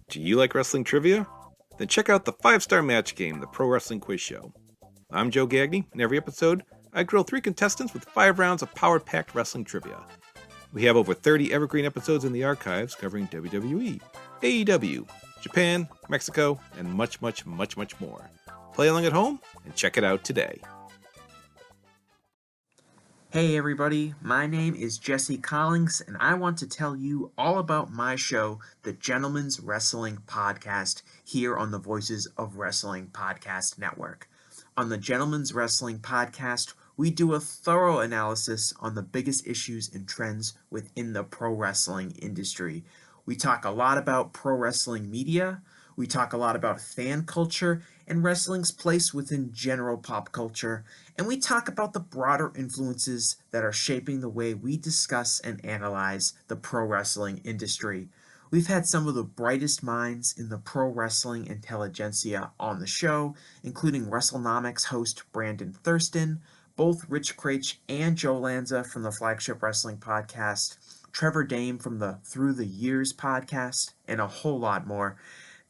Do you like wrestling trivia? Then check out the 5-Star Match Game, the Pro Wrestling Quiz Show. I'm Joe Gagney, and every episode, I grill 3 contestants with 5 rounds of power-packed wrestling trivia. We have over 30 evergreen episodes in the archives covering WWE, AEW, Japan, Mexico, and much, much, much, much more. Play along at home and check it out today. Hey everybody, my name is Jesse Collins, and I want to tell you all about my show, the Gentleman's Wrestling Podcast, here on the Voices of Wrestling Podcast Network. On the Gentleman's Wrestling Podcast, we do a thorough analysis on the biggest issues and trends within the pro wrestling industry. We talk a lot about pro wrestling media, we talk a lot about fan culture and wrestling's place within general pop culture, and we talk about the broader influences that are shaping the way we discuss and analyze the pro wrestling industry. We've had some of the brightest minds in the pro wrestling intelligentsia on the show, including WrestleNomics host Brandon Thurston, both Rich Craich and Joe Lanza from the Flagship Wrestling Podcast, Trevor Dame from the Through the Years podcast, and a whole lot more.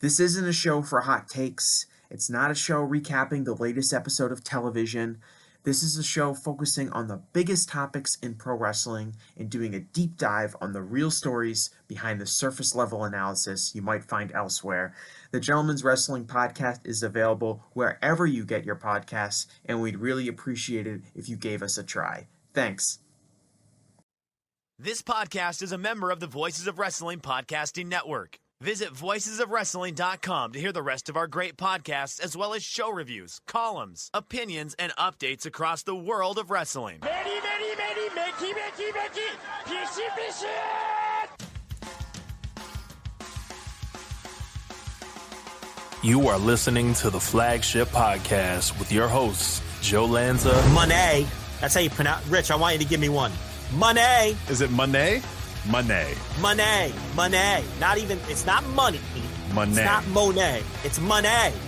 This isn't a show for hot takes. It's not a show recapping the latest episode of television. This is a show focusing on the biggest topics in pro wrestling and doing a deep dive on the real stories behind the surface level analysis you might find elsewhere. The Gentleman's Wrestling Podcast is available wherever you get your podcasts, and we'd really appreciate it if you gave us a try. Thanks. This podcast is a member of the Voices of Wrestling Podcasting Network. Visit voicesofwrestling.com to hear the rest of our great podcasts, as well as show reviews, columns, opinions, and updates across the world of wrestling. You are listening to the Flagship Podcast with your hosts, Joe Lanza. Money. That's how you pronounce. Rich, I want you to give me one. Money. Is it Money? Money. Money. Money. Not even, it's not money. Money. It's not Monet. It's money.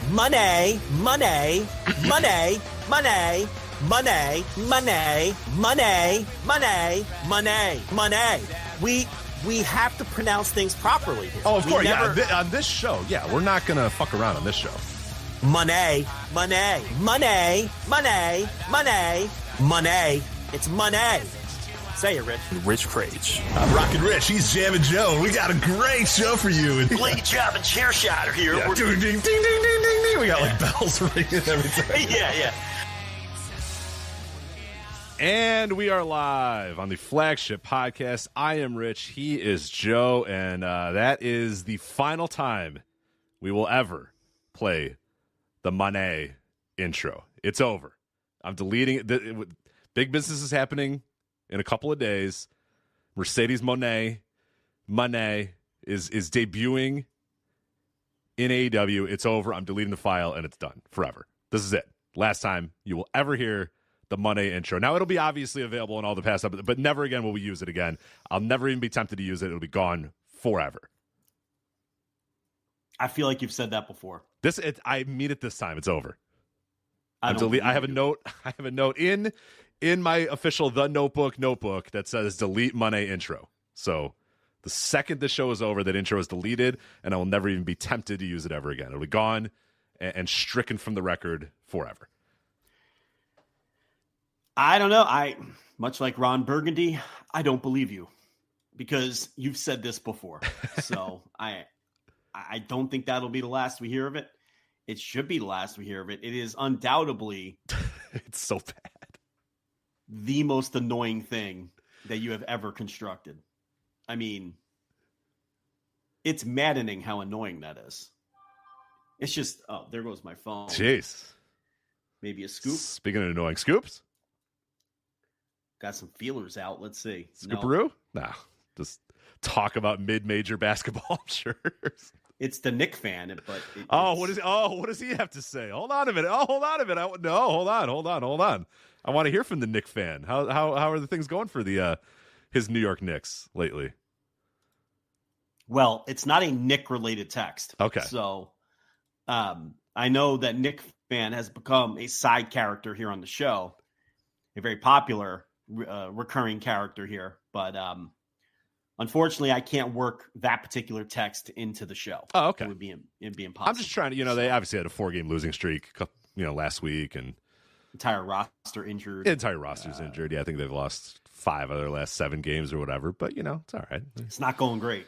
Money. Money. Money. Money. Money. Money. Money. Money. Money. Money. We have to pronounce things properly. Oh, of course. Yeah. On this show. Yeah. We're not going to fuck around on this show. Money. Money. Money. Money. Money. Money. It's money. Say it, Rich. Rich Craich. I'm Rockin' Rich. He's Jamming Joe. We got a great show for you. Blade Job and Chair Shot are here. Yeah, ding, ding, ding, ding, ding, ding. We got like bells ringing and everything. Yeah. And we are live on the Flagship Podcast. I am Rich. He is Joe. And that is the final time we will ever play the Money intro. It's over. I'm deleting it. Big Business is happening in a couple of days. Mercedes Moné is debuting in AEW. It's over. I'm deleting the file, and it's done forever. This is it. Last time you will ever hear the Money intro. Now, it'll be obviously available in all the past episodes, but never again will we use it again. I'll never even be tempted to use it. It'll be gone forever. I feel like you've said that before. I mean it this time. It's over. I have a note. I have a note in my official The Notebook that says delete Money intro. So the second the show is over, that intro is deleted, and I will never even be tempted to use it ever again. It'll be gone and stricken from the record forever. I don't know. Much like Ron Burgundy, I don't believe you because you've said this before. So I don't think that'll be the last we hear of it. It should be the last we hear of it. It is undoubtedly it's so bad. The most annoying thing that you have ever constructed. I mean, it's maddening how annoying that is. It's just, oh, there goes my phone. Jeez. Maybe a scoop. Speaking of annoying scoops. Got some feelers out. Let's see. Scooparoo? No. Just talk about mid-major basketball, I'm sure. It's the Knick fan, but what does he have to say? Hold on a minute. Hold on. I want to hear from the Knick fan. How are the things going for his New York Knicks lately? Well, it's not a Knick related text. Okay. So, I know that Knick fan has become a side character here on the show, a very popular recurring character here. But Unfortunately, I can't work that particular text into the show. Oh, okay. It'd be impossible. I'm just trying to, they obviously had a 4-game losing streak, last week, and entire roster injured. Entire roster's injured. Yeah, I think they've lost 5 out of their last 7 games or whatever. But it's all right. It's not going great.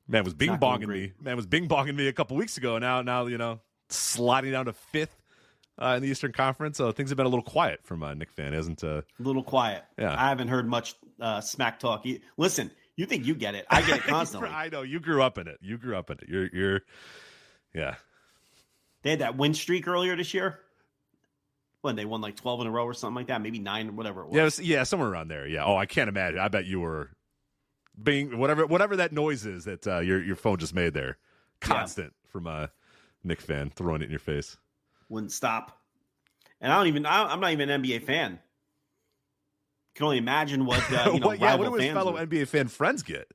Man was bing bonging me. Man was bing bonging me a couple weeks ago. Now sliding down to 5th in the Eastern Conference. So things have been a little quiet from Nick Fan, hasn't? A little quiet. Yeah, I haven't heard much smack talk. Listen, you think you get it? I get it constantly. I know you grew up in it. You're yeah. They had that win streak earlier this year. When they won like 12 in a row or something like that, maybe 9, whatever it was. Yeah, somewhere around there. Yeah. Oh, I can't imagine. I bet you were being whatever that noise is that your phone just made there. Constant from Nick Fan throwing it in your face. Wouldn't stop. And I'm not even an NBA fan. Can only imagine what what do his fellow NBA fan friends get,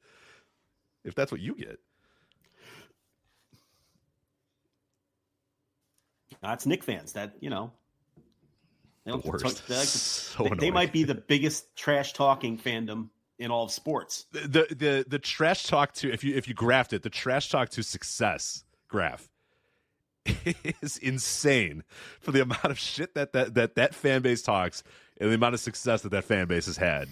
if that's what you get. That's Nick fans. That they don't worst. They might be the biggest trash talking fandom in all of sports. The trash talk to if you graphed it, the trash talk to success graph is insane for the amount of shit that fan base talks and the amount of success that fan base has had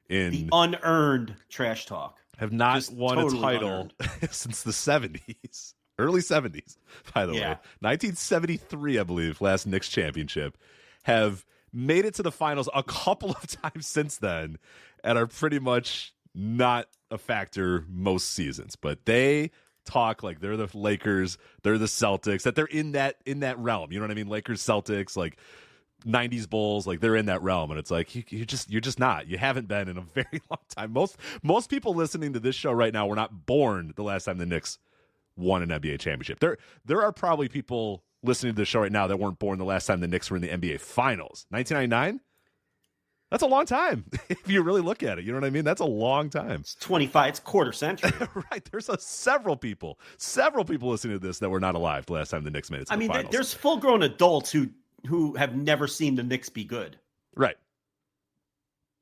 in the unearned trash talk. Have not just won totally a title since the 70s. Early 70s, by the way. 1973, I believe, last Knicks championship. Have made it to the finals a couple of times since then and are pretty much not a factor most seasons. But they talk like they're the Lakers, they're the Celtics, that they're in that realm. You know what I mean? Lakers, Celtics, like 90s Bulls, like they're in that realm. And it's like you're just not. You haven't been in a very long time. Most people listening to this show right now were not born the last time the Knicks won an NBA championship. There are probably people listening to the show right now that weren't born the last time the Knicks were in the NBA Finals. 1999? That's a long time if you really look at it. You know what I mean? That's a long time. It's 25. It's quarter century. Right. There's several people listening to this that were not alive the last time the Knicks made it to the finals. There's full-grown adults who have never seen the Knicks be good. Right.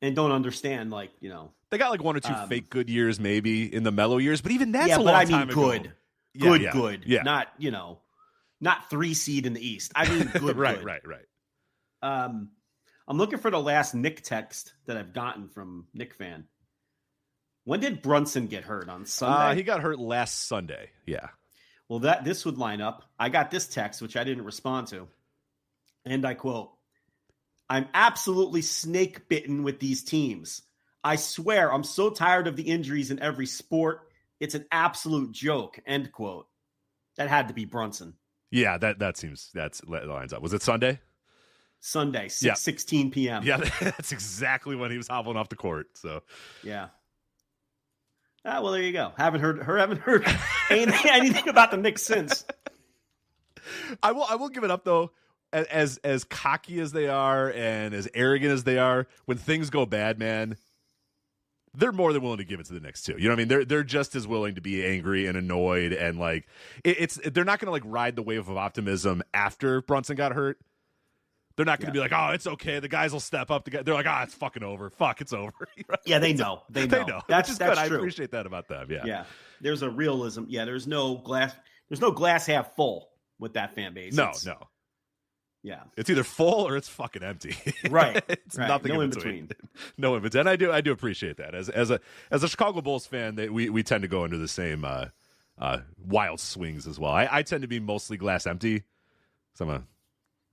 And don't understand, They got like 1 or 2 fake good years maybe in the mellow years, but even that's a long time ago. Good. Good. Yeah. Not, not 3 seed in the East. I mean, good. Right. I'm looking for the last Nick text that I've gotten from Nick Fan. When did Brunson get hurt? On Sunday? He got hurt last Sunday. Yeah. Well, this would line up. I got this text, which I didn't respond to. And I quote, "I'm absolutely snake bitten with these teams. I swear I'm so tired of the injuries in every sport. It's an absolute joke." End quote. That had to be Brunson. Yeah, that lines up. Was it Sunday? Sunday, 6:16 p.m. Yeah, that's exactly when he was hobbling off the court. So, yeah. Well, there you go. Haven't heard anything about the Knicks since. I will give it up though. As cocky as they are and as arrogant as they are, when things go bad, man, they're more than willing to give it to the Knicks too. You know what I mean? They're just as willing to be angry and annoyed and like they're not going to like ride the wave of optimism after Brunson got hurt. They're not going to be like, "Oh, it's okay. The guys will step up." They're like, "Ah, it's fucking over. Fuck, it's over." Yeah, they know. They know. That's good. True. I appreciate that about them. Yeah. Yeah. There's a realism. Yeah. There's no glass half full with that fan base. No. Yeah. It's either full or it's fucking empty. Right. It's nothing in between. No in between. And I do appreciate that. As a Chicago Bulls fan, we tend to go into the same wild swings as well. I tend to be mostly glass empty. So I'm a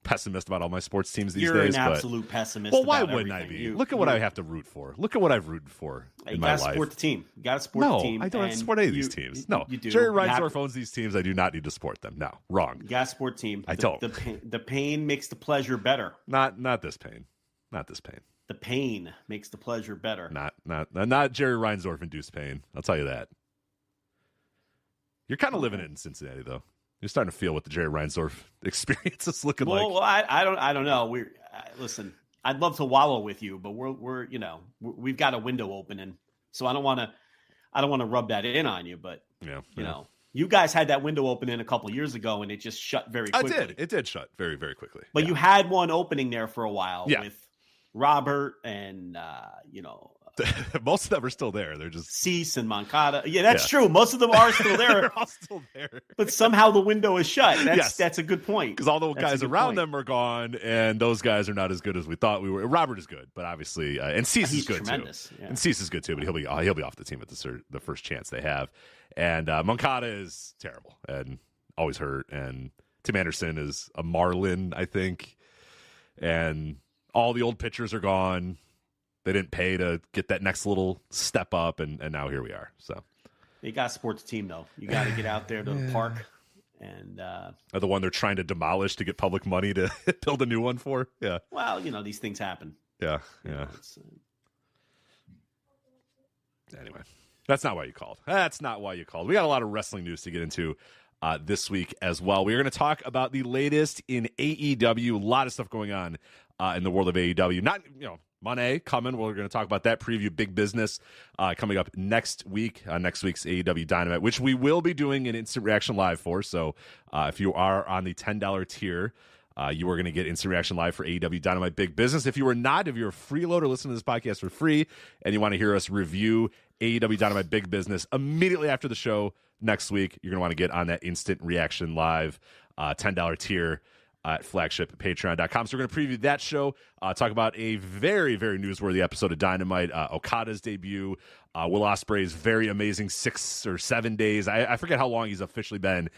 pessimist about all my sports teams these days. You're an absolute pessimist. Well, why wouldn't I be? Look at what I have to root for. Look at what I've rooted for in my life. You got to support the team. You got to support the team. No, I don't have to support any of these teams. No, you do. Jerry Reinsdorf owns these teams. I do not need to support them. No, wrong. You got to support the team. I don't. The pain makes the pleasure better. Not this pain. Not this pain. The pain makes the pleasure better. Not Jerry Reinsdorf induced pain. I'll tell you that. You're kind of living it in Cincinnati, though. You're starting to feel what the Jerry Reinsdorf experience is looking like. Well, I don't know. Listen. I'd love to wallow with you, but we've got a window opening, so I don't want to rub that in on you. But you guys had that window opening a couple years ago, and it just shut very quickly. It did shut very, very quickly. But you had one opening there for a while with Robert and Most of them are still there. They're just Cease and Moncada. Yeah, that's true. Most of them are still there. They're all still there. But somehow the window is shut. That's a good point. Because all the guys around them are gone, and those guys are not as good as we thought we were. Robert is good, but obviously, and Cease is good tremendous. too. Yeah. And Cease is good too, but he'll be off the team at the first chance they have. And Moncada is terrible and always hurt. And Tim Anderson is a Marlin, I think. And all the old pitchers are gone. They didn't pay to get that next little step up, and now here we are. So you got to support the team, though. You got to get out there to the park. And the one they're trying to demolish to get public money to build a new one for. Yeah. Well, these things happen. Yeah. Anyway, that's not why you called. We got a lot of wrestling news to get into this week as well. We're going to talk about the latest in AEW. A lot of stuff going on in the world of AEW. Not, Money coming. We're going to talk about that. Preview Big Business coming up next week, next week's AEW Dynamite, which we will be doing an instant reaction live for. So if you are on the $10 tier, you are going to get instant reaction live for AEW Dynamite Big Business. If you're a freeloader listening to this podcast for free and you want to hear us review AEW Dynamite Big Business immediately after the show next week, you're going to want to get on that instant reaction live $10 tier at flagship.patreon.com. So we're going to preview that show, talk about a very, very newsworthy episode of Dynamite, Okada's debut, Will Ospreay's very amazing 6 or 7 days. I forget how long he's officially been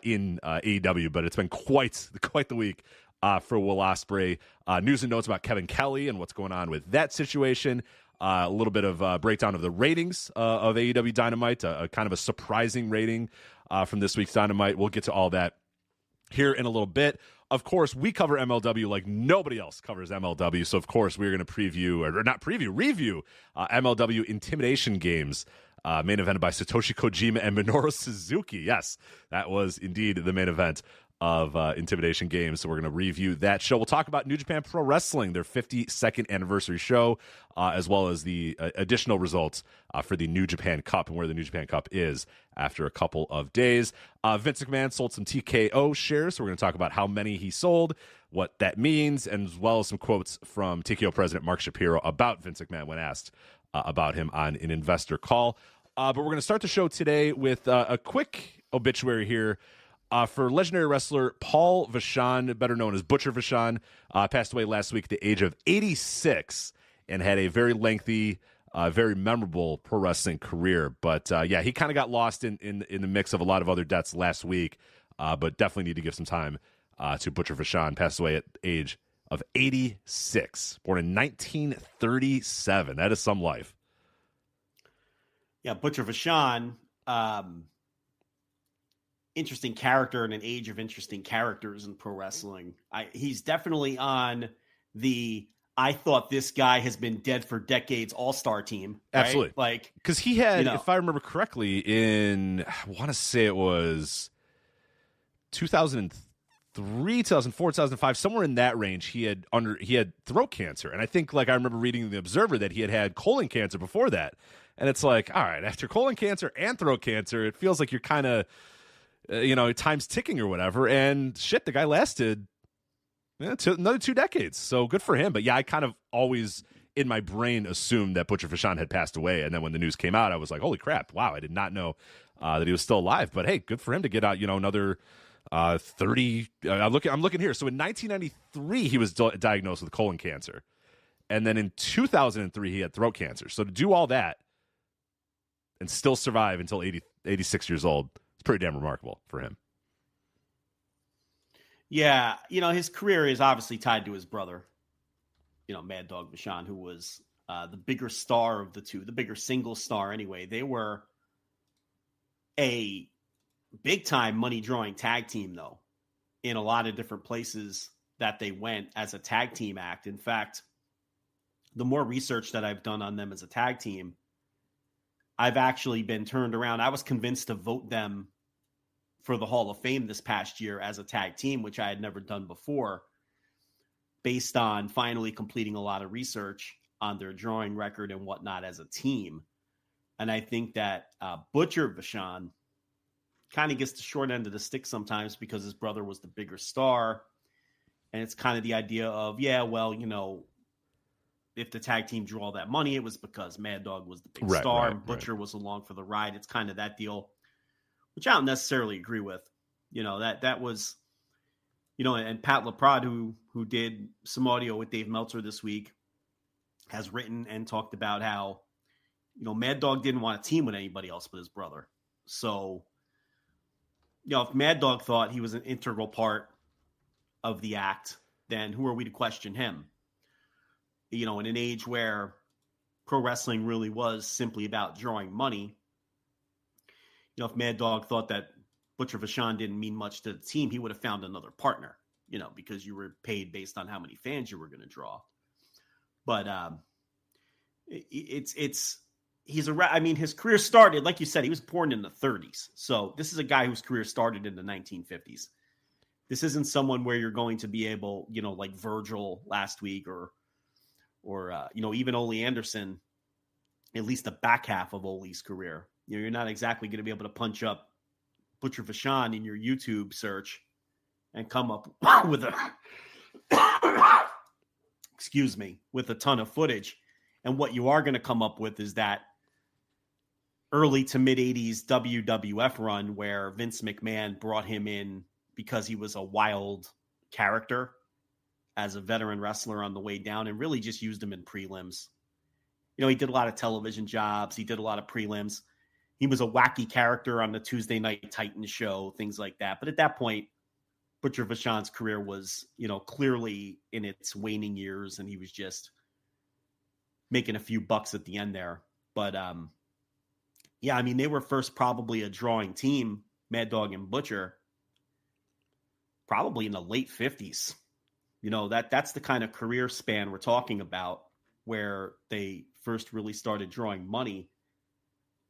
in AEW, but it's been quite the week for Will Ospreay. News and notes about Kevin Kelly and what's going on with that situation. A little bit of breakdown of the ratings of AEW Dynamite, a kind of a surprising rating from this week's Dynamite. We'll get to all that here in a little bit. Of course, we cover MLW like nobody else covers MLW. So, of course, we're going to review MLW Intimidation Games, main evented by Satoshi Kojima and Minoru Suzuki. Yes, that was indeed the main event of Intimidation Games. So we're going to review that show. We'll talk about New Japan Pro Wrestling, their 52nd anniversary show, as well as the additional results for the New Japan Cup and where the New Japan Cup is after a couple of days. Vince McMahon sold some TKO shares, so we're going to talk about how many he sold, what that means, and as well as some quotes from TKO president Mark Shapiro about Vince McMahon when asked about him on an investor call. But we're going to start the show today with a quick obituary here. For legendary wrestler Paul Vachon, better known as Butcher Vachon, passed away last week at the age of 86 and had a very lengthy, very memorable pro wrestling career. But he kind of got lost in the mix of a lot of other deaths last week, but definitely need to give some time to Butcher Vachon. Passed away at the age of 86, born in 1937. That is some life. Yeah, Butcher Vachon, interesting character in an age of interesting characters in pro wrestling. He's definitely on the I thought this guy has been dead for decades all-star team. Right? Absolutely. Like, because he had, if I remember correctly, I want to say it was 2003, 2004, 2005, somewhere in that range, he had throat cancer. And I think, I remember reading in The Observer that he had colon cancer before that. And it's like, all right, after colon cancer and throat cancer, it feels like you're kind of, time's ticking or whatever. And shit, the guy lasted another 2 decades. So good for him. But yeah, I kind of always in my brain assumed that Butcher Vachon had passed away. And then when the news came out, I was like, holy crap, wow, I did not know that he was still alive. But hey, good for him to get out, another 30. I'm looking here. So in 1993, he was diagnosed with colon cancer. And then in 2003, he had throat cancer. So to do all that and still survive until 86 years old, it's pretty damn remarkable for him. Yeah, his career is obviously tied to his brother, Mad Dog Vachon, who was the bigger star of the two, the bigger single star anyway. They were a big-time money-drawing tag team, though, in a lot of different places that they went as a tag team act. In fact, the more research that I've done on them as a tag team, I've actually been turned around. I was convinced to vote them for the Hall of Fame this past year as a tag team, which I had never done before, based on finally completing a lot of research on their drawing record and whatnot as a team. And I think that Butcher Vachon kind of gets the short end of the stick sometimes because his brother was the bigger star. And it's kind of the idea of, if the tag team drew all that money, it was because Mad Dog was the big Right, star right, and Butcher was along for the ride. It's kind of that deal, which I don't necessarily agree with. That was, and Pat LaPrade, who did some audio with Dave Meltzer this week, has written and talked about how, Mad Dog didn't want to team with anybody else but his brother. So, if Mad Dog thought he was an integral part of the act, then who are we to question him? In an age where pro wrestling really was simply about drawing money, if Mad Dog thought that Butcher Vachon didn't mean much to the team, he would have found another partner, because you were paid based on how many fans you were going to draw. But his career started, like you said, he was born in the 30s. So this is a guy whose career started in the 1950s. This isn't someone where you're going to be able, like Virgil last week or even Ole Anderson, at least the back half of Ole's career. You're not exactly going to be able to punch up Butcher Vachon in your YouTube search and come up with with a ton of footage. And what you are going to come up with is that early to mid 80s WWF run where Vince McMahon brought him in because he was a wild character as a veteran wrestler on the way down and really just used him in prelims. He did a lot of television jobs. He did a lot of prelims. He was a wacky character on the Tuesday Night Titans show, things like that. But at that point, Butcher Vachon's career was, clearly in its waning years, and he was just making a few bucks at the end there. But, they were first probably a drawing team, Mad Dog and Butcher, probably in the late 50s. That's the kind of career span we're talking about where they first really started drawing money.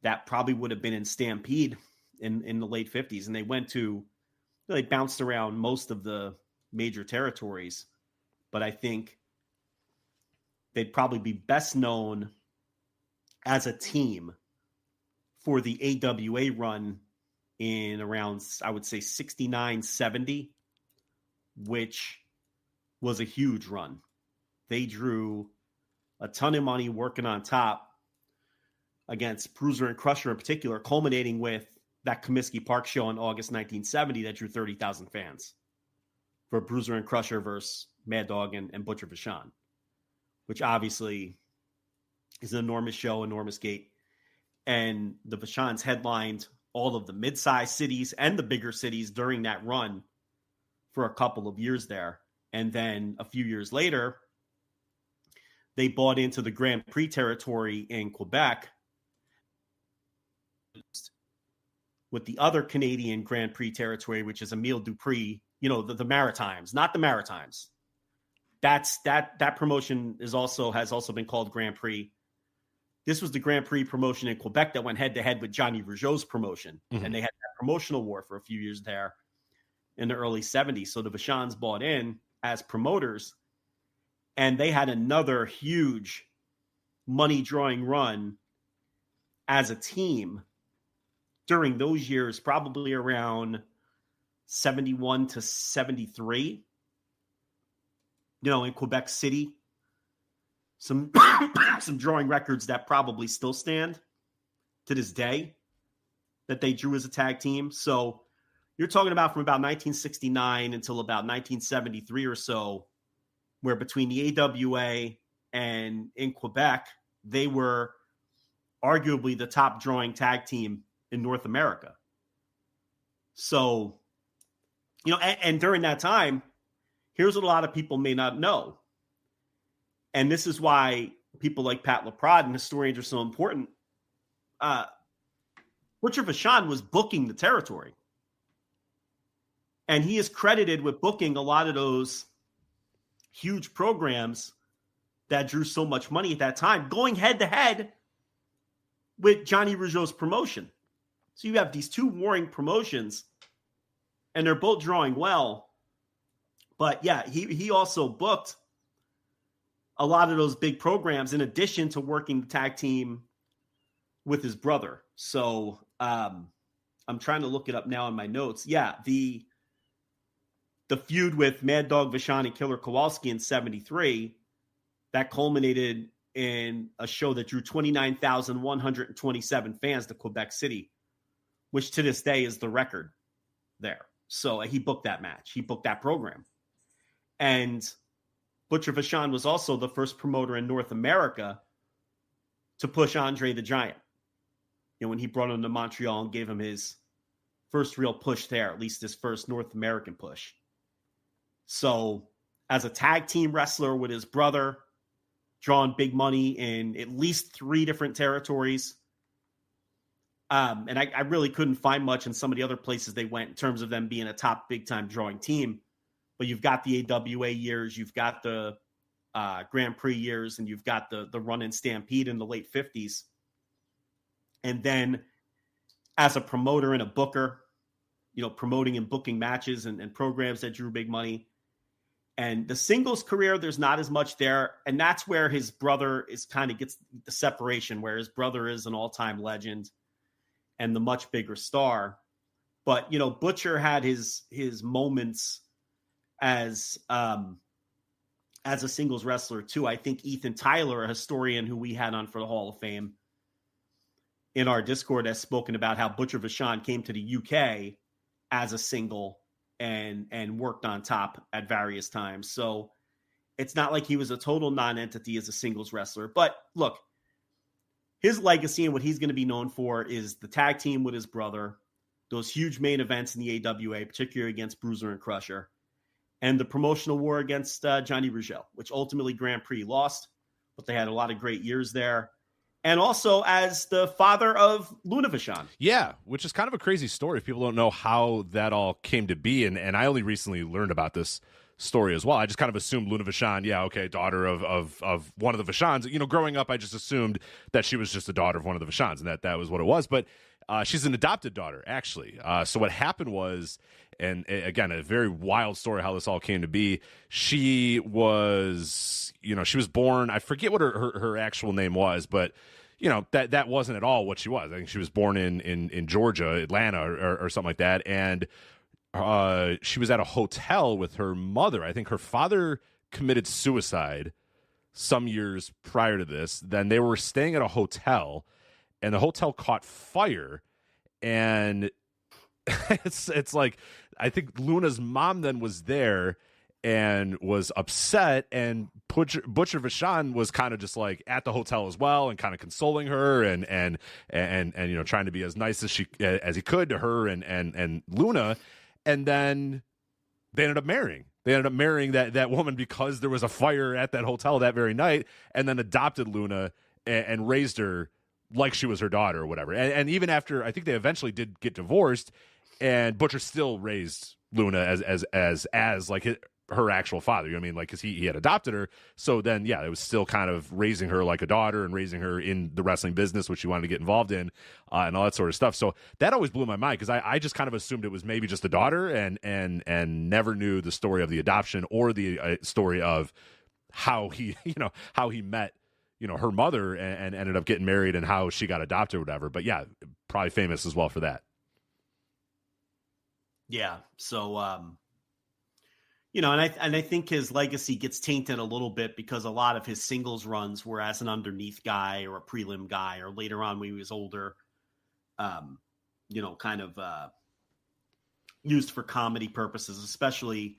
That probably would have been in Stampede in the late 50s. And they bounced around most of the major territories. But I think they'd probably be best known as a team for the AWA run in around, I would say, 69, 70, which was a huge run. They drew a ton of money working on top against Bruiser and Crusher in particular, culminating with that Comiskey Park show in August 1970 that drew 30,000 fans for Bruiser and Crusher versus Mad Dog and Butcher Vachon, which obviously is an enormous show, enormous gate. And the Vachons headlined all of the mid-sized cities and the bigger cities during that run for a couple of years there. And then a few years later, they bought into the Grand Prix territory in Quebec with the other Canadian Grand Prix territory, which is Emile Dupree, the Maritimes, not the Maritimes. That promotion has also been called Grand Prix. This was the Grand Prix promotion in Quebec that went head-to-head with Johnny Rougeau's promotion. Mm-hmm. And they had that promotional war for a few years there in the early 70s. So the Vachons bought in as promoters, and they had another huge money-drawing run as a team during those years, probably around 71 to 73, in Quebec City. Some drawing records that probably still stand to this day that they drew as a tag team. So you're talking about from about 1969 until about 1973 or so, where between the AWA and in Quebec, they were arguably the top drawing tag team in North America. So, and during that time, here's what a lot of people may not know. And this is why people like Pat LaPrade and historians are so important. Butcher Vachon was booking the territory. And he is credited with booking a lot of those huge programs that drew so much money at that time, going head-to-head with Johnny Rougeau's promotion. So you have these two warring promotions, and they're both drawing well. But yeah, he also booked a lot of those big programs in addition to working the tag team with his brother. So I'm trying to look it up now in my notes. Yeah, the feud with Mad Dog Vachon and Killer Kowalski in 73, that culminated in a show that drew 29,127 fans to Quebec City, which to this day is the record there. So he booked that match. He booked that program. And Butcher Vachon was also the first promoter in North America to push Andre the Giant. When he brought him to Montreal and gave him his first real push there, at least his first North American push. So as a tag team wrestler with his brother, drawing big money in at least 3 different territories. And I really couldn't find much in some of the other places they went in terms of them being a top big-time drawing team. But you've got the AWA years, you've got the Grand Prix years, and you've got the run-in Stampede in the late 50s. And then as a promoter and a booker, promoting and booking matches and programs that drew big money. And the singles career, there's not as much there. And that's where his brother is kind of gets the separation, where his brother is an all-time legend and the much bigger star. But, Butcher had his moments as a singles wrestler too. I think Ethan Tyler, a historian who we had on for the Hall of Fame in our Discord, has spoken about how Butcher Vachon came to the UK as a single and worked on top at various times. So it's not like he was a total non-entity as a singles wrestler. But look, his legacy and what he's going to be known for is the tag team with his brother, those huge main events in the AWA, particularly against Bruiser and Crusher, and the promotional war against Johnny Rougeau, which ultimately Grand Prix lost, but they had a lot of great years there. And also as the father of Luna Vachon. Yeah, which is kind of a crazy story if people don't know how that all came to be. And I only recently learned about this story as well. I just kind of assumed Luna Vachon, daughter of one of the Vachons. Growing up, I just assumed that she was just a daughter of one of the Vachons, and that was what it was. But she's an adopted daughter, actually. So what happened was, and again, a very wild story how this all came to be. She was born, I forget what her actual name was, but that wasn't at all what she was. I think she was born in Georgia, Atlanta, or something like that. And she was at a hotel with her mother. I think her father committed suicide some years prior to this. Then they were staying at a hotel, and the hotel caught fire. And it's like, I think Luna's mom then was there and was upset, and Butcher Vachon was kind of just like at the hotel as well, and kind of consoling her and trying to be as nice as he could to her and Luna. And then they ended up marrying. They ended up marrying that woman because there was a fire at that hotel that very night, and then adopted Luna and raised her like she was her daughter or whatever. And even after, I think they eventually did get divorced, and Butcher still raised Luna as like her actual father, like, because he had adopted her. So then, yeah, it was still kind of raising her like a daughter and raising her in the wrestling business, which she wanted to get involved in, and all that sort of stuff. So that always blew my mind, because I just kind of assumed it was maybe just a daughter, and never knew the story of the adoption or the story of how he met her mother and ended up getting married, and how she got adopted or whatever. But yeah, probably famous as well for that. Yeah. So, and I think his legacy gets tainted a little bit because a lot of his singles runs were as an underneath guy or a prelim guy, or later on when he was older, kind of used for comedy purposes, especially,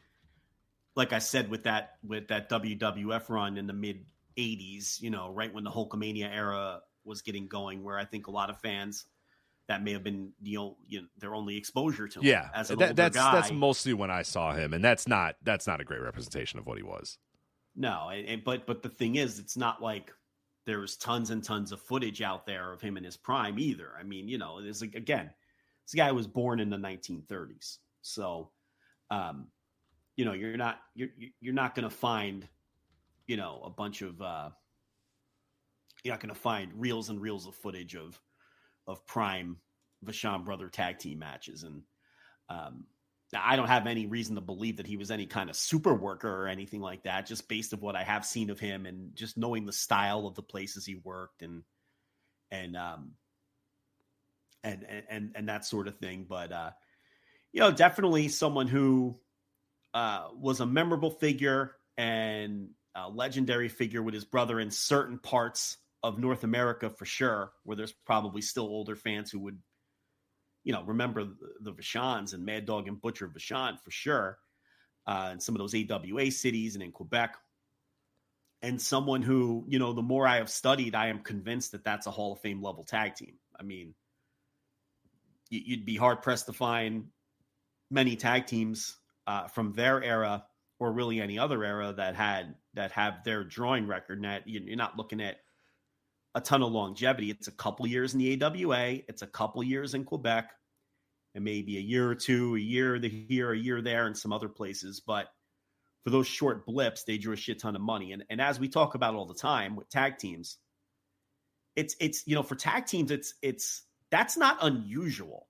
like I said, with that WWF run in the mid 80s, right when the Hulkamania era was getting going, where I think a lot of fans, that may have been their only exposure to him. Yeah, as an older guy. That's mostly when I saw him, and that's not a great representation of what he was. No, but the thing is, it's not like there's tons and tons of footage out there of him in his prime either. I mean, there's again, this guy was born in the 1930s, so you're not going to find a bunch of you're not going to find reels and reels of footage of prime Vachon brother tag team matches. And I don't have any reason to believe that he was any kind of super worker or anything like that, just based on what I have seen of him and just knowing the style of the places he worked and that sort of thing. But, definitely someone who was a memorable figure and a legendary figure with his brother in certain parts of North America for sure, where there's probably still older fans who would, remember the Vachons and Mad Dog and Butcher Vachon for sure, in some of those AWA cities and in Quebec. And someone who, the more I have studied, I am convinced that that's a Hall of Fame level tag team. I mean, you'd be hard pressed to find many tag teams from their era or really any other era that have their drawing record. And that you're not looking at a ton of longevity. It's a couple years in the AWA. It's a couple years in Quebec, and maybe a year or two, a year here, a year there, and some other places. But for those short blips, they drew a shit ton of money. And as we talk about all the time with tag teams, it's for tag teams, it's that's not unusual.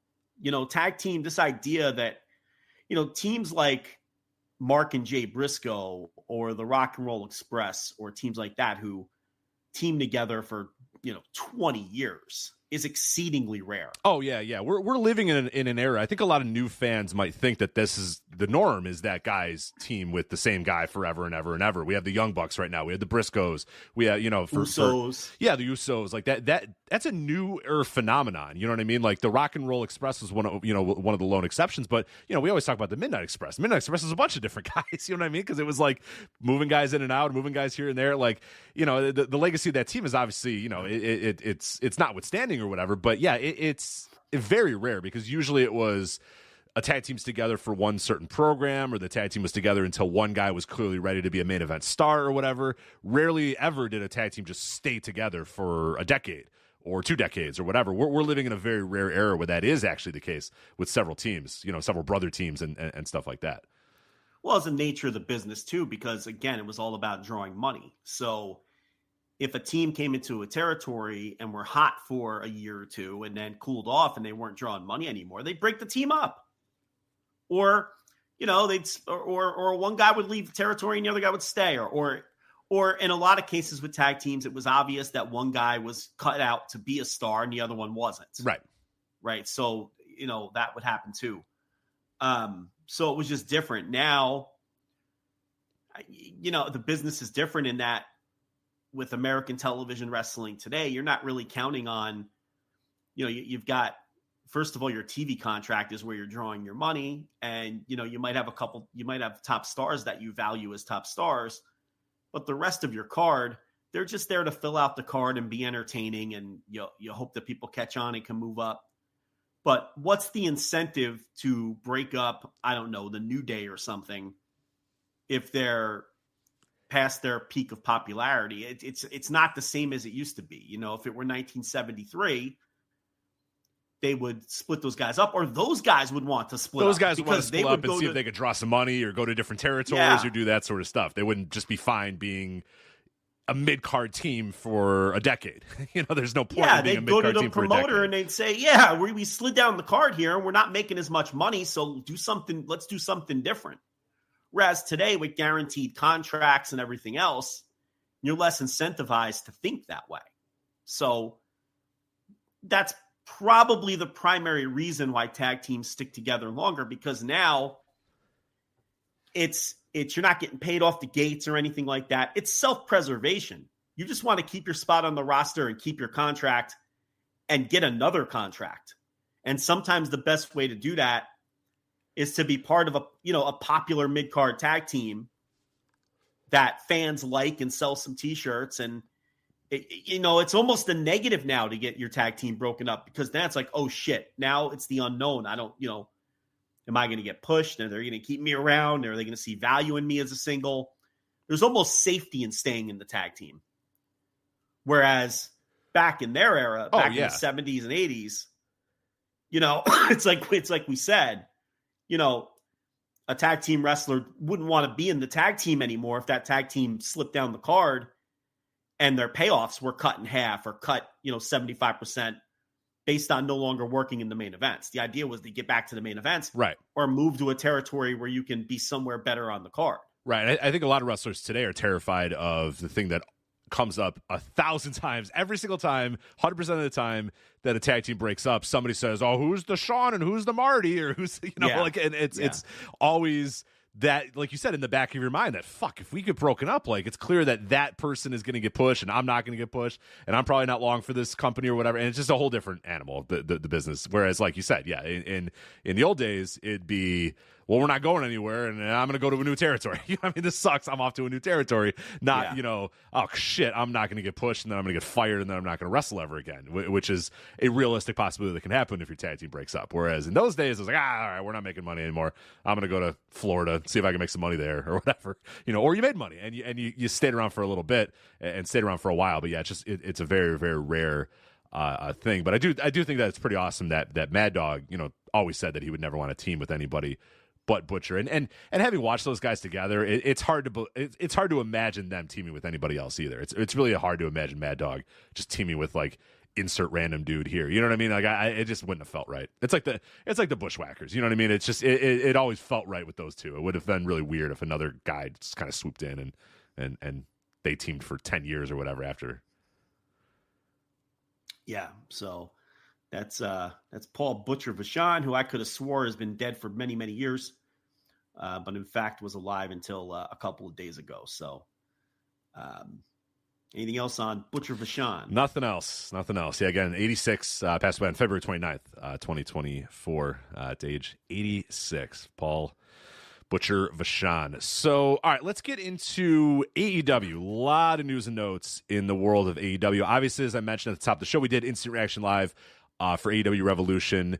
Tag team, this idea that, teams like Mark and Jay Briscoe or the Rock and Roll Express or teams like that who team together for 20 years is exceedingly rare. Oh yeah. We're living in an era. I think a lot of new fans might think that this is the norm, is that guys team with the same guy forever and ever and ever. We have the Young Bucks right now. We have the Briscoes. We have, Usos. The Usos, like that's a newer phenomenon. You know what I mean? Like the Rock and Roll Express is one of the lone exceptions, but we always talk about the Midnight Express. Midnight Express is a bunch of different guys. You know what I mean? Because it was like moving guys in and out, moving guys here and there. Like, the legacy of that team is obviously, it's notwithstanding or whatever, but yeah, it's very rare because usually it was a tag team's together for one certain program, or the tag team was together until one guy was clearly ready to be a main event star or whatever. Rarely ever did a tag team just stay together for a decade or 2 decades or whatever. We're living in a very rare era where that is actually the case with several teams, several brother teams and stuff like that. Well, it's the nature of the business too, because again, it was all about drawing money. So if a team came into a territory and were hot for a year or two and then cooled off and they weren't drawing money anymore, they'd break the team up. Or, or one guy would leave the territory and the other guy would stay. Or in a lot of cases with tag teams, it was obvious that one guy was cut out to be a star and the other one wasn't. Right. So, that would happen too. So it was just different. Now, the business is different in that with American television wrestling today, you're not really counting on, you've got, first of all, your TV contract is where you're drawing your money. And, you might have top stars that you value as top stars, but the rest of your card, they're just there to fill out the card and be entertaining. And you hope that people catch on and can move up. But what's the incentive to break up, I don't know, the New Day or something, if they're past their peak of popularity? It's not the same as it used to be. If it were 1973, they would split those guys up, or those guys would want to split up. Those guys would want to split up and see if they could draw some money or go to different territories or do that sort of stuff. They wouldn't just be fine being a mid-card team for a decade. There's no point in being a mid-card team for a decade. Yeah, they'd go to the promoter and they'd say, we slid down the card here and we're not making as much money, so let's do something different. Whereas today, with guaranteed contracts and everything else, you're less incentivized to think that way. So that's probably the primary reason why tag teams stick together longer, because now it's you're not getting paid off the gates or anything like that. It's self-preservation. You just want to keep your spot on the roster and keep your contract and get another contract. And sometimes the best way to do that is to be part of a popular mid-card tag team that fans like and sell some t-shirts. And it's almost a negative now to get your tag team broken up, because then it's like, oh shit, now it's the unknown. I don't, am I going to get pushed? Are they going to keep me around? Are they going to see value in me as a single? There's almost safety in staying in the tag team. Whereas back in their era, in the 70s and 80s, it's like we said, a tag team wrestler wouldn't want to be in the tag team anymore if that tag team slipped down the card and their payoffs were cut in half or cut, 75% based on no longer working in the main events. The idea was to get back to the main events, right, or move to a territory where you can be somewhere better on the card. Right. I think a lot of wrestlers today are terrified of the thing that comes up 1,000 times, every single time, 100% of the time that a tag team breaks up. Somebody says, "Oh, who's the Shawn and who's the Marty?" Or who's, and it's always that, like you said, in the back of your mind, that fuck, if we get broken up, like it's clear that that person is going to get pushed and I'm not going to get pushed and I'm probably not long for this company or whatever. And it's just a whole different animal, the business. Whereas, like you said, yeah, in the old days, it'd be, well, we're not going anywhere and I'm going to go to a new territory. I mean, this sucks. I'm off to a new territory. Not, oh shit, I'm not going to get pushed and then I'm going to get fired and then I'm not going to wrestle ever again, which is a realistic possibility that can happen if your tag team breaks up. Whereas in those days, it was like, all right, we're not making money anymore. I'm going to go to Florida, see if I can make some money there or whatever, or you made money and you stayed around for a little bit and stayed around for a while. But yeah, it's a very, very rare thing. But I do think that it's pretty awesome that Mad Dog, always said that he would never want to team with anybody but Butcher, and having watched those guys together, it's hard to imagine them teaming with anybody else either. It's really hard to imagine Mad Dog just teaming with like insert random dude here. You know what I mean? Like it just wouldn't have felt right. It's like the Bushwhackers. You know what I mean? It's just it always felt right with those two. It would have been really weird if another guy just kind of swooped in and they teamed for 10 years or whatever after. Yeah. So. That's Paul Butcher Vachon, who I could have swore has been dead for many, many years, but in fact was alive until a couple of days ago. So anything else on Butcher Vachon? Nothing else. Yeah, again, 86, passed away on February 29th, 2024, at age 86, Paul Butcher Vachon. So, all right, let's get into AEW. A lot of news and notes in the world of AEW. Obviously, as I mentioned at the top of the show, we did Instant Reaction Live for AEW Revolution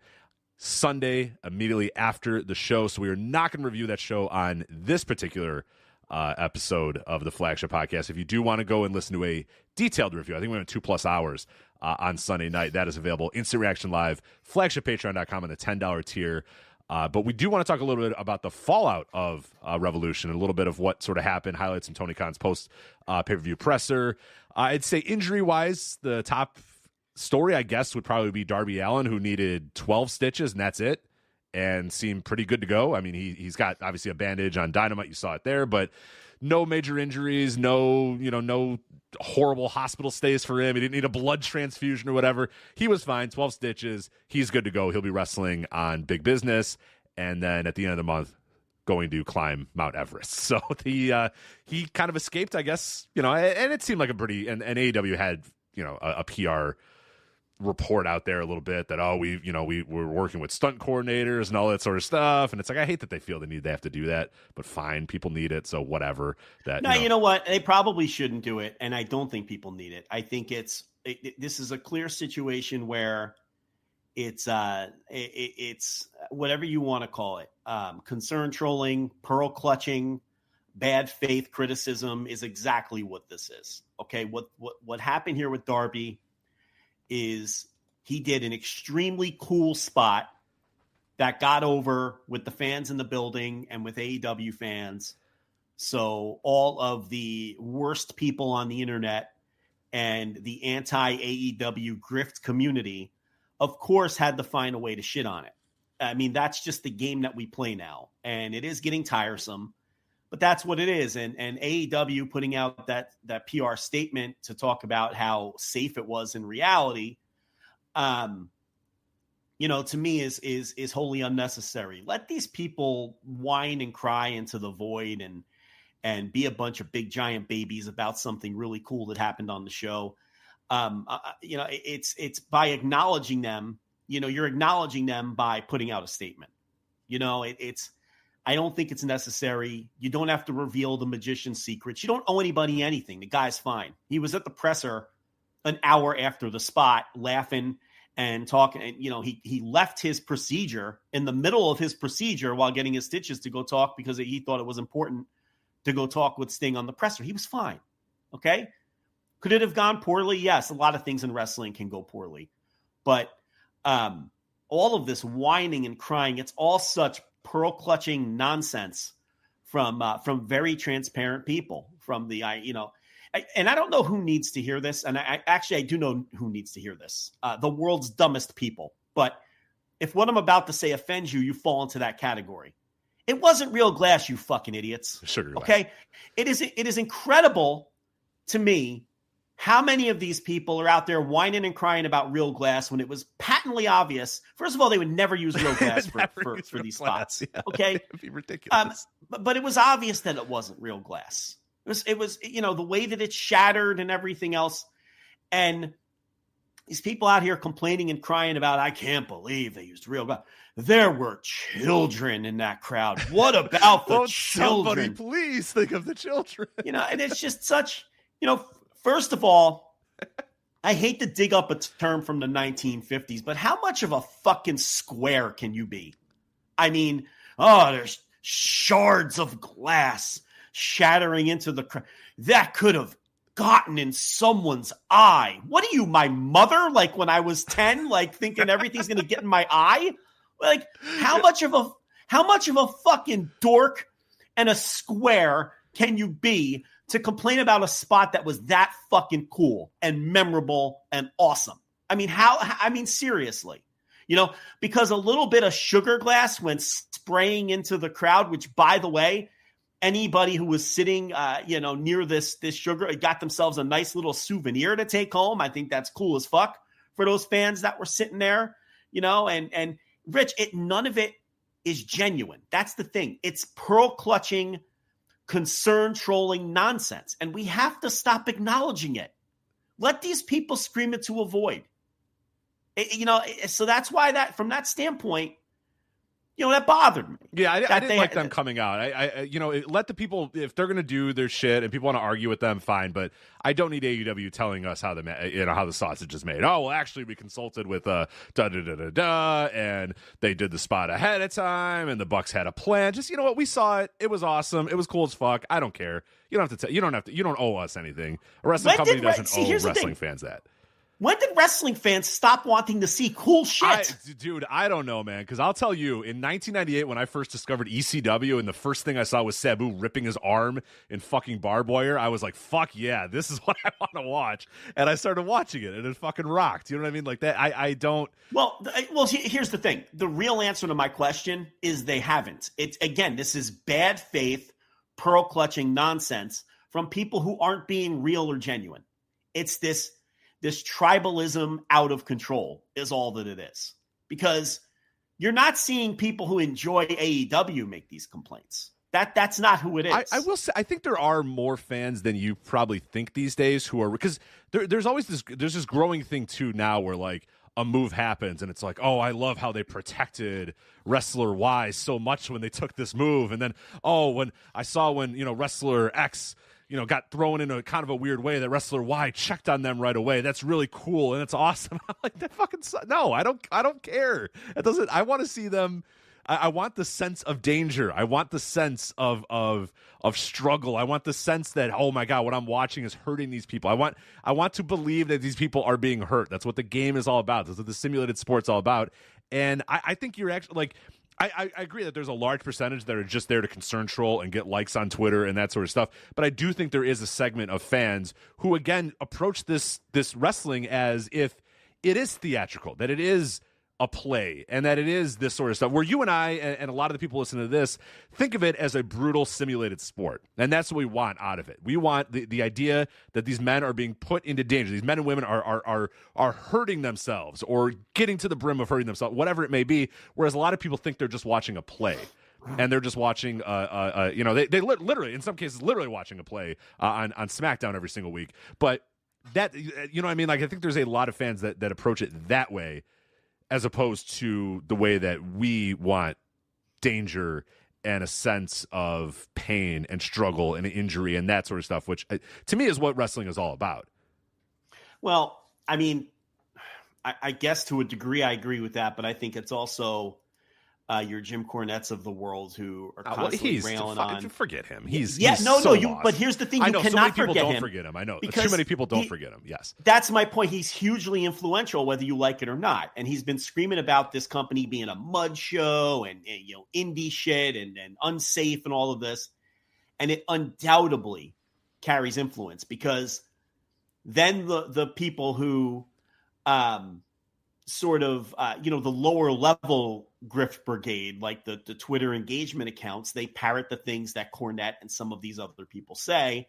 Sunday, immediately after the show. So we are not going to review that show on this particular episode of the Flagship Podcast. If you do want to go and listen to a detailed review, I think we went 2+ hours on Sunday night. That is available. Instant Reaction Live, flagshippatreon.com on the $10 tier. But we do want to talk a little bit about the fallout of Revolution and a little bit of what sort of happened, highlights from Tony Khan's post pay-per-view presser. I'd say injury-wise, the top story, I guess, would probably be Darby Allin, who needed 12 stitches, and that's it, and seemed pretty good to go. I mean, he's got, obviously, a bandage on Dynamite. You saw it there, but no major injuries, no horrible hospital stays for him. He didn't need a blood transfusion or whatever. He was fine, 12 stitches. He's good to go. He'll be wrestling on Big Business, and then at the end of the month, going to climb Mount Everest. So he kind of escaped, I guess, and it seemed like a pretty, and AEW had, a PR report out there a little bit that, we're working with stunt coordinators and all that sort of stuff, and it's like, I hate that they feel they have to do that, but fine, people need it, so whatever. You know what, they probably shouldn't do it, and I don't think people need it. I think this is a clear situation where it's whatever you want to call it, concern trolling, pearl clutching, bad faith criticism is exactly what this is. Okay, what happened here with Darby is he did an extremely cool spot that got over with the fans in the building and with AEW fans. So all of the worst people on the internet and the anti-AEW grift community, of course, had to find a way to shit on it. I mean, that's just the game that we play now, and it is getting tiresome. But that's what it is. And AEW putting out that PR statement to talk about how safe it was in reality, to me is wholly unnecessary. Let these people whine and cry into the void and be a bunch of big giant babies about something really cool that happened on the show. It's by acknowledging them, you're acknowledging them by putting out a statement. I don't think it's necessary. You don't have to reveal the magician's secrets. You don't owe anybody anything. The guy's fine. He was at the presser an hour after the spot, laughing and talking. And, he left his procedure in the middle of his procedure while getting his stitches to go talk because he thought it was important to go talk with Sting on the presser. He was fine. Okay. Could it have gone poorly? Yes. A lot of things in wrestling can go poorly, but all of this whining and crying, it's all such pearl clutching nonsense from very transparent people and I don't know who needs to hear this. And I do know who needs to hear this. The world's dumbest people. But if what I'm about to say offends you, you fall into that category. It wasn't real glass, you fucking idiots. Sugar glass. Okay. It is incredible to me how many of these people are out there whining and crying about real glass when it was patently obvious. First of all, they would never use real glass for these spots. Yeah. Okay. It'd be ridiculous. but it was obvious that it wasn't real glass. It was, the way that it shattered and everything else. And these people out here complaining and crying about, I can't believe they used real glass. There were children in that crowd. What about the children? Somebody please think of the children. And it's just such, first of all, I hate to dig up a term from the 1950s, but how much of a fucking square can you be? I mean, there's shards of glass shattering into the crowd. That could have gotten in someone's eye. What are you, my mother? Like when I was 10, like thinking everything's going to get in my eye? Like how much of a fucking dork and a square can you be to complain about a spot that was that fucking cool and memorable and awesome? I mean, seriously, because a little bit of sugar glass went spraying into the crowd, which, by the way, anybody who was sitting, near this sugar got themselves a nice little souvenir to take home. I think that's cool as fuck for those fans that were sitting there, and Rich, none of it is genuine. That's the thing. It's pearl clutching, concern trolling nonsense. And we have to stop acknowledging it. Let these people scream it to a void. So that's why from that standpoint, that bothered me. Yeah, I didn't like them coming out. Let the people, if they're going to do their shit and people want to argue with them, fine. But I don't need AEW telling us how the sausage is made. Oh, well, actually, we consulted with and they did the spot ahead of time, and the Bucks had a plan. Just what, we saw it. It was awesome. It was cool as fuck. I don't care. You don't have to. You don't owe us anything. A wrestling company doesn't owe wrestling fans that. When did wrestling fans stop wanting to see cool shit? I don't know, man, because I'll tell you, in 1998, when I first discovered ECW, and the first thing I saw was Sabu ripping his arm in fucking barbed wire, I was like, fuck yeah, this is what I want to watch. And I started watching it, and it fucking rocked. You know what I mean? Like that, I don't... Well, here's the thing. The real answer to my question is they haven't. This is bad faith, pearl-clutching nonsense from people who aren't being real or genuine. It's this tribalism out of control is all that it is, because you're not seeing people who enjoy AEW make these complaints. That's not who it is. I will say, I think there are more fans than you probably think these days who are, because there's always this growing thing too now where like a move happens and it's like, oh, I love how they protected wrestler Y so much when they took this move. And then, when wrestler X, got thrown in a kind of a weird way, that wrestler Y checked on them right away. That's really cool and it's awesome. I'm like, that fucking no, I don't care. It doesn't. I want to see them. I want the sense of danger. I want the sense of struggle. I want the sense that, oh my God, what I'm watching is hurting these people. I want to believe that these people are being hurt. That's what the game is all about. That's what the simulated sport's all about. And I think you're actually like. I agree that there's a large percentage that are just there to concern troll and get likes on Twitter and that sort of stuff. But I do think there is a segment of fans who, again, approach this wrestling as if it is theatrical, that it is a play, and that it is this sort of stuff where you and I and a lot of the people listening to this think of it as a brutal simulated sport. And that's what we want out of it. We want the idea that these men are being put into danger. These men and women are hurting themselves or getting to the brim of hurting themselves, whatever it may be. Whereas a lot of people think they're just watching a play. And they're just watching, they literally, in some cases, literally watching a play on SmackDown every single week. But that, you know what I mean? Like, I think there's a lot of fans that approach it that way, as opposed to the way that we want danger and a sense of pain and struggle and injury and that sort of stuff, which to me is what wrestling is all about. Well, I mean, I guess to a degree I agree with that, but I think it's also your Jim Cornettes of the world who are constantly railing on. Forget him. But here's the thing: you cannot so many people forget don't him. Forget him. I know too many people don't forget him. Yes, that's my point. He's hugely influential, whether you like it or not, and he's been screaming about this company being a mud show and indie shit and unsafe and all of this, and it undoubtedly carries influence, because then the people who sort of the lower level grift brigade, like the Twitter engagement accounts, they parrot the things that Cornette and some of these other people say,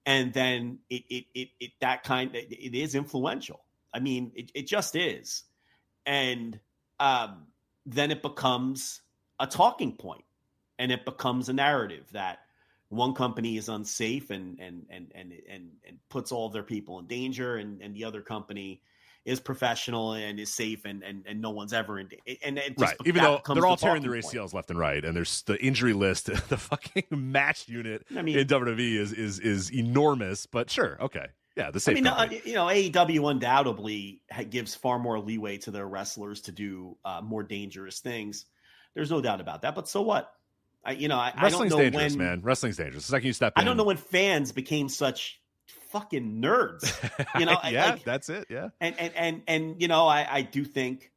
and then it is influential. I mean, it just is, and then it becomes a talking point. and it becomes a narrative that one company is unsafe and puts all of their people in danger, and the other company is professional and is safe and no one's ever in. And it just, right, even though they're all tearing their point. ACLs left and right, and there's the injury list, the fucking match unit in WWE is enormous. But sure, okay, yeah, the same. AEW undoubtedly gives far more leeway to their wrestlers to do more dangerous things. There's no doubt about that. But so what? Wrestling's dangerous, man. Wrestling's dangerous. The second you step in, I don't know when fans became such fucking nerds. Yeah, that's it. Yeah. And I do think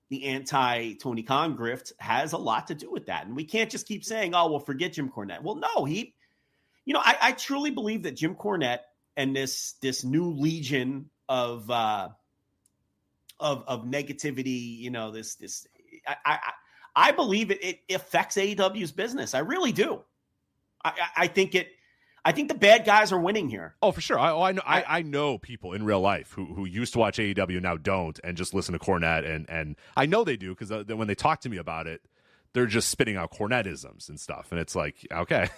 the anti Tony Khan grift has a lot to do with that. And we can't just keep saying, oh, well, forget Jim Cornette. Well, no, I truly believe that Jim Cornette and this new legion of negativity, I believe it affects AEW's business. I really do. I think the bad guys are winning here. Oh, for sure. I know people in real life who used to watch AEW now don't, and just listen to Cornette, and I know they do because when they talk to me about it, they're just spitting out Cornette-isms and stuff, and it's like, okay,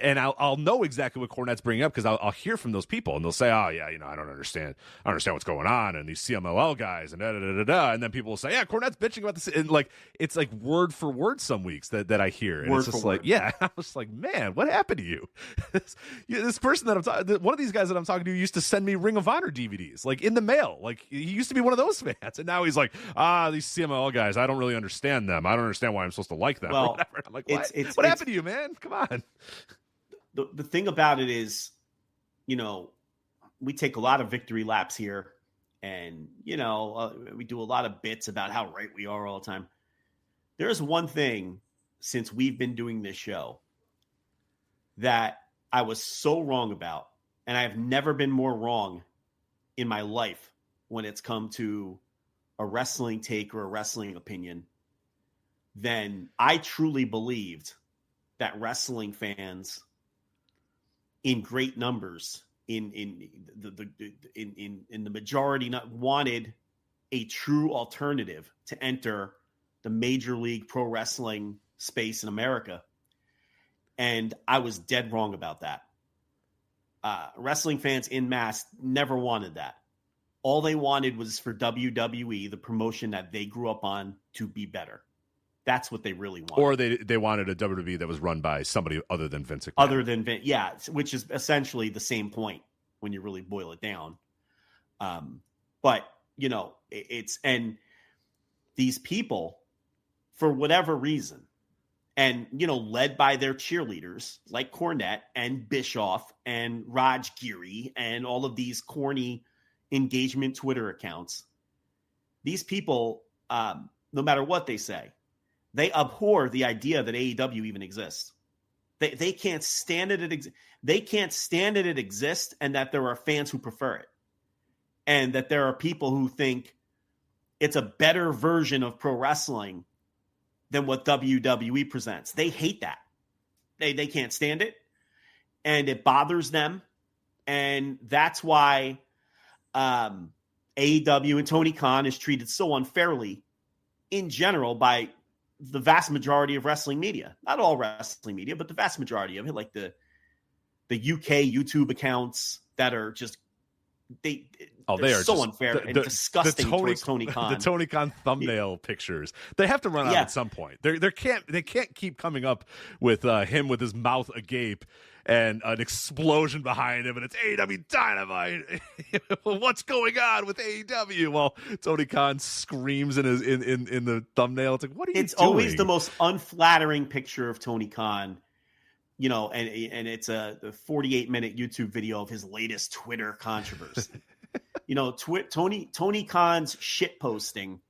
and I'll know exactly what Cornette's bringing up because I'll hear from those people, and they'll say, oh yeah, I don't understand what's going on, and these CMLL guys, and and then people will say, yeah, Cornette's bitching about this, and like it's like word for word some weeks that I hear, and it's just like, yeah, I was like, man, what happened to you? This person that I'm talking, one of these guys that I'm talking to used to send me Ring of Honor DVDs like in the mail, like he used to be one of those fans, and now he's like, these CMLL guys, I don't really understand them. I don't understand why I'm supposed to like them. Well, or whatever. I'm like, what happened to you, man? Come on. The thing about it is, we take a lot of victory laps here, and we do a lot of bits about how right we are all the time. There's one thing since we've been doing this show that I was so wrong about, and I've never been more wrong in my life when it's come to a wrestling take or a wrestling opinion. Then I truly believed that wrestling fans in great numbers in the majority wanted a true alternative to enter the Major League Pro Wrestling space in America. And I was dead wrong about that. Wrestling fans en masse never wanted that. All they wanted was for WWE, the promotion that they grew up on, to be better. That's what they really wanted. Or they wanted a WWE that was run by somebody other than Vince McMahon. Other than Vince, yeah, which is essentially the same point when you really boil it down. But, and these people, for whatever reason, and, led by their cheerleaders like Cornette and Bischoff and Raj Giri and all of these corny engagement Twitter accounts, these people, no matter what they say, they abhor the idea that AEW even exists. They can't stand it. They can't stand it exists, and that there are fans who prefer it, and that there are people who think it's a better version of pro wrestling than what WWE presents. They hate that. They can't stand it, and it bothers them, and that's why AEW and Tony Khan is treated so unfairly in general by the vast majority of wrestling media. Not all wrestling media, but the vast majority of it, like the UK YouTube accounts that are just they are so unfair and disgusting towards Tony Khan. The Tony Khan thumbnail pictures, they have to run out at some point. They can't keep coming up with him with his mouth agape and an explosion behind him, and it's AEW Dynamite. What's going on with AEW? Well, Tony Khan screams in the thumbnail. It's like, what are you doing? It's always the most unflattering picture of Tony Khan, and it's a 48-minute YouTube video of his latest Twitter controversy. Tony Khan's shit posting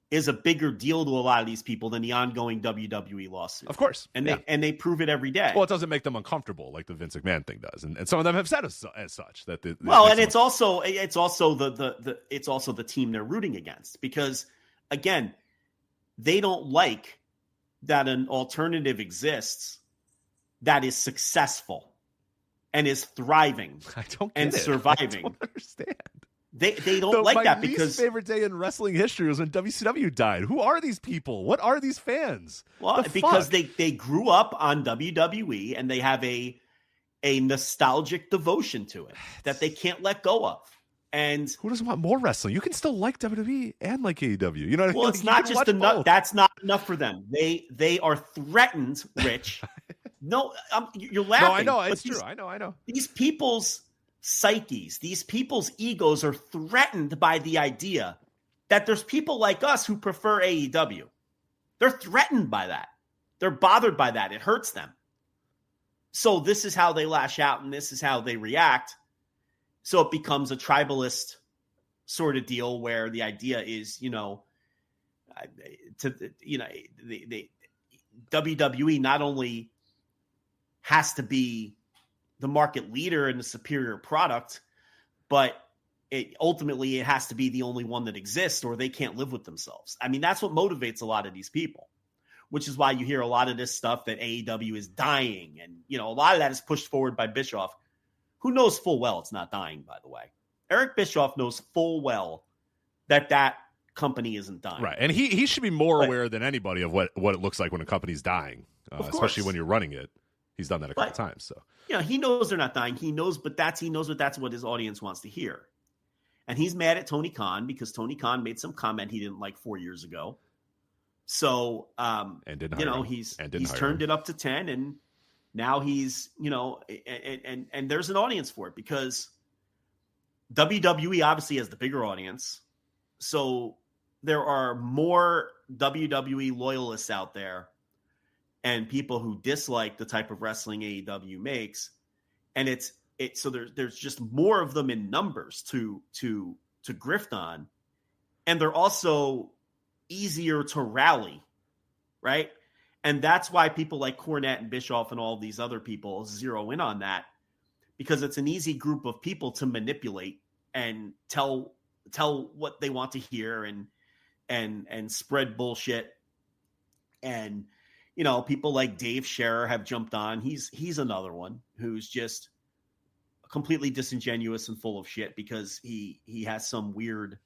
is a bigger deal to a lot of these people than the ongoing WWE lawsuit. Of course. And they prove it every day. Well, it doesn't make them uncomfortable like the Vince McMahon thing does. And some of them have said as such that it's also the team they're rooting against, because again, they don't like that an alternative exists that is successful and is thriving I don't get and it. surviving. I don't understand. They don't like that because my least favorite day in wrestling history was when WCW died. Who are these people? What are these fans? Well, because they grew up on WWE and they have a nostalgic devotion to it that they can't let go of. And who doesn't want more wrestling? You can still like WWE and like AEW. You know what I mean? Well, it's not just enough. That's not enough for them. They are threatened, Rich. No, you're laughing. No, I know. It's true. I know. These people's psyches, these people's egos are threatened by the idea that there's people like us who prefer AEW. They're threatened by that. They're bothered by that. It hurts them. So this is how they lash out and this is how they react. So it becomes a tribalist sort of deal where the idea is, the WWE not only has to be the market leader and the superior product, but it has to be the only one that exists or they can't live with themselves. I mean, that's what motivates a lot of these people, which is why you hear a lot of this stuff that AEW is dying. And, a lot of that is pushed forward by Bischoff, who knows full well it's not dying, by the way. Eric Bischoff knows full well that company isn't dying. Right. And he should be more aware than anybody of what it looks like when a company's dying, especially when you're running it. He's done that a couple times. So, he knows they're not dying. He knows that's what his audience wants to hear. And he's mad at Tony Khan because Tony Khan made some comment he didn't like 4 years ago. So, he's turned it up to 10 and now he's, and there's an audience for it because WWE obviously has the bigger audience. So there are more WWE loyalists out there and people who dislike the type of wrestling AEW makes. And so there's just more of them in numbers to grift on. And they're also easier to rally, right? And that's why people like Cornette and Bischoff and all these other people zero in on that, because it's an easy group of people to manipulate and tell what they want to hear and spread bullshit. And, people like Dave Scherer have jumped on. He's another one who's just completely disingenuous and full of shit because he has some weird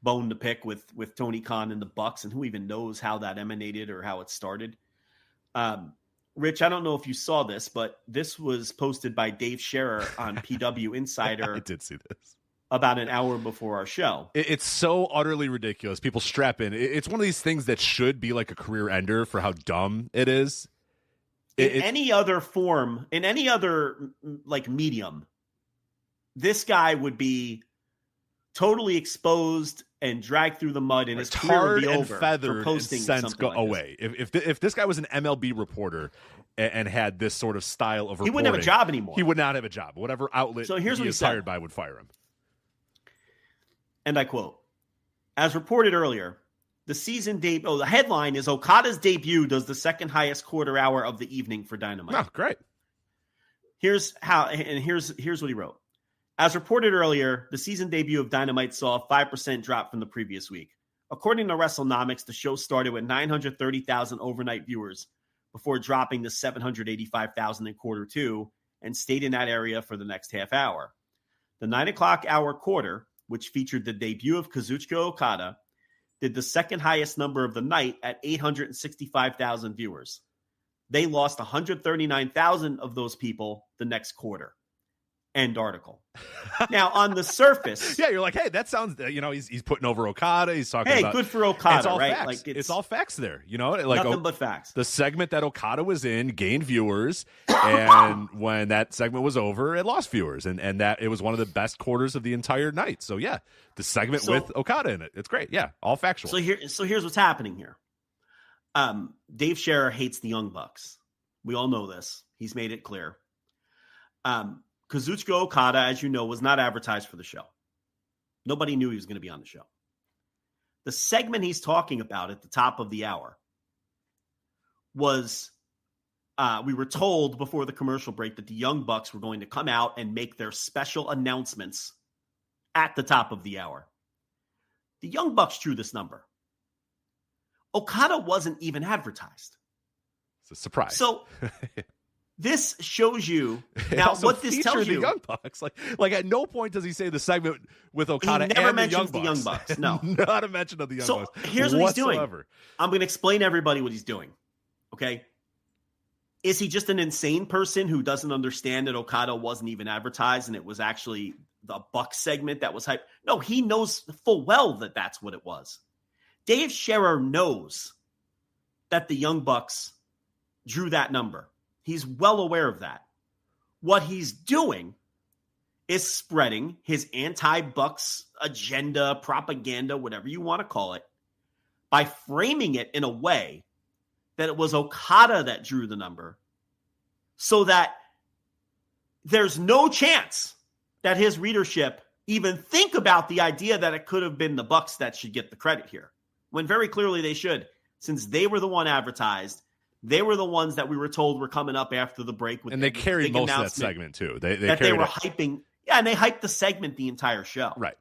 bone to pick with Tony Khan and the Bucks, and who even knows how that emanated or how it started. Rich, I don't know if you saw this, but this was posted by Dave Scherer on PW Insider. I did see this. About an hour before our show. It's so utterly ridiculous. People strap in. It's one of these things that should be like a career ender for how dumb it is. In any other form, in any other like medium, this guy would be totally exposed and dragged through the mud, and his career would be over for posting something go like away. If this guy was an MLB reporter and had this sort of style of reporting, he wouldn't have a job anymore. He would not have a job. Whatever outlet he is hired by would fire him. And I quote, as reported earlier, the headline is Okada's debut does the second highest quarter hour of the evening for Dynamite. Oh, great. Here's what he wrote. As reported earlier, the season debut of Dynamite saw a 5% drop from the previous week. According to WrestleNomics, the show started with 930,000 overnight viewers before dropping to 785,000 in quarter two and stayed in that area for the next half hour. The 9 o'clock hour quarter, which featured the debut of Kazuchika Okada, did the second highest number of the night at 865,000 viewers. They lost 139,000 of those people the next quarter. End article. Now, on the surface... Yeah, you're like, hey, that sounds... he's putting over Okada. He's talking about... Hey, good for Okada, right? Facts. Like it's all facts there. Like nothing but facts. The segment that Okada was in gained viewers, and when that segment was over, it lost viewers, and that it was one of the best quarters of the entire night. So, yeah, the segment with Okada in it. It's great. Yeah, all factual. So here's what's happening here. Dave Scherer hates the Young Bucks. We all know this. He's made it clear. Kazuchika Okada, as you know, was not advertised for the show. Nobody knew he was going to be on the show. The segment he's talking about at the top of the hour was, we were told before the commercial break that the Young Bucks were going to come out and make their special announcements at the top of the hour. The Young Bucks drew this number. Okada wasn't even advertised. It's a surprise. So this shows you It now also what this tells featured you. the Young Bucks. Like at no point does he say the segment with Okada He never and mentions the Young Bucks. No. Not a mention of the Young Bucks. Here's what whatsoever. he's doing. I'm going to explain to everybody what he's doing. Okay. Is he just an insane person who doesn't understand that Okada wasn't even advertised and it was actually the Bucks segment that was hyped? No, he knows full well that that's what it was. Dave Scherer knows that the Young Bucks drew that number. He's well aware of that. What he's doing is spreading his anti-Bucks agenda, propaganda, whatever you want to call it, by framing it in a way that it was Okada that drew the number, so that there's no chance that his readership even think about the idea that it could have been the Bucks that should get the credit here, when very clearly they should, since they were the one advertised. They were the ones that we were told were coming up after the break. And they carried most of that segment, too. They were hyping. Yeah, and they hyped the segment the entire show. Right.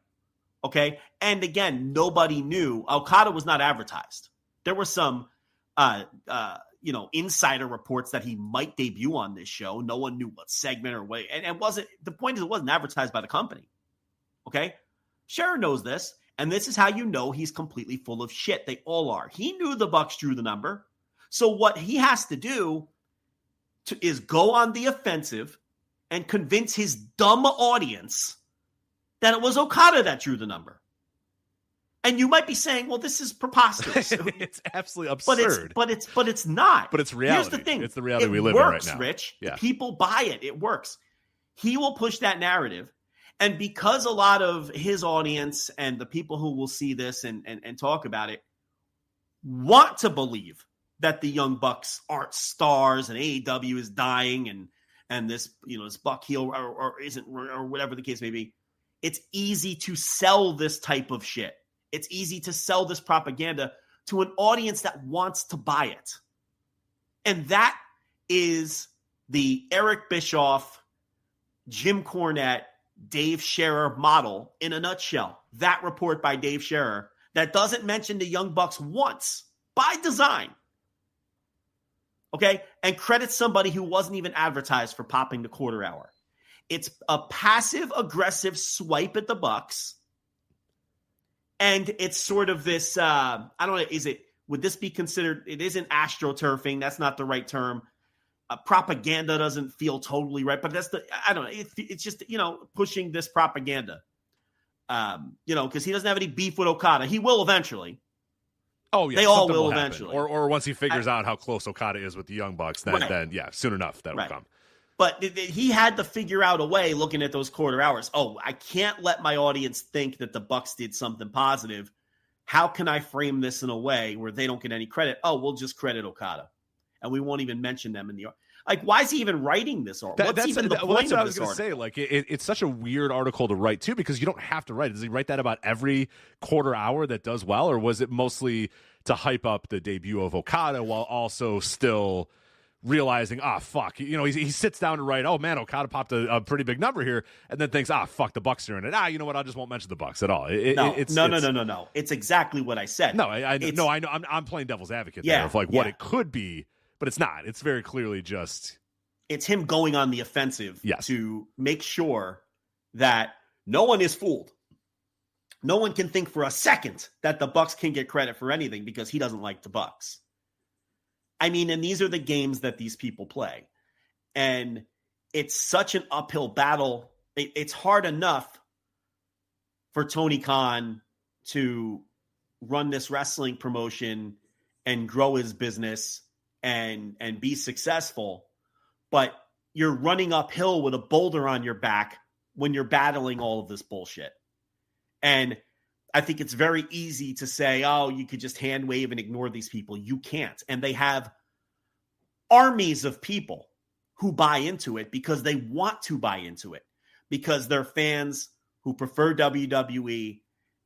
Okay? And again, nobody knew. Okada was not advertised. There were some, insider reports that he might debut on this show. No one knew what segment or what. And it wasn't, the point is it wasn't advertised by the company. Okay? Scherer knows this. And this is how you know he's completely full of shit. They all are. He knew the Bucks drew the number. So what he has to do is go on the offensive and convince his dumb audience that it was Okada that drew the number. And you might be saying, well, this is preposterous. It's absolutely absurd. But it's not. But it's reality. Here's the thing. It's the reality we live works, in right now. Rich. Yeah. People buy it. It works. He will push that narrative. And because a lot of his audience and the people who will see this and talk about it want to believe that the Young Bucks aren't stars and AEW is dying and this, this Buck heel or isn't, or whatever the case may be, it's easy to sell this type of shit. It's easy to sell this propaganda to an audience that wants to buy it. And that is the Eric Bischoff, Jim Cornette, Dave Scherer model in a nutshell. That report by Dave Scherer that doesn't mention the Young Bucks once by design. Okay? And credits somebody who wasn't even advertised for popping the quarter hour. It's a passive-aggressive swipe at the Bucks. And it's sort of this, I don't know, would this be considered, it isn't astroturfing, that's not the right term. Propaganda doesn't feel totally right, but I don't know, it's just, pushing this propaganda. Because he doesn't have any beef with Okada. He will eventually. Oh, yeah. They all will eventually. Or once he figures out how close Okada is with the Young Bucks, then soon enough, that will come. But he had to figure out a way looking at those quarter hours. Oh, I can't let my audience think that the Bucks did something positive. How can I frame this in a way where they don't get any credit? Oh, we'll just credit Okada. And we won't even mention them in the – like, why is he even writing this article? What's even the point of this article? It's such a weird article to write, too, because you don't have to write it. Does he write that about every quarter hour that does well, or was it mostly to hype up the debut of Okada while also still realizing, fuck, he sits down to write, oh, man, Okada popped a pretty big number here, and then thinks, fuck, the Bucks are in it. You know what, I just won't mention the Bucks at all. No. It's exactly what I said. No, I know. I'm playing devil's advocate there of what it could be. But it's not. It's very clearly just... It's him going on the offensive yes. to make sure that no one is fooled. No one can think for a second that the Bucks can get credit for anything because he doesn't like the Bucks. I mean, and these are the games that these people play. And it's such an uphill battle. It's hard enough for Tony Khan to run this wrestling promotion and grow his business and be successful, but you're running uphill with a boulder on your back when you're battling all of this bullshit. And I think it's very easy to say, oh, you could just hand wave and ignore these people. You can't. And they have armies of people who buy into it because they want to buy into it, because they're fans who prefer WWE.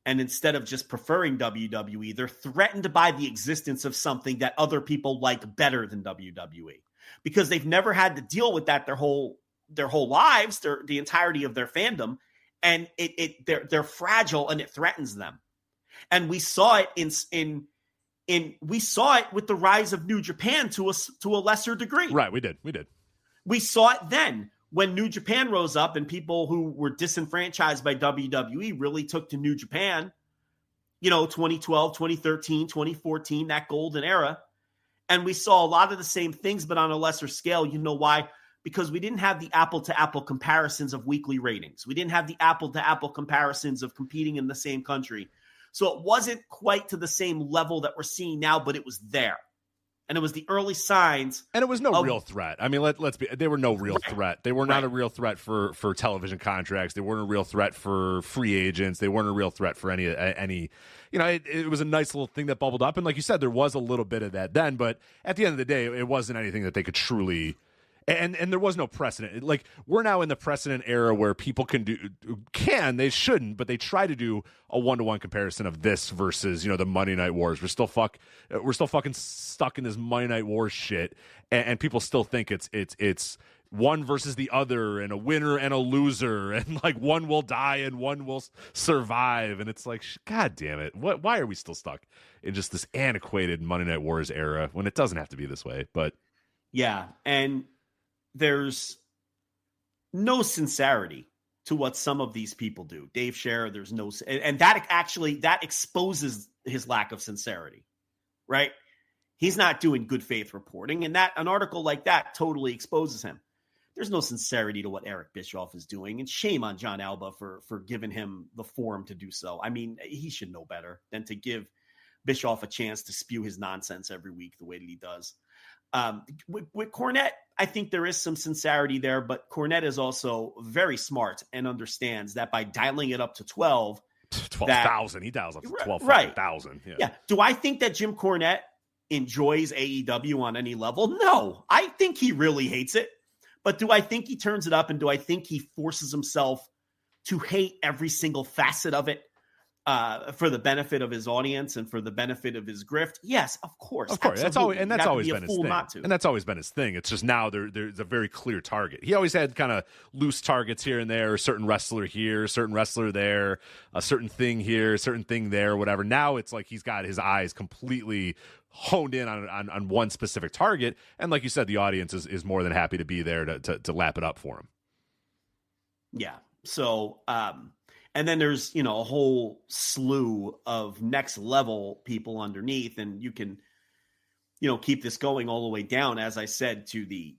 And instead of just preferring WWE, they're threatened by the existence of something that other people like better than WWE, because they've never had to deal with that their whole lives, the entirety of their fandom, and they're fragile and it threatens them. And we saw it we saw it with the rise of New Japan to a lesser degree. Right, we did. We saw it then when New Japan rose up and people who were disenfranchised by WWE really took to New Japan, 2012, 2013, 2014, that golden era. And we saw a lot of the same things, but on a lesser scale. You know why? Because we didn't have the apple-to-apple comparisons of weekly ratings. We didn't have the apple-to-apple comparisons of competing in the same country. So it wasn't quite to the same level that we're seeing now, but it was there. And it was the early signs. And it was no real threat. I mean, let's be. They were no real threat. They were not a real threat for television contracts. They weren't a real threat for free agents. They weren't a real threat for any. It was a nice little thing that bubbled up. And like you said, there was a little bit of that then. But at the end of the day, it wasn't anything that they could truly. And there was no precedent. Like, we're now in the precedent era where people they shouldn't, but they try to do a 1-to-1 comparison of this versus, the Monday Night Wars. We're still fucking stuck in this Monday Night Wars shit, and people still think it's one versus the other, and a winner and a loser, and like one will die and one will survive, and it's like, God damn it, why are we still stuck in just this antiquated Monday Night Wars era when it doesn't have to be this way? But yeah, and there's no sincerity to what some of these people do. Dave Scherer, there's no, and that exposes his lack of sincerity, right? He's not doing good faith reporting, and an article like that totally exposes him. There's no sincerity to what Eric Bischoff is doing, and shame on John Alba for giving him the forum to do so. I mean, he should know better than to give Bischoff a chance to spew his nonsense every week the way that he does. With Cornette, I think there is some sincerity there, but Cornette is also very smart and understands that by dialing it up to 12,000, he dials up to 12,000. Right. Yeah. Do I think that Jim Cornette enjoys AEW on any level? No, I think he really hates it. But do I think he turns it up, and do I think he forces himself to hate every single facet of it? For the benefit of his audience and for the benefit of his grift, yes, of course. That's always been his thing. And that's always been his thing. It's just now there's a very clear target. He always had kind of loose targets here and there, a certain wrestler here, a certain wrestler there, a certain thing here, a certain thing there, whatever. Now it's like he's got his eyes completely honed in on one specific target. And like you said, the audience is more than happy to be there to lap it up for him. Yeah. So, and then there's, a whole slew of next level people underneath, and you can, keep this going all the way down, as I said, to the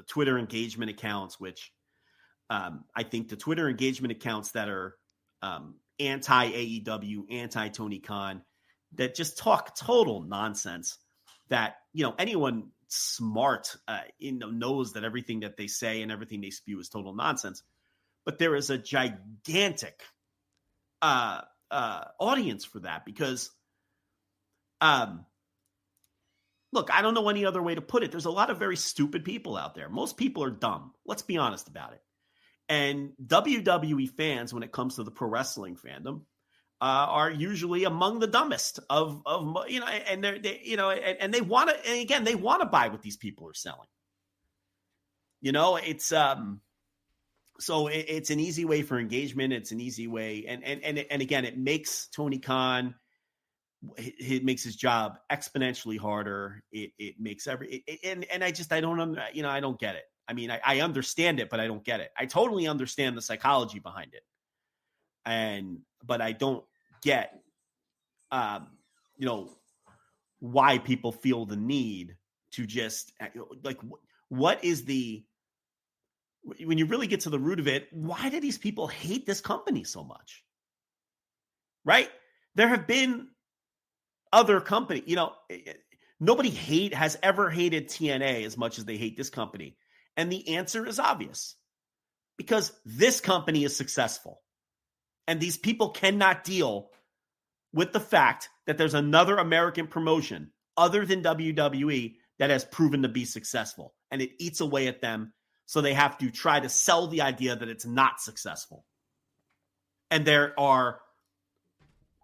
Twitter engagement accounts, which I think the Twitter engagement accounts that are anti-AEW, anti-Tony Khan, that just talk total nonsense, that, anyone smart, knows that everything that they say and everything they spew is total nonsense. But there is a gigantic audience for that because, look, I don't know any other way to put it. There's a lot of very stupid people out there. Most people are dumb. Let's be honest about it. And WWE fans, when it comes to the pro wrestling fandom, are usually among the dumbest of and they want to, and again, they want to buy what these people are selling. It's so it's an easy way for engagement. It's an easy way. And again, it makes Tony Khan, it makes his job exponentially harder. It makes I don't get it. I mean, I understand it, but I don't get it. I totally understand the psychology behind it. But I don't get, why people feel the need to just what is when you really get to the root of it, why do these people hate this company so much? Right? There have been other companies, nobody has ever hated TNA as much as they hate this company. And the answer is obvious, because this company is successful. And these people cannot deal with the fact that there's another American promotion other than WWE that has proven to be successful. And it eats away at them. So they have to try to sell the idea that it's not successful. And there are,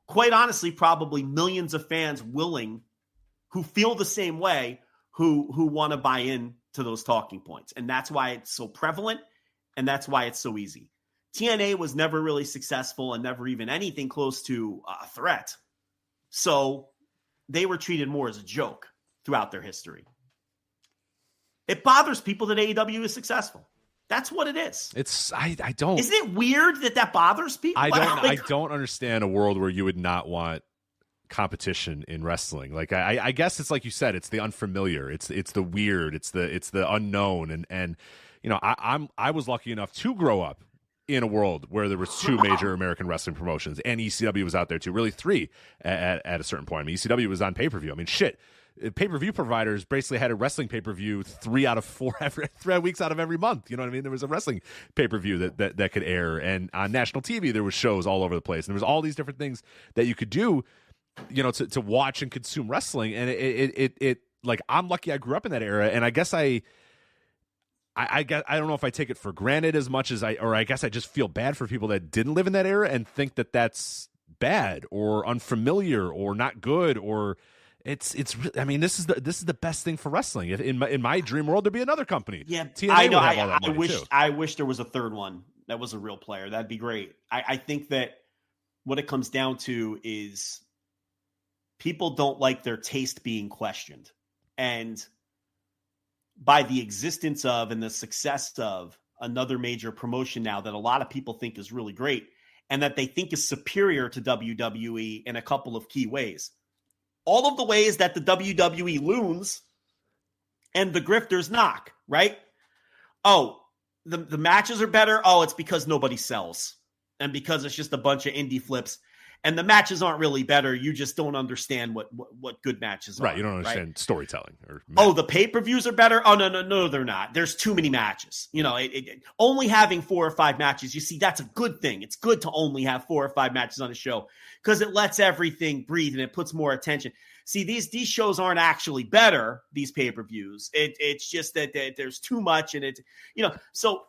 quite honestly, probably millions of fans who feel the same way, who want to buy in to those talking points. And that's why it's so prevalent, and that's why it's so easy. TNA was never really successful and never even anything close to a threat. So they were treated more as a joke throughout their history. It bothers people that AEW is successful. That's what it is. I don't. Isn't it weird that bothers people? I don't understand a world where you would not want competition in wrestling. Like I guess it's like you said, it's the unfamiliar, it's the weird, it's the unknown, and you know, I was lucky enough to grow up in a world where there was two major American wrestling promotions, and ECW was out there too, really three at a certain point. I mean, ECW was on pay-per-view. I mean, shit, pay-per-view providers basically had a wrestling pay-per-view 3 out of 4 3 weeks out of every month. You know what I mean? There was a wrestling pay-per-view that could air, and on national TV there was shows all over the place, and there was all these different things that you could do, you know, to watch and consume wrestling. And it like, I'm lucky I grew up in that era, and I guess I guess I don't know if I take it for granted as much as I guess I just feel bad for people that didn't live in that era and think that that's bad or unfamiliar or not good, or it's I mean, this is the best thing for wrestling. If in my dream world there'd be another company. Yeah, TNA I know. would have all that money too. I wish there was a third one that was a real player. That'd be great. I think that what it comes down to is people don't like their taste being questioned, and by the existence of and the success of another major promotion now that a lot of people think is really great and that they think is superior to WWE in a couple of key ways. All of the ways that the WWE loons and the grifters knock, right? Oh, the matches are better. Oh, it's because nobody sells and because it's just a bunch of indie flips. And the matches aren't really better. You just don't understand what good matches are. Right, you don't understand storytelling. The pay-per-views are better? Oh, no, they're not. There's too many matches. You know, only having 4 or 5 matches, you see, that's a good thing. It's good to only have 4 or 5 matches on a show because it lets everything breathe and it puts more attention. See, these shows aren't actually better, these pay-per-views. It's just that there's too much, and it's, you know, so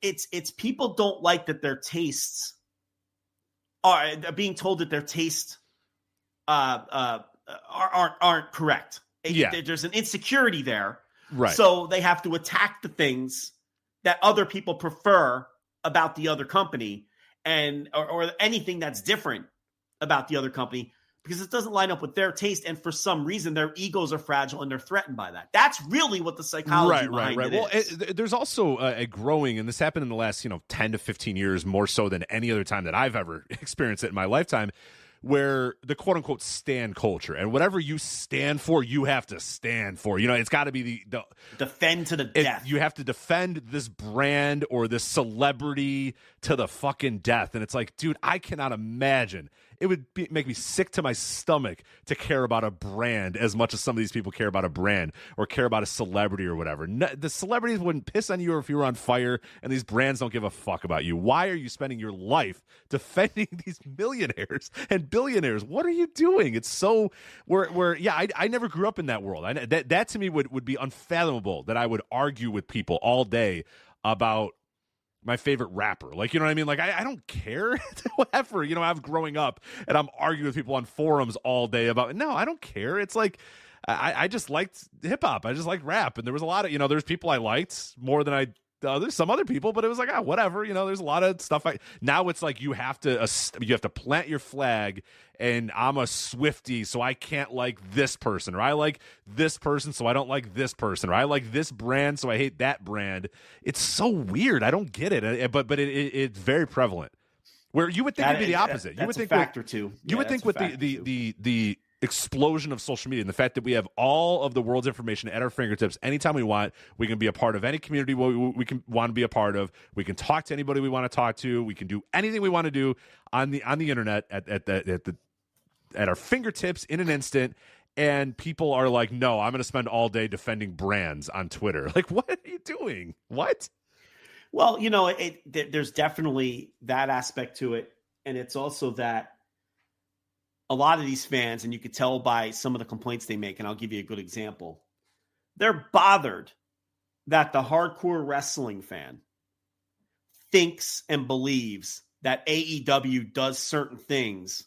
it's people don't like that their tastes are being told that their tastes aren't correct. Yeah. There's an insecurity there. Right. So they have to attack the things that other people prefer about the other company and or anything that's different about the other company because it doesn't line up with their taste. And for some reason, their egos are fragile and they're threatened by that. That's really what the psychology behind it is. Well, there's also a growing, and this happened in the last 10 to 15 years, more so than any other time that I've ever experienced it in my lifetime, where the quote unquote stand culture, and whatever you stand for, you have to stand for. You know, it's got to be the defend to the death. You have to defend this brand or this celebrity to the fucking death. And it's like, dude, I cannot imagine. It would make me sick to my stomach to care about a brand as much as some of these people care about a brand or care about a celebrity or whatever. No, the celebrities wouldn't piss on you if you were on fire, and these brands don't give a fuck about you. Why are you spending your life defending these millionaires and billionaires? What are you doing? It's so I never grew up in that world. That to me would be unfathomable, that I would argue with people all day about my favorite rapper. Like, you know what I mean? Like, I don't care. Whatever. You know, I'm growing up and I'm arguing with people on forums all day about, no, I don't care. It's like, I just liked hip hop. I just liked rap. And there was a lot of, there's people I liked more than there's some other people, but it was like, whatever. There's a lot of stuff. Now it's like you have to plant your flag, and I'm a Swiftie, so I can't like this person, or I like this person, so I don't like this person, or I like this brand, so I hate that brand. It's so weird. I don't get it, but it's very prevalent. Where you would think it'd be the opposite. You would think a factor too. You would think with the explosion of social media and the fact that we have all of the world's information at our fingertips anytime we want, we can be a part of any community we can want to be a part of. We can talk to anybody we want to talk to. We can do anything we want to do on the internet at our fingertips in an instant. And people are like, no, I'm going to spend all day defending brands on Twitter. Like, what are you doing? What? Well, there's definitely that aspect to it. And it's also that a lot of these fans, and you could tell by some of the complaints they make, and I'll give you a good example. They're bothered that the hardcore wrestling fan thinks and believes that AEW does certain things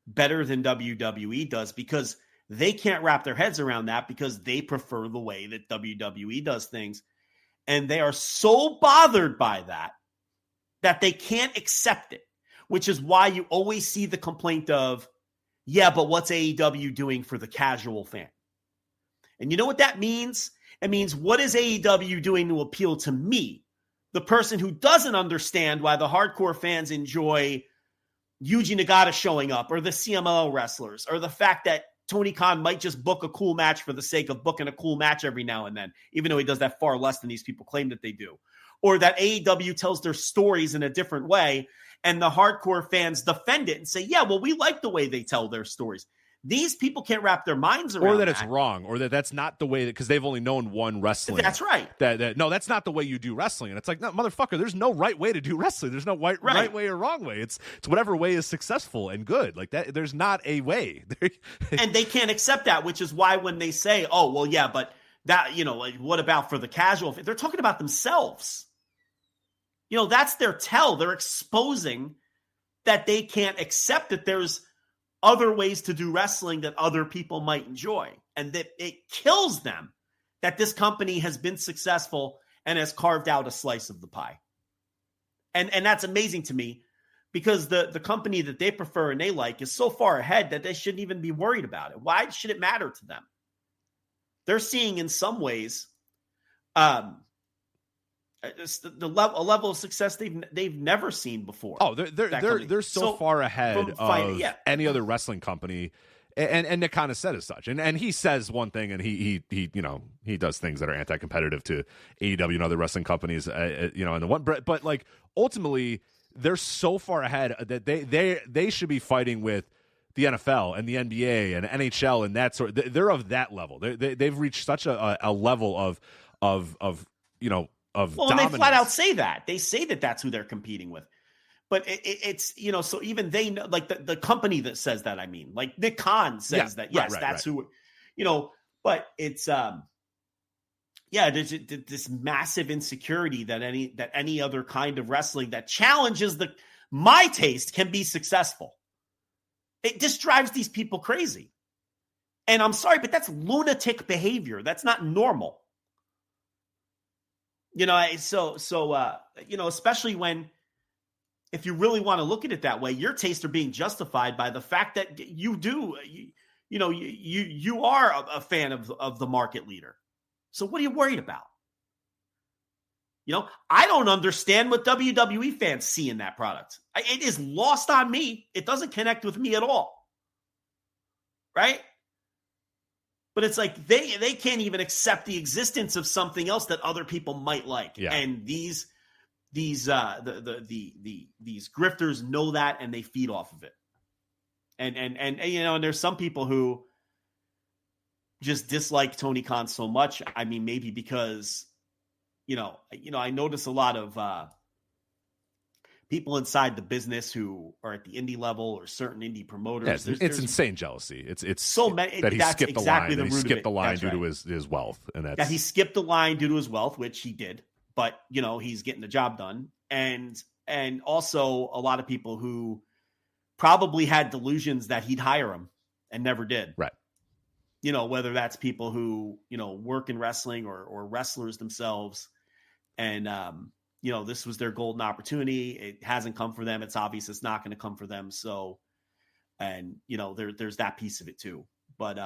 better than WWE does because they can't wrap their heads around that because they prefer the way that WWE does things. And they are so bothered by that they can't accept it, which is why you always see the complaint of, yeah, but what's AEW doing for the casual fan? And you know what that means? It means, what is AEW doing to appeal to me, the person who doesn't understand why the hardcore fans enjoy Yuji Nagata showing up, or the CMLL wrestlers, or the fact that Tony Khan might just book a cool match for the sake of booking a cool match every now and then, even though he does that far less than these people claim that they do. Or that AEW tells their stories in a different way, and the hardcore fans defend it and say, yeah, well, we like the way they tell their stories. These people can't wrap their minds around or that it's wrong, or that's not the way, because they've only known one wrestling. That's right. No, that's not the way you do wrestling. And it's like, no, motherfucker, there's no right way to do wrestling. There's no right way or wrong way. It's whatever way is successful and good. Like that, there's not a way. And they can't accept that, which is why when they say, oh, well, yeah, but that, like, what about for the casual? They're talking about themselves. That's their tell. They're exposing that they can't accept that there's other ways to do wrestling that other people might enjoy, and that it kills them that this company has been successful and has carved out a slice of the pie. And that's amazing to me, because the company that they prefer and they like is so far ahead that they shouldn't even be worried about it. Why should it matter to them? They're seeing in some ways a level of success they've never seen before. Oh, they're so far ahead of any other wrestling company, and Nick Khan has said as such. And he says one thing, and he does things that are anti-competitive to AEW and other wrestling companies, and the one, but like ultimately they're so far ahead that they should be fighting with the NFL and the NBA and NHL and that sort. They're of that level. They've reached such a level of well, dominance. And they flat out say that. They say that that's who they're competing with. But it's, so even they know, like the company that says that, I mean, like Nick Khan says that, yes, that's who, but it's, there's this massive insecurity that any other kind of wrestling that challenges my taste can be successful. It just drives these people crazy. And I'm sorry, but that's lunatic behavior. That's not normal. Especially when, if you really want to look at it that way, your tastes are being justified by the fact that you are a fan of the market leader. So what are you worried about? I don't understand what WWE fans see in that product. It is lost on me. It doesn't connect with me at all. Right? But it's like they can't even accept the existence of something else that other people might like. Yeah. And these grifters know that, and they feed off of it. And there's some people who just dislike Tony Khan so much. I mean, maybe because I notice a lot of people inside the business who are at the indie level or certain indie promoters. Yeah, it's insane jealousy. It's so many that he skipped exactly the line. He skipped the line due right. to his wealth, and that he skipped the line due to his wealth, which he did. But he's getting the job done, and also a lot of people who probably had delusions that he'd hire him and never did. Right. Whether that's people who work in wrestling or wrestlers themselves, and this was their golden opportunity. It hasn't come for them. It's obvious it's not going to come for them. So, and there's that piece of it too. But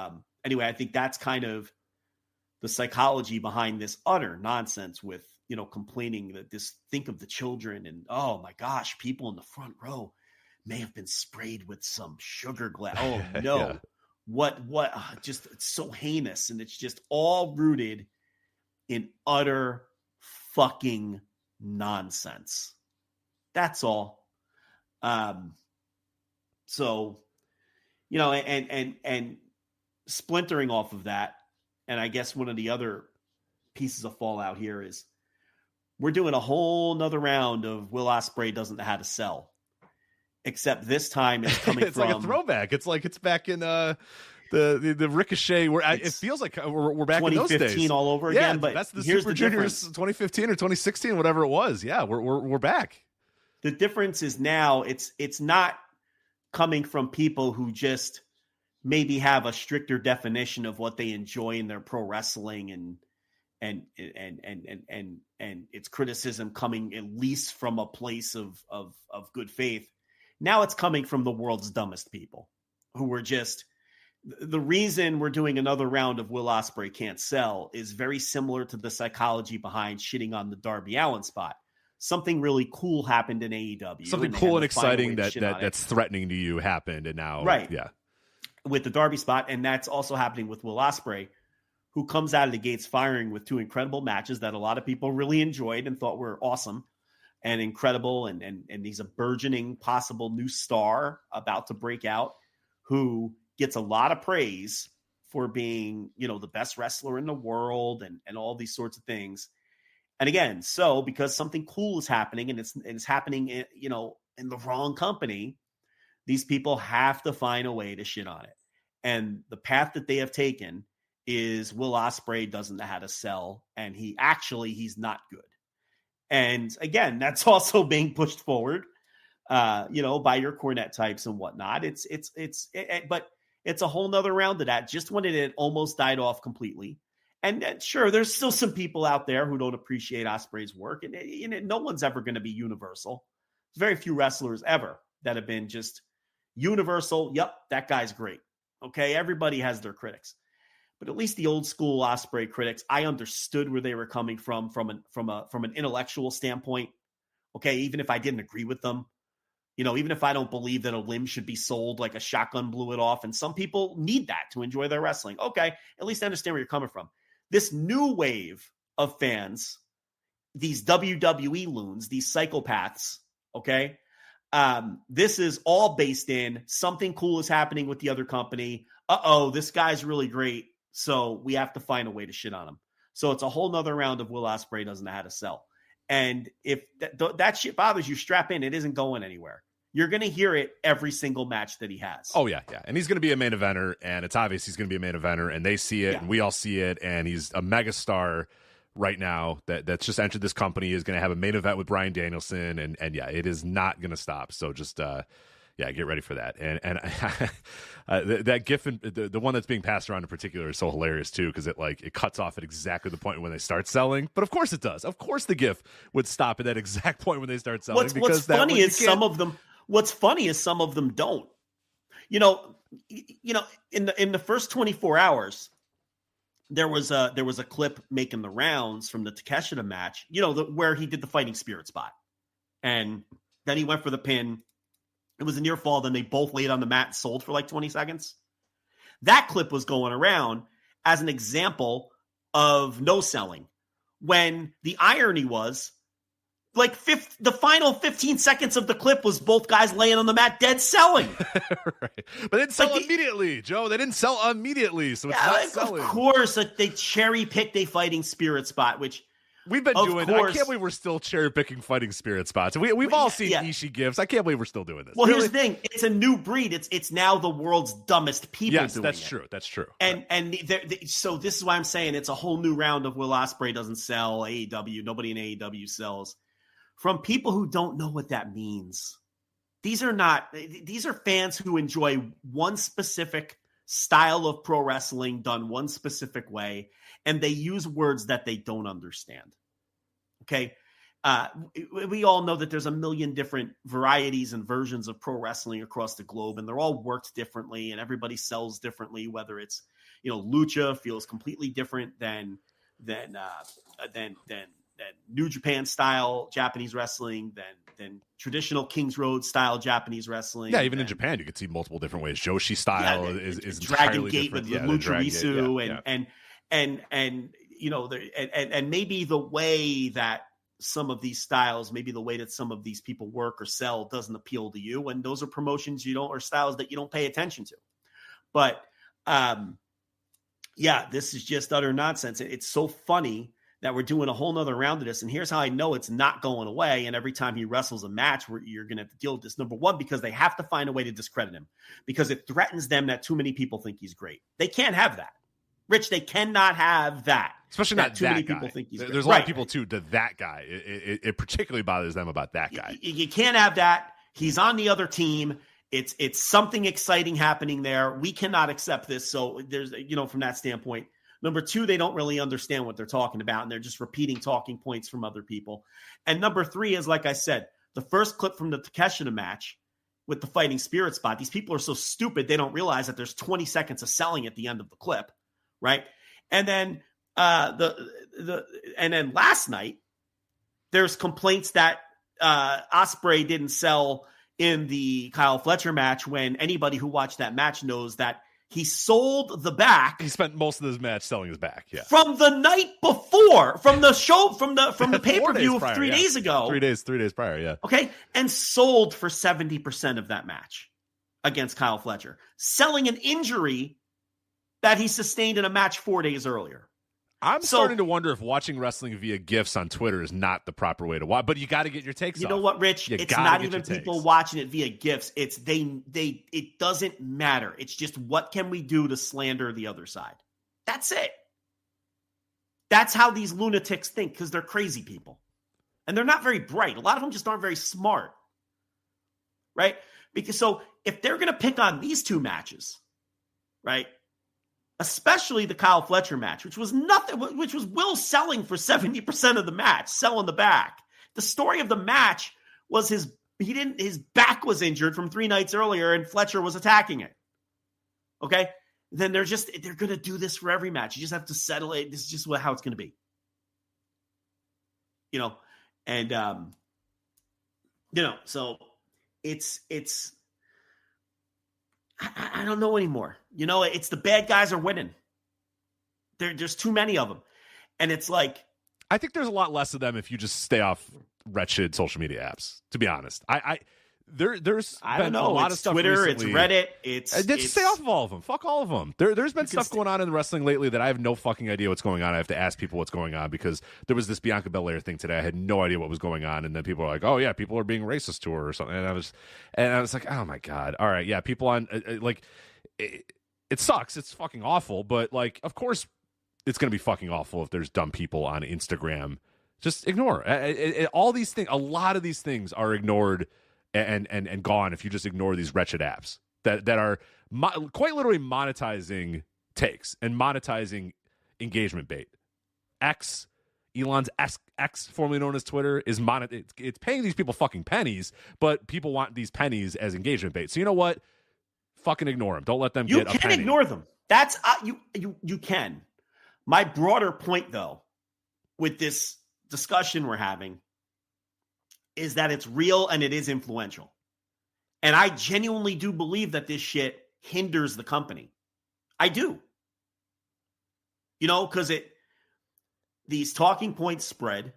anyway, I think that's kind of the psychology behind this utter nonsense with, complaining that think of the children and, oh my gosh, people in the front row may have been sprayed with some sugar glass. Oh no. Yeah. What, just, it's so heinous. And it's just all rooted in utter fucking nonsense. That's all. So, and splintering off of that, and I guess one of the other pieces of fallout here is we're doing a whole nother round of Will Ospreay doesn't know how to sell, except this time it's coming it's like a throwback. It's like it's back in the Ricochet, where it feels like we're back in those days. 2015 all over again. But that's the here's Super the Juniors 2015 or 2016, whatever it was. Yeah, we're back. The difference is now it's not coming from people who just maybe have a stricter definition of what they enjoy in their pro wrestling, and it's criticism coming at least from a place of good faith. Now it's coming from the world's dumbest people who were just the reason we're doing another round of Will Ospreay can't sell is very similar to the psychology behind shitting on the Darby Allin spot. Something really cool happened in AEW. Something cool and exciting that's threatening to you happened, and now, right? Yeah, with the Darby spot, and that's also happening with Will Ospreay, who comes out of the gates firing with 2 incredible matches that a lot of people really enjoyed and thought were awesome and incredible, and he's a burgeoning possible new star about to break out, who gets a lot of praise for being, the best wrestler in the world and all these sorts of things. And again, so because something cool is happening and it's happening, in the wrong company, these people have to find a way to shit on it. And the path that they have taken is Will Ospreay doesn't know how to sell, and he's not good. And again, that's also being pushed forward, by your Cornette types and whatnot. But it's a whole nother round of that. Just when it had almost died off completely. And sure, there's still some people out there who don't appreciate Ospreay's work, and no one's ever going to be universal. There's very few wrestlers ever that have been just universal. Yep, that guy's great. Okay, everybody has their critics, but at least the old school Ospreay critics, I understood where they were coming from an intellectual standpoint. Okay, even if I didn't agree with them, even if I don't believe that a limb should be sold like a shotgun blew it off, and some people need that to enjoy their wrestling. Okay, at least I understand where you're coming from. This new wave of fans, these WWE loons, these psychopaths, okay? This is all based in something cool is happening with the other company. This guy's really great, so we have to find a way to shit on him. So it's a whole nother round of Will Ospreay doesn't know how to sell. And if that shit bothers you, strap in. It isn't going anywhere. You're going to hear it every single match that he has. Oh, yeah. And he's going to be a main eventer, and it's obvious he's going to be a main eventer, and they see it, and we all see it, and he's a megastar right now that's just entered this company, is going to have a main event with Bryan Danielson, and yeah, it is not going to stop. So just, get ready for that. And that GIF, the one that's being passed around in particular, is so hilarious, too, because it cuts off at exactly the point when they start selling. But of course it does. Of course the GIF would stop at that exact point when they start selling. What's funny is some of them... What's funny is some of them don't. In the first 24 hours, there was a clip making the rounds from the Takeshita match, where he did the fighting spirit spot. And then he went for the pin. It was a near fall. Then they both laid on the mat and sold for like 20 seconds. That clip was going around as an example of no selling, when the irony was, the final 15 seconds of the clip was both guys laying on the mat dead selling. Right. But they didn't sell immediately, Joe. They didn't sell immediately, so it's not selling. Of course, they cherry-picked a fighting spirit spot, which we've been doing. I can't believe we're still cherry-picking fighting spirit spots. We've all seen Ishii gifts. I can't believe we're still doing this. Well, here's the thing. It's a new breed. It's now the world's dumbest people doing it. Yes, that's true. That's true. So this is why I'm saying it's a whole new round of Will Ospreay doesn't sell, AEW. Nobody in AEW sells. From people who don't know what that means. These are fans who enjoy one specific style of pro wrestling done one specific way, and they use words that they don't understand. Okay? We all know that there's a million different varieties and versions of pro wrestling across the globe, and they're all worked differently, and everybody sells differently, whether it's, lucha feels completely different than New Japan style Japanese wrestling, than traditional Kings Road style Japanese wrestling. Yeah, even in Japan, you could see multiple different ways. Joshi style is Dragon entirely Gate different. with Lucha Risu, and maybe the way that some of these styles, maybe the way that some of these people work or sell doesn't appeal to you, and those are promotions or styles that you don't pay attention to. But this is just utter nonsense. It's so funny that we're doing a whole nother round of this. And here's how I know it's not going away. And every time he wrestles a match, you're going to have to deal with this. Number one, because they have to find a way to discredit him, because it threatens them that too many people think he's great. They can't have that. Rich, they cannot have that. Especially not too many people think he's great. There's a lot of people too to that guy. It particularly bothers them about that guy. You can't have that. He's on the other team. It's something exciting happening there. We cannot accept this. So there's, from that standpoint. Number two, they don't really understand what they're talking about, and they're just repeating talking points from other people. And number three is, like I said, the first clip from the Takeshita match with the fighting spirit spot. These people are so stupid, they don't realize that there's 20 seconds of selling at the end of the clip, right? And then and then last night, there's complaints that Ospreay didn't sell in the Kyle Fletcher match, when anybody who watched that match knows that he sold the back. He spent most of this match selling his back, yeah. From the night before, from the show, from the pay-per-view of 3 days ago. 3 days prior, yeah. Okay, and sold for 70% of that match against Kyle Fletcher, selling an injury that he sustained in a match 4 days earlier. I'm starting to wonder if watching wrestling via GIFs on Twitter is not the proper way to watch, but you got to get your takes off. You know what, Rich? It's not even people watching it via GIFs. It's it doesn't matter. It's just, what can we do to slander the other side? That's it. That's how these lunatics think, because they're crazy people. And they're not very bright. A lot of them just aren't very smart. Right? Because so if they're going to pick on these two matches, right? Especially the Kyle Fletcher match, which was Will selling for 70% of the match, selling the back. The story of the match was his back was injured from 3 nights earlier, and Fletcher was attacking it. Okay? Then they're going to do this for every match. You just have to settle it. This is just how it's going to be. You know, and so it's I don't know anymore. You know, it's the bad guys are winning. There's too many of them. And it's like, I think there's a lot less of them if you just stay off wretched social media apps, to be honest. There's been a lot of stuff Twitter, recently. It's Reddit, it's stay off of all of them. Fuck all of them. There's been stuff going on in wrestling lately that I have no fucking idea what's going on. I have to ask people what's going on, because there was this Bianca Belair thing today. I had no idea what was going on, and then people are like, "Oh yeah, people are being racist to her or something." And I was like, "Oh my god, all right, yeah." People on it sucks. It's fucking awful, but like, of course, it's gonna be fucking awful if there's dumb people on Instagram. Just ignore all these things. A lot of these things are ignored and gone if you just ignore these wretched apps that are quite literally monetizing takes and monetizing engagement bait. Elon's X, formerly known as Twitter, is it's paying these people fucking pennies, but people want these pennies as engagement bait. So you know what? Fucking ignore them. Don't let them get a penny. You can ignore them. That's you can. My broader point, though, with this discussion we're having, is that it's real and it is influential. And I genuinely do believe that this shit hinders the company. I do. You know, because these talking points spread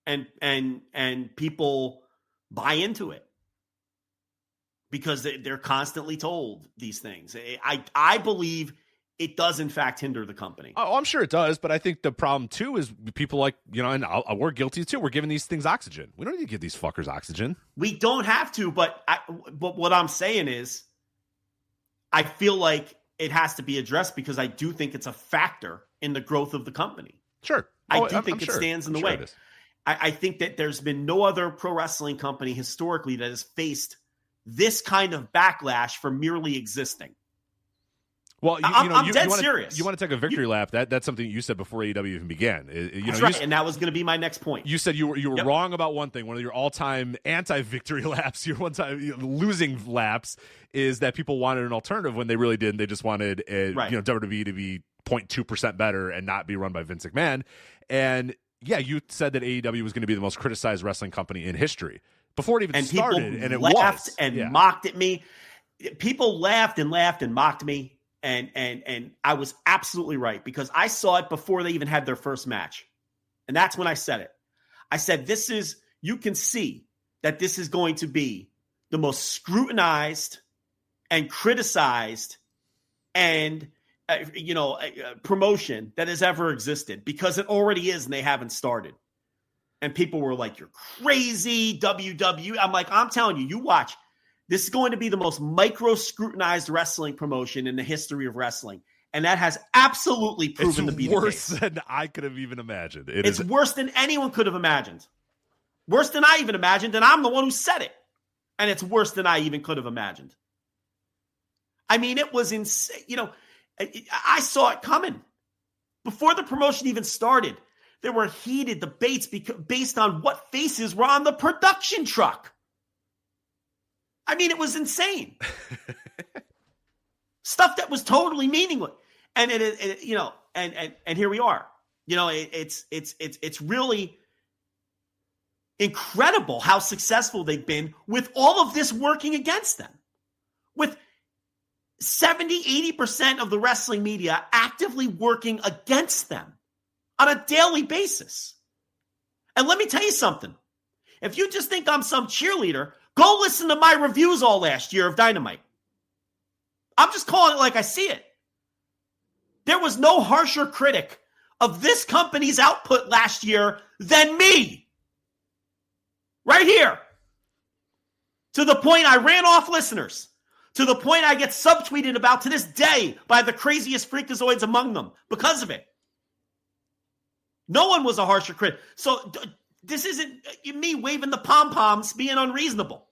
and people buy into it because they're constantly told these things. I believe it does in fact hinder the company. Oh, I'm sure it does, but I think the problem too is people like, you know, and we're guilty too. We're giving these things oxygen. We don't need to give these fuckers oxygen. We don't have to, but what I'm saying is, I feel like it has to be addressed because I do think it's a factor in the growth of the company. Sure. I do think it stands in the way. I think that there's been no other pro wrestling company historically that has faced this kind of backlash for merely existing. Well, I'm dead serious. You want to take a victory lap? That's something you said before AEW even began. That's right, and that was going to be my next point. You said you were wrong about one thing. One of your all-time anti-victory laps, your one-time losing laps, is that people wanted an alternative when they really didn't. They just wanted WWE to be 0.2% better and not be run by Vince McMahon. And yeah, you said that AEW was going to be the most criticized wrestling company in history before it even started, and it laughed and mocked at me. People laughed and mocked me. And I was absolutely right, because I saw it before they even had their first match. And that's when I said it. I said, you can see that this is going to be the most scrutinized and criticized and, promotion that has ever existed, because it already is and they haven't started. And people were like, you're crazy, WW. I'm like, I'm telling you, you watch. This is going to be the most micro-scrutinized wrestling promotion in the history of wrestling. And that has absolutely proven to be the case. It's worse than I could have even imagined. It's worse than anyone could have imagined. Worse than I even imagined, and I'm the one who said it. And it's worse than I even could have imagined. I mean, it was insane. I saw it coming. Before the promotion even started, there were heated debates based on what faces were on the production truck. I mean, it was insane. Stuff that was totally meaningless. And it you know, and here we are. You know, it's really incredible how successful they've been with all of this working against them. With 70-80% of the wrestling media actively working against them on a daily basis. And let me tell you something. If you just think I'm some cheerleader, go listen to my reviews all last year of Dynamite. I'm just calling it like I see it. There was no harsher critic of this company's output last year than me. Right here. To the point I ran off listeners. To the point I get subtweeted about to this day by the craziest freakazoids among them because of it. No one was a harsher critic. So this isn't me waving the pom-poms being unreasonable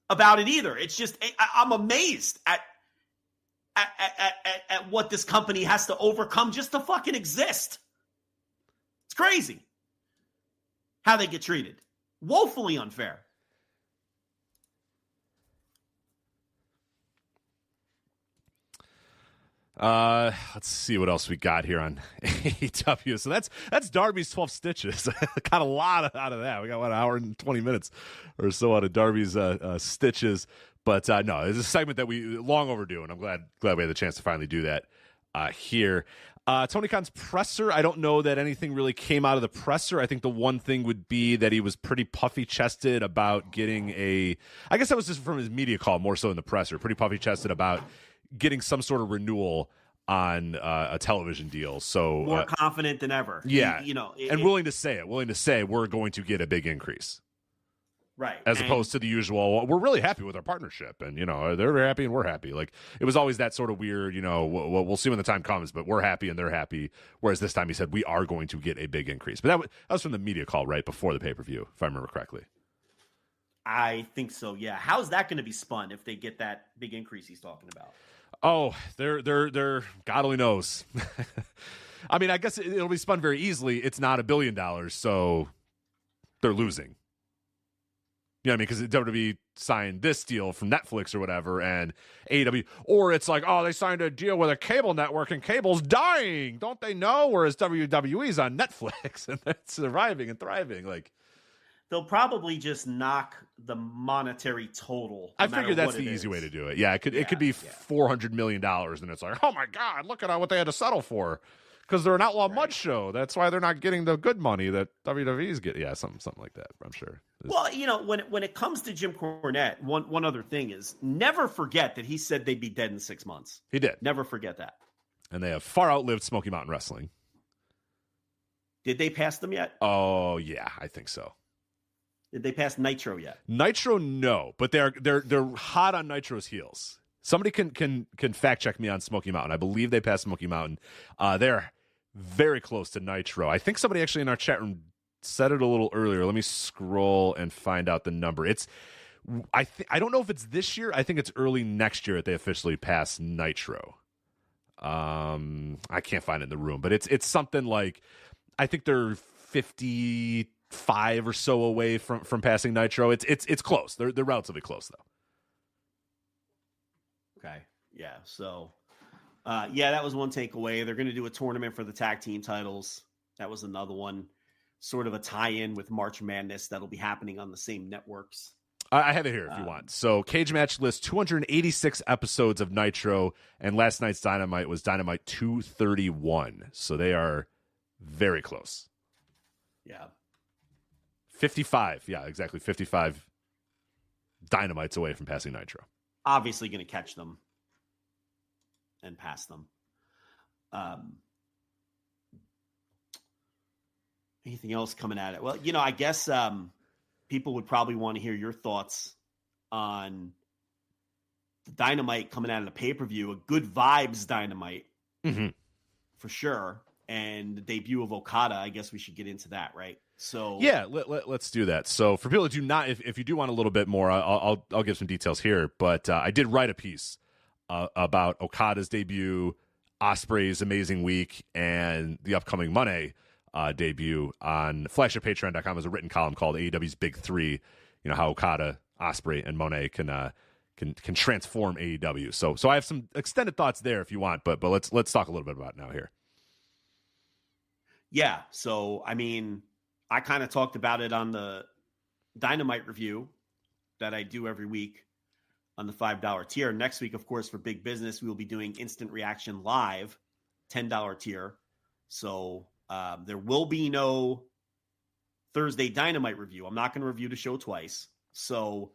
about it either. It's just, I'm amazed at what this company has to overcome just to fucking exist. It's crazy how they get treated. Woefully unfair. Let's see what else we got here on AEW. So that's Darby's 12 stitches. Got a lot out of that. We got an hour and 20 minutes or so out of Darby's stitches. But no, it's a segment that we long overdue, and I'm glad we had the chance to finally do that here. Tony Khan's presser, I don't know that anything really came out of the presser. I think the one thing would be that he was pretty puffy-chested about getting I guess that was just from his media call more so in the presser, pretty puffy-chested about getting some sort of renewal on a television deal. So more confident than ever. Yeah. And willing to say we're going to get a big increase. Right. As opposed to the usual, we're really happy with our partnership, and they're happy and we're happy. Like, it was always that sort of weird, we'll see when the time comes, but we're happy and they're happy. Whereas this time he said we are going to get a big increase. But that was from the media call right before the pay-per-view, if I remember correctly. I think so. Yeah. How's that going to be spun if they get that big increase he's talking about? Oh, they're God only knows. I mean, I guess it'll be spun very easily. It's not $1 billion, so they're losing. You know what I mean? Because WWE signed this deal from Netflix or whatever, and AEW, or it's like, oh, they signed a deal with a cable network, and cable's dying. Don't they know? Whereas WWE's on Netflix, and they're surviving and thriving. Like, they'll probably just knock the monetary total. I figure that's the easy way to do it. Yeah, it could be $400 million, and it's like, oh my God, look at what they had to settle for. Because they're an outlaw mud show. That's why they're not getting the good money that WWE's get. Yeah, something like that, I'm sure. Well, when it comes to Jim Cornette, one other thing is never forget that he said they'd be dead in 6 months. He did. Never forget that. And they have far outlived Smoky Mountain Wrestling. Did they pass them yet? Oh, yeah, I think so. Did they pass Nitro yet? Nitro, no, but they're hot on Nitro's heels. Somebody can fact check me on Smoky Mountain. I believe they passed Smoky Mountain. They're very close to Nitro. I think somebody actually in our chat room said it a little earlier. Let me scroll and find out the number. I don't know if it's this year. I think it's early next year that they officially pass Nitro. I can't find it in the room, but it's something like, I think they're 55 or so away from passing Nitro. It's close. They're relatively close though. Okay. Yeah. So, that was one takeaway. They're going to do a tournament for the tag team titles. That was another one. Sort of a tie-in with March Madness that'll be happening on the same networks. I have it here if you want. So, Cage Match lists 286 episodes of Nitro, and last night's Dynamite was Dynamite 231. So they are very close. Yeah. 55. Yeah, exactly. 55 Dynamites away from passing Nitro. Obviously going to catch them and pass them. Anything else coming at it? Well, I guess people would probably want to hear your thoughts on the Dynamite coming out of the pay-per-view, a good vibes Dynamite for sure. And the debut of Okada, I guess we should get into that, right? So yeah, let's do that. So for people that do not, if you do want a little bit more, I'll give some details here. But I did write a piece about Okada's debut, Ospreay's amazing week, and the upcoming Monday debut on flagshippatreon.com as a written column called AEW's Big Three. How Okada Ospreay and Monet can transform AEW. So I have some extended thoughts there if you want, but let's talk a little bit about it now here. Yeah. So, I mean, I kind of talked about it on the Dynamite review that I do every week on the $5 tier. Next week, of course, for Big Business, we will be doing Instant Reaction Live, $10 tier. So there will be no Thursday Dynamite review. I'm not going to review the show twice. So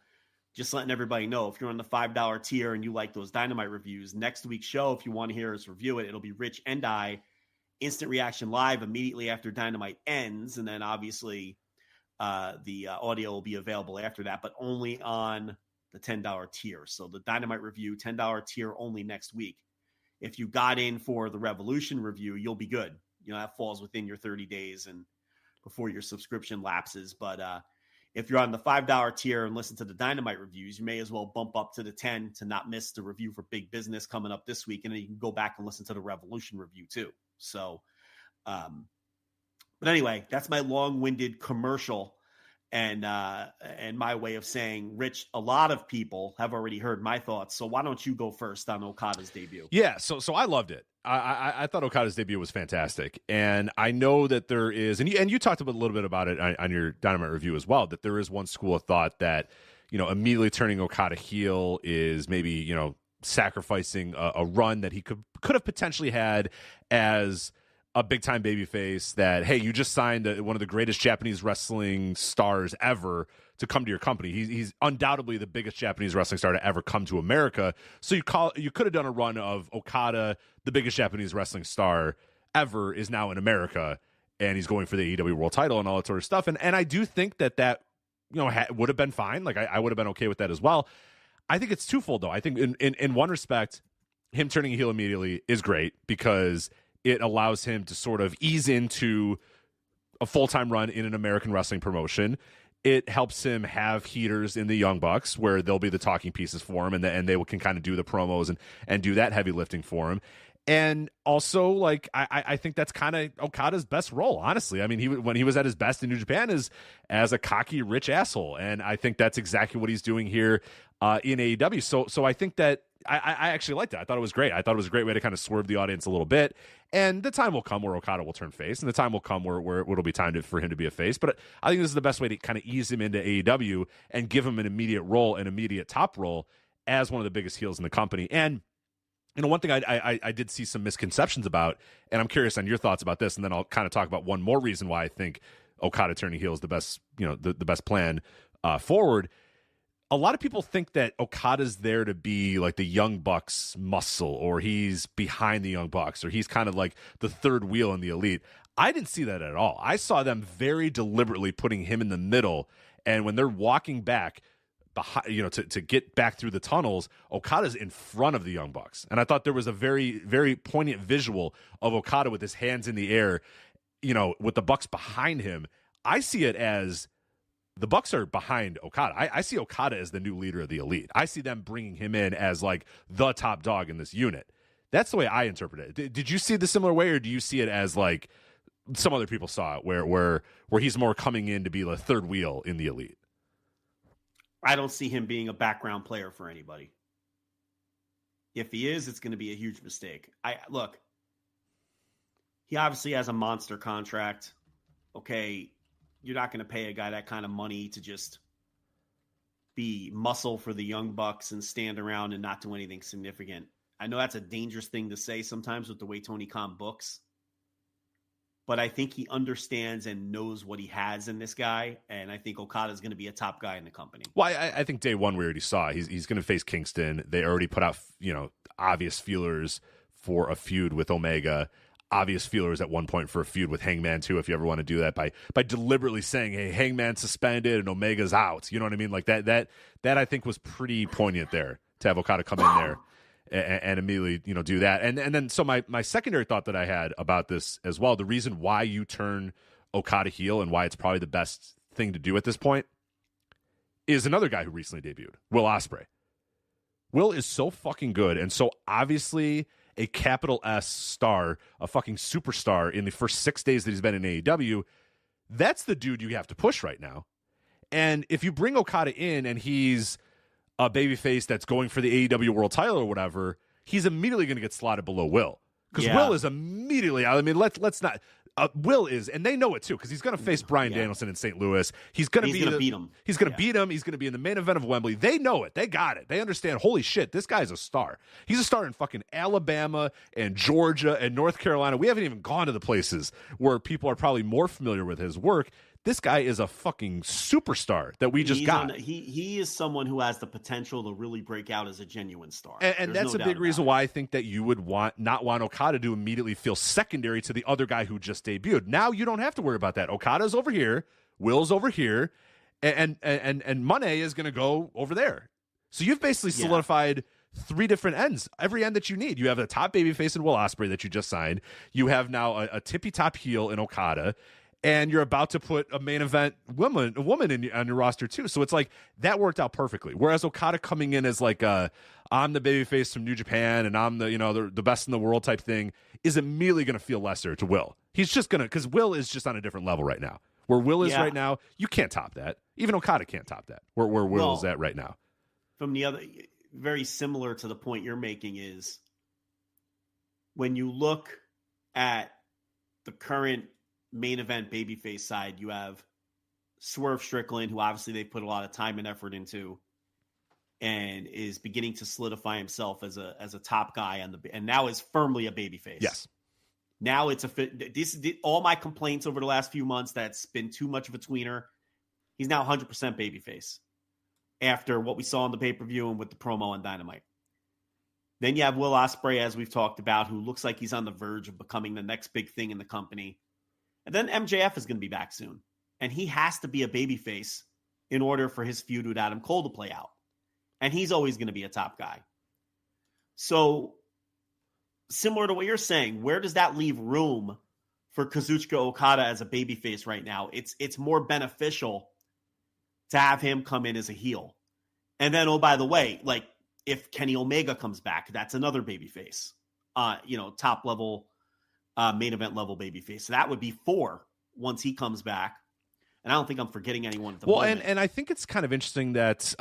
just letting everybody know, if you're on the $5 tier and you like those Dynamite reviews, next week's show, if you want to hear us review it, it'll be Rich and I, Instant Reaction Live immediately after Dynamite ends. And then obviously the audio will be available after that, but only on the $10 tier. So the Dynamite review, $10 tier only next week. If you got in for the Revolution review, you'll be good. You know, that falls within your 30 days and before your subscription lapses. But if you're on the $5 tier and listen to the Dynamite reviews, you may as well bump up to the 10 to not miss the review for Big Business coming up this week. And then you can go back and listen to the Revolution review too. So, but anyway, that's my long-winded commercial and my way of saying, Rich, a lot of people have already heard my thoughts. So why don't you go first on Okada's debut? Yeah. So I loved it. I thought Okada's debut was fantastic. And I know that there is, and you talked a little bit about it on your Dynamite review as well, that there is one school of thought that, you know, immediately turning Okada heel is maybe, you know, sacrificing a run that he could have potentially had as a big-time babyface, that, hey, you just signed one of the greatest Japanese wrestling stars ever to come to your company. He's undoubtedly the biggest Japanese wrestling star to ever come to America. So you could have done a run of Okada, the biggest Japanese wrestling star ever, is now in America, and he's going for the AEW World Title and all that sort of stuff. And I do think that you know would have been fine. Like I would have been okay with that as well. I think it's twofold though. I think in one respect, him turning heel immediately is great because it allows him to sort of ease into a full-time run in an American wrestling promotion. It helps him have heaters in the Young Bucks where they'll be the talking pieces for him, and they can kind of do the promos and do that heavy lifting for him. And also, like, I think that's kind of Okada's best role, honestly. I mean, when he was at his best in New Japan is as a cocky, rich asshole. And I think that's exactly what he's doing here in AEW. So I think that I actually liked it. I thought it was great. I thought it was a great way to kind of swerve the audience a little bit. And the time will come where Okada will turn face, and the time will come where it'll be time for him to be a face. But I think this is the best way to kind of ease him into AEW and give him an immediate role, an immediate top role as one of the biggest heels in the company. And you know, one thing I did see some misconceptions about, and I'm curious on your thoughts about this, and then I'll kind of talk about one more reason why I think Okada turning heel is the best, you know, the best plan forward. A lot of people think that Okada's there to be like the Young Bucks muscle, or he's behind the Young Bucks, or he's kind of like the third wheel in the Elite. I didn't see that at all. I saw them very deliberately putting him in the middle, and when they're walking back, behind, you know, to get back through the tunnels, Okada's in front of the Young Bucks. And I thought there was a very, very poignant visual of Okada with his hands in the air, you know, with the Bucks behind him. I see it as the Bucks are behind Okada. I see Okada as the new leader of the Elite. I see them bringing him in as like the top dog in this unit. That's the way I interpret it. Did you see it the similar way, or do you see it as like some other people saw it, where he's more coming in to be the third wheel in the Elite? I don't see him being a background player for anybody. If he is, it's going to be a huge mistake. Look, he obviously has a monster contract. Okay, you're not going to pay a guy that kind of money to just be muscle for the Young Bucks and stand around and not do anything significant. I know that's a dangerous thing to say sometimes with the way Tony Khan books, but I think he understands and knows what he has in this guy, and I think Okada is going to be a top guy in the company. Well, I think day one we already saw he's going to face Kingston. They already put out, you know, obvious feelers for a feud with Omega, obvious feelers at one point for a feud with Hangman too, if you ever want to do that by deliberately saying, hey, Hangman's suspended and Omega's out. You know what I mean? Like that I think was pretty poignant there to have Okada come in there and immediately, you know, do that. And then so my secondary thought that I had about this as well, the reason why you turn Okada heel and why it's probably the best thing to do at this point is another guy who recently debuted, Will Ospreay. Will is so fucking good and so obviously a capital S star, a fucking superstar in the first 6 days that he's been in AEW. That's the dude you have to push right now. And if you bring Okada in and he's a babyface that's going for the AEW World Title or whatever, he's immediately going to get slotted below Will. Because Will is immediately, I mean, let's not. Will is, and they know it too, because he's going to face Bryan Danielson in St. Louis. He's going to beat him. He's going to beat him. He's going to be in the main event of Wembley. They know it. They got it. They understand. Holy shit, this guy's a star. He's a star in fucking Alabama and Georgia and North Carolina. We haven't even gone to the places where people are probably more familiar with his work. This guy is a fucking superstar that we just got. He is someone who has the potential to really break out as a genuine star. And that's a big reason why I think that you would not want Okada to immediately feel secondary to the other guy who just debuted. Now you don't have to worry about that. Okada's over here, Will's over here, and Money is going to go over there. So you've basically solidified 3 different ends, every end that you need. You have a top babyface in Will Ospreay that you just signed. You have now a tippy-top heel in Okada. And you're about to put a main event woman on your roster too. So it's like that worked out perfectly. Whereas Okada coming in as like I'm the babyface from New Japan and I'm the best in the world type thing is immediately going to feel lesser to Will. He's just going to, because Will is just on a different level right now. Where Will is right now, you can't top that. Even Okada can't top that. Where Will is at right now. From the other, very similar to the point you're making is when you look at the current main event babyface side, you have Swerve Strickland, who obviously they put a lot of time and effort into, and is beginning to solidify himself as a top guy and now is firmly a babyface. Yes. Now it's all my complaints over the last few months that's been too much of a tweener. He's now 100% babyface after what we saw on the pay-per-view and with the promo on Dynamite. Then you have Will Ospreay, as we've talked about, who looks like he's on the verge of becoming the next big thing in the company. And then MJF is going to be back soon. And he has to be a babyface in order for his feud with Adam Cole to play out. And he's always going to be a top guy. So, similar to what you're saying, where does that leave room for Kazuchika Okada as a babyface right now? It's more beneficial to have him come in as a heel. And then, oh, by the way, like if Kenny Omega comes back, that's another babyface. Top level main event level babyface. So that would be 4 once he comes back. And I don't think I'm forgetting anyone at the moment. And I think it's kind of interesting that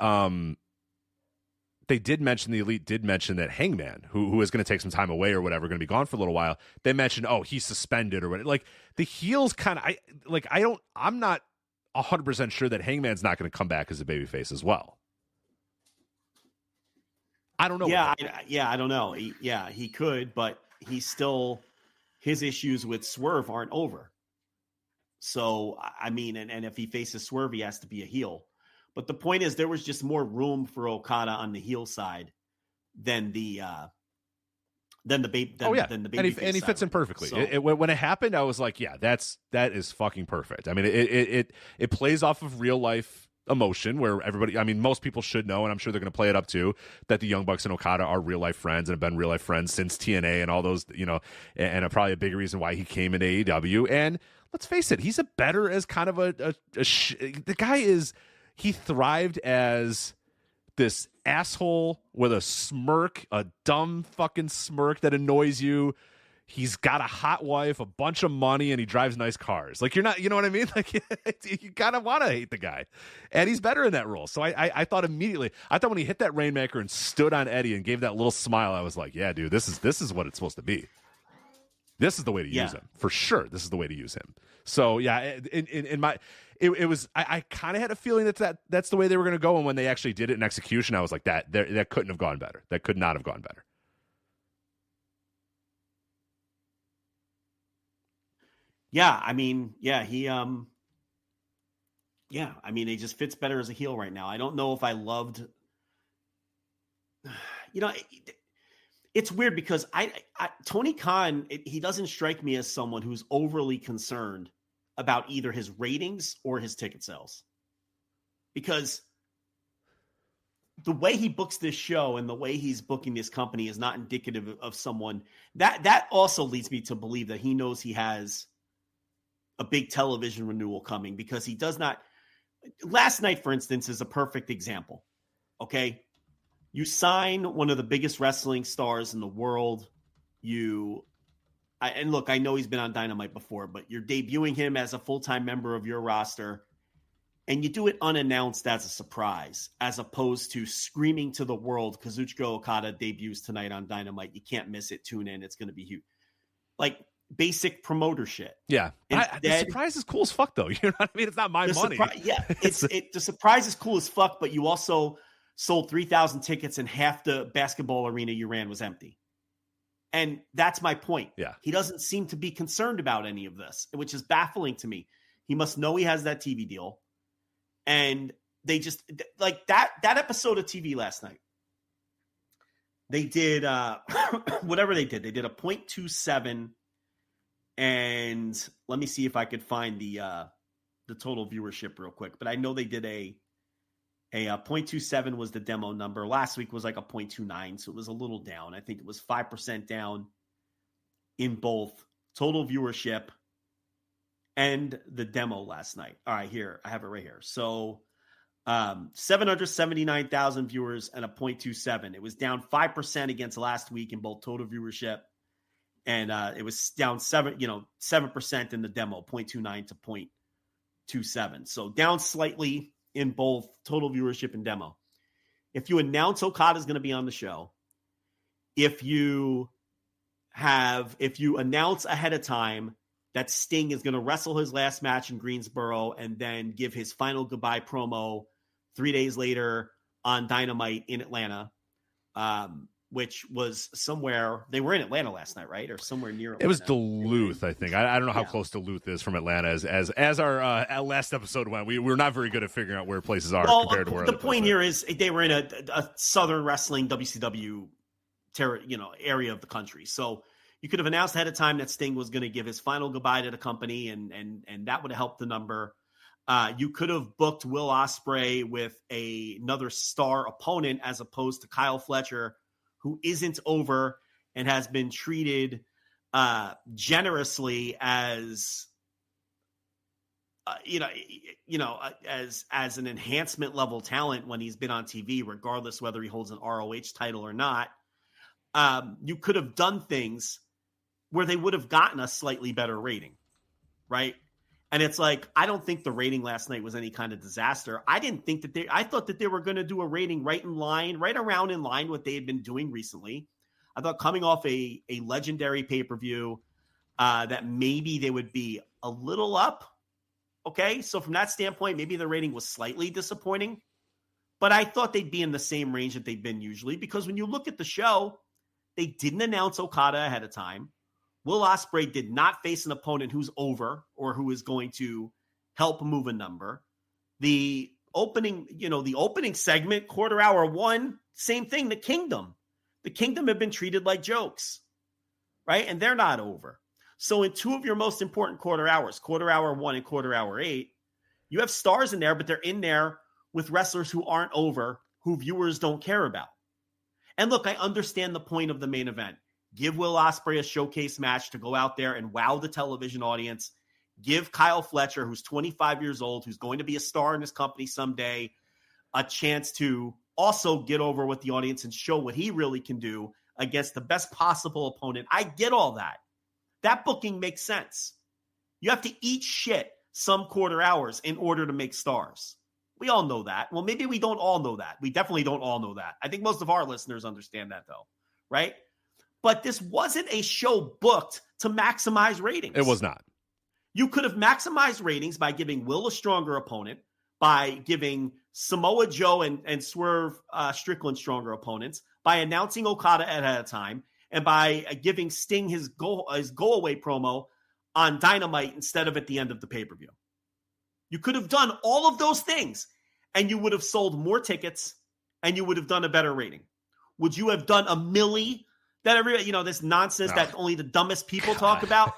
they did mention, the Elite did mention that Hangman, who is going to take some time away or whatever, going to be gone for a little while. They mentioned, he's suspended or whatever. Like the heels kind of, I'm not 100% sure that Hangman's not going to come back as a babyface as well. I don't know. I don't know. He could, but he's still, his issues with Swerve aren't over. So, I mean, and if he faces Swerve, he has to be a heel. But the point is, there was just more room for Okada on the heel side than the baby. And he fits in perfectly. So, when it happened, I was like, that is fucking perfect. I mean, it plays off of real life emotion where everybody, I mean, most people should know, and I'm sure they're going to play it up too, that the Young Bucks and Okada are real life friends and have been real life friends since TNA and all those, and probably a big reason why he came into AEW. And let's face it, he's a better as kind of the guy is, he thrived as this asshole with a smirk, a dumb fucking smirk that annoys you. He's got a hot wife, a bunch of money, and he drives nice cars. Like, you're not, you know what I mean? Like, you kind of want to hate the guy. And he's better in that role. So I thought immediately, when he hit that Rainmaker and stood on Eddie and gave that little smile, I was like, yeah, dude, this is what it's supposed to be. This is the way to use him. For sure, this is the way to use him. So, yeah, it was, I kind of had a feeling that's the way they were going to go. And when they actually did it in execution, I was like, that couldn't have gone better. That could not have gone better. Yeah, I mean, he he just fits better as a heel right now. I don't know if I loved, it's weird because Tony Khan, he doesn't strike me as someone who's overly concerned about either his ratings or his ticket sales. Because the way he books this show and the way he's booking this company is not indicative of someone that also leads me to believe that he knows he has a big television renewal coming, because he does not. Last night, for instance, is a perfect example. Okay. You sign one of the biggest wrestling stars in the world. And look, I know he's been on Dynamite before, but you're debuting him as a full-time member of your roster. and you do it unannounced as a surprise, as opposed to screaming to the world, Kazuchika Okada debuts tonight on Dynamite. You can't miss it. Tune in. It's going to be huge. Like basic promoter shit. Yeah. Instead, the surprise is cool as fuck, though. You know what I mean? It's not my money. The surprise is cool as fuck, but you also sold 3,000 tickets and half the basketball arena you ran was empty. And that's my point. Yeah. He doesn't seem to be concerned about any of this, which is baffling to me. He must know he has that TV deal. And they just like that episode of TV last night. They did whatever they did. They did a 0.27, and let me see if I could find the total viewership real quick. But I know they did a 0.27 was the demo number. Last week was like a 0.29, so it was a little down. I think it was 5% down in both total viewership and the demo last night. All right, here. I have it right here. So 779,000 viewers and a 0.27. It was down 5% against last week in both total viewership. And it was down 7% in the demo, 0.29 to 0.27. So down slightly in both total viewership and demo. If you announce Okada's going to be on the show, if you announce ahead of time that Sting is going to wrestle his last match in Greensboro and then give his final goodbye promo 3 days later on Dynamite in Atlanta, which was somewhere – they were in Atlanta last night, right? Or somewhere near Atlanta. It was Duluth, I think. I don't know how close Duluth is from Atlanta. As our last episode went, we were not very good at figuring out where places are compared to where the point here is they were in a Southern Wrestling WCW area of the country. So – you could have announced ahead of time that Sting was going to give his final goodbye to the company, and that would have helped the number. You could have booked Will Ospreay with another star opponent as opposed to Kyle Fletcher, who isn't over and has been treated generously as as an enhancement level talent when he's been on TV, regardless whether he holds an ROH title or not. You could have done things where they would have gotten a slightly better rating, right? And it's like, I don't think the rating last night was any kind of disaster. I thought that they were going to do a rating right around in line what they had been doing recently. I thought coming off a legendary pay-per-view that maybe they would be a little up. Okay, so from that standpoint, maybe the rating was slightly disappointing, but I thought they'd be in the same range that they've been usually, because when you look at the show, they didn't announce Okada ahead of time. Will Ospreay did not face an opponent who's over or who is going to help move a number. The opening segment, quarter hour one, same thing. The Kingdom have been treated like jokes, right? And they're not over. So in two of your most important quarter hours, quarter hour 1 and quarter hour 8, you have stars in there, but they're in there with wrestlers who aren't over, who viewers don't care about. And look, I understand the point of the main event. Give Will Ospreay a showcase match to go out there and wow the television audience. Give Kyle Fletcher, who's 25 years old, who's going to be a star in this company someday, a chance to also get over with the audience and show what he really can do against the best possible opponent. I get all that. That booking makes sense. You have to eat shit some quarter hours in order to make stars. We all know that. Well, maybe we don't all know that. We definitely don't all know that. I think most of our listeners understand that, though, right? But this wasn't a show booked to maximize ratings. It was not. You could have maximized ratings by giving Will a stronger opponent, by giving Samoa Joe and Swerve Strickland stronger opponents, by announcing Okada ahead of time, and by giving Sting his go-away promo on Dynamite instead of at the end of the pay-per-view. You could have done all of those things, and you would have sold more tickets, and you would have done a better rating. Would you have done a milli? That everybody, this nonsense that only the dumbest people talk about?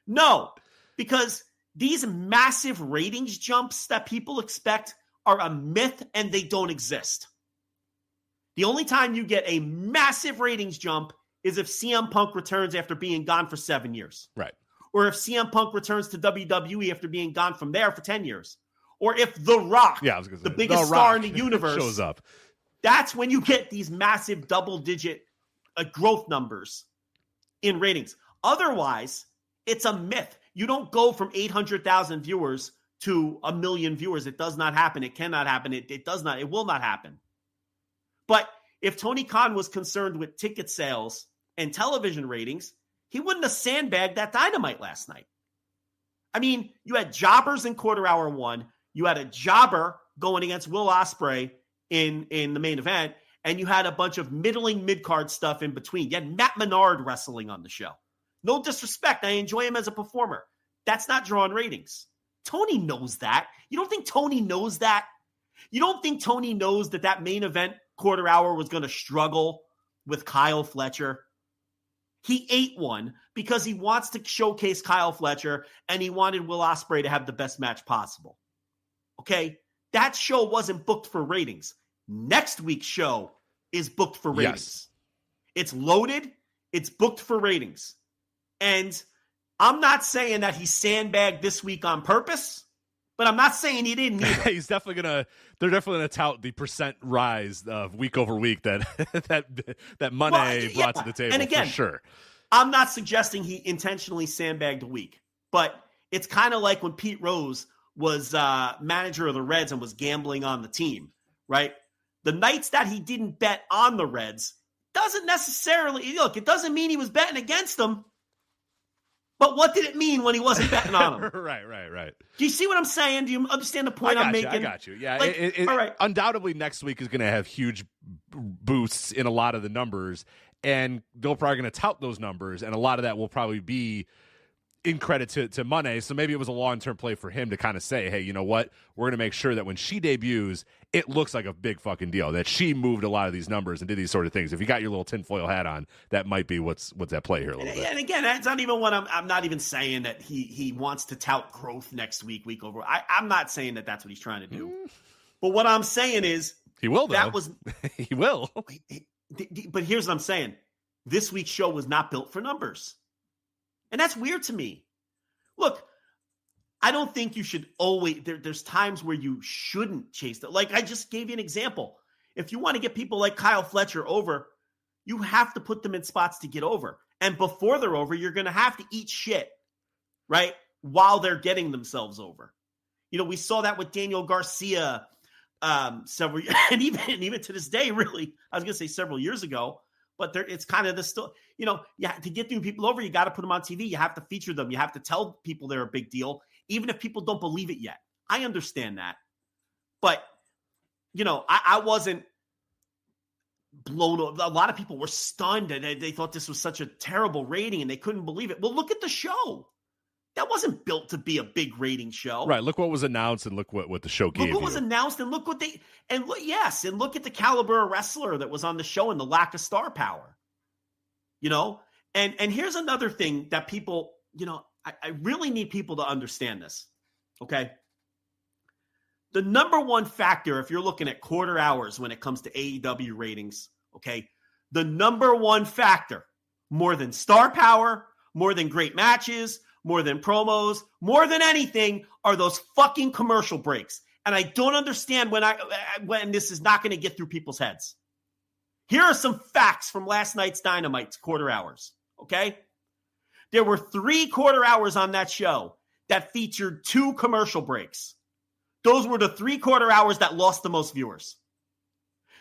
No, because these massive ratings jumps that people expect are a myth and they don't exist. The only time you get a massive ratings jump is if CM Punk returns after being gone for 7 years. Right. Or if CM Punk returns to WWE after being gone from there for 10 years. Or if The Rock, the biggest star in the universe, shows up. That's when you get these massive double-digit growth numbers in ratings. Otherwise, it's a myth. You don't go from 800,000 viewers to 1 million viewers. It does not happen. It cannot happen. It does not. It will not happen. But if Tony Khan was concerned with ticket sales and television ratings, he wouldn't have sandbagged that Dynamite last night. I mean, you had jobbers in quarter hour 1. You had a jobber going against Will Ospreay in the main event, and you had a bunch of middling mid-card stuff in between. You had Matt Menard wrestling on the show. No disrespect. I enjoy him as a performer. That's not drawing ratings. Tony knows that. You don't think Tony knows that? You don't think Tony knows that main event quarter hour was going to struggle with Kyle Fletcher? He ate one because he wants to showcase Kyle Fletcher and he wanted Will Ospreay to have the best match possible. Okay? That show wasn't booked for ratings. Next week's show is booked for ratings. Yes. It's loaded. It's booked for ratings. And I'm not saying that he sandbagged this week on purpose, but I'm not saying he didn't either. They're definitely gonna tout the percent rise of week over week that Money brought to the table. And again, for sure. I'm not suggesting he intentionally sandbagged a week, but it's kind of like when Pete Rose was manager of the Reds and was gambling on the team, right? The nights that he didn't bet on the Reds doesn't necessarily, look, it doesn't mean he was betting against them. But what did it mean when he wasn't betting on them? Right. Do you see what I'm saying? Do you understand the point I'm making? I got you. Yeah. All right. Undoubtedly, next week is going to have huge boosts in a lot of the numbers, and they're probably going to tout those numbers, and a lot of that will probably be in credit to Money. So maybe it was a long-term play for him to kind of say, hey, you know what? We're going to make sure that when she debuts, it looks like a big fucking deal, that she moved a lot of these numbers and did these sort of things. If you got your little tinfoil hat on, that might be what's at play here a little bit. And again, that's not even what I'm not even saying that he wants to tout growth next week over. I'm not saying that that's what he's trying to do. But what I'm saying is he will, though. That was he will. But here's what I'm saying. This week's show was not built for numbers. And that's weird to me. Look, I don't think you should always, there's times where you shouldn't chase that. Like I just gave you an example. If you want to get people like Kyle Fletcher over, you have to put them in spots to get over. And before they're over, you're going to have to eat shit, right? While they're getting themselves over. You know, we saw that with Daniel Garcia several, and even to this day, really, I was going to say several years ago, but it's kind of the still, you know, to get new people over, you got to put them on TV. You have to feature them. You have to tell people they're a big deal, even if people don't believe it yet. I understand that. But, you know, I wasn't blown over. A lot of people were stunned and they thought this was such a terrible rating and they couldn't believe it. Well, look at the show. That wasn't built to be a big rating show. Right. Look what was announced and look what the show gave you. Look what was announced and look what look at the caliber of wrestler that was on the show and the lack of star power. You know? And here's another thing that people, you know, I really need people to understand this. Okay? The number one factor, if you're looking at quarter hours when it comes to AEW ratings, okay, the number one factor, more than star power, more than great matches, more than promos, more than anything, are those fucking commercial breaks. And I don't understand when this is not going to get through people's heads. Here are some facts from last night's Dynamite's quarter hours, okay? There were 3 quarter hours on that show that featured 2 commercial breaks. Those were the 3 quarter hours that lost the most viewers.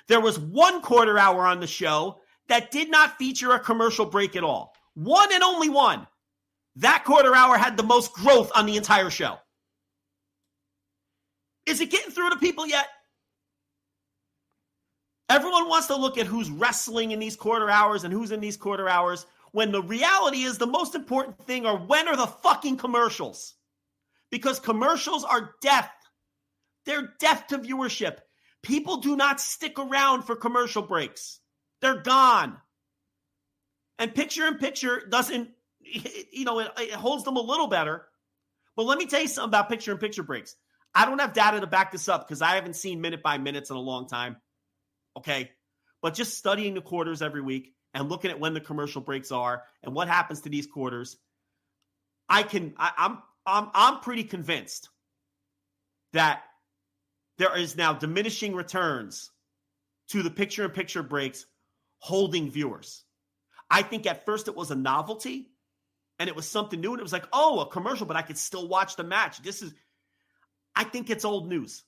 There was 1 quarter hour on the show that did not feature a commercial break at all. 1 and only 1. That quarter hour had the most growth on the entire show. Is it getting through to people yet? Everyone wants to look at who's wrestling in these quarter hours and who's in these quarter hours, when the reality is the most important thing are when are the fucking commercials? Because commercials are death. They're death to viewership. People do not stick around for commercial breaks. They're gone. And picture-in-picture doesn't, you know, it holds them a little better. But let me tell you something about picture-in-picture breaks. I don't have data to back this up because I haven't seen minute by minutes in a long time. Okay? But just studying the quarters every week and looking at when the commercial breaks are and what happens to these quarters, I'm pretty convinced that there is now diminishing returns to the picture-in-picture breaks holding viewers. I think at first it was a novelty and it was something new and it was like, oh, a commercial, but I could still watch the match. I think it's old news.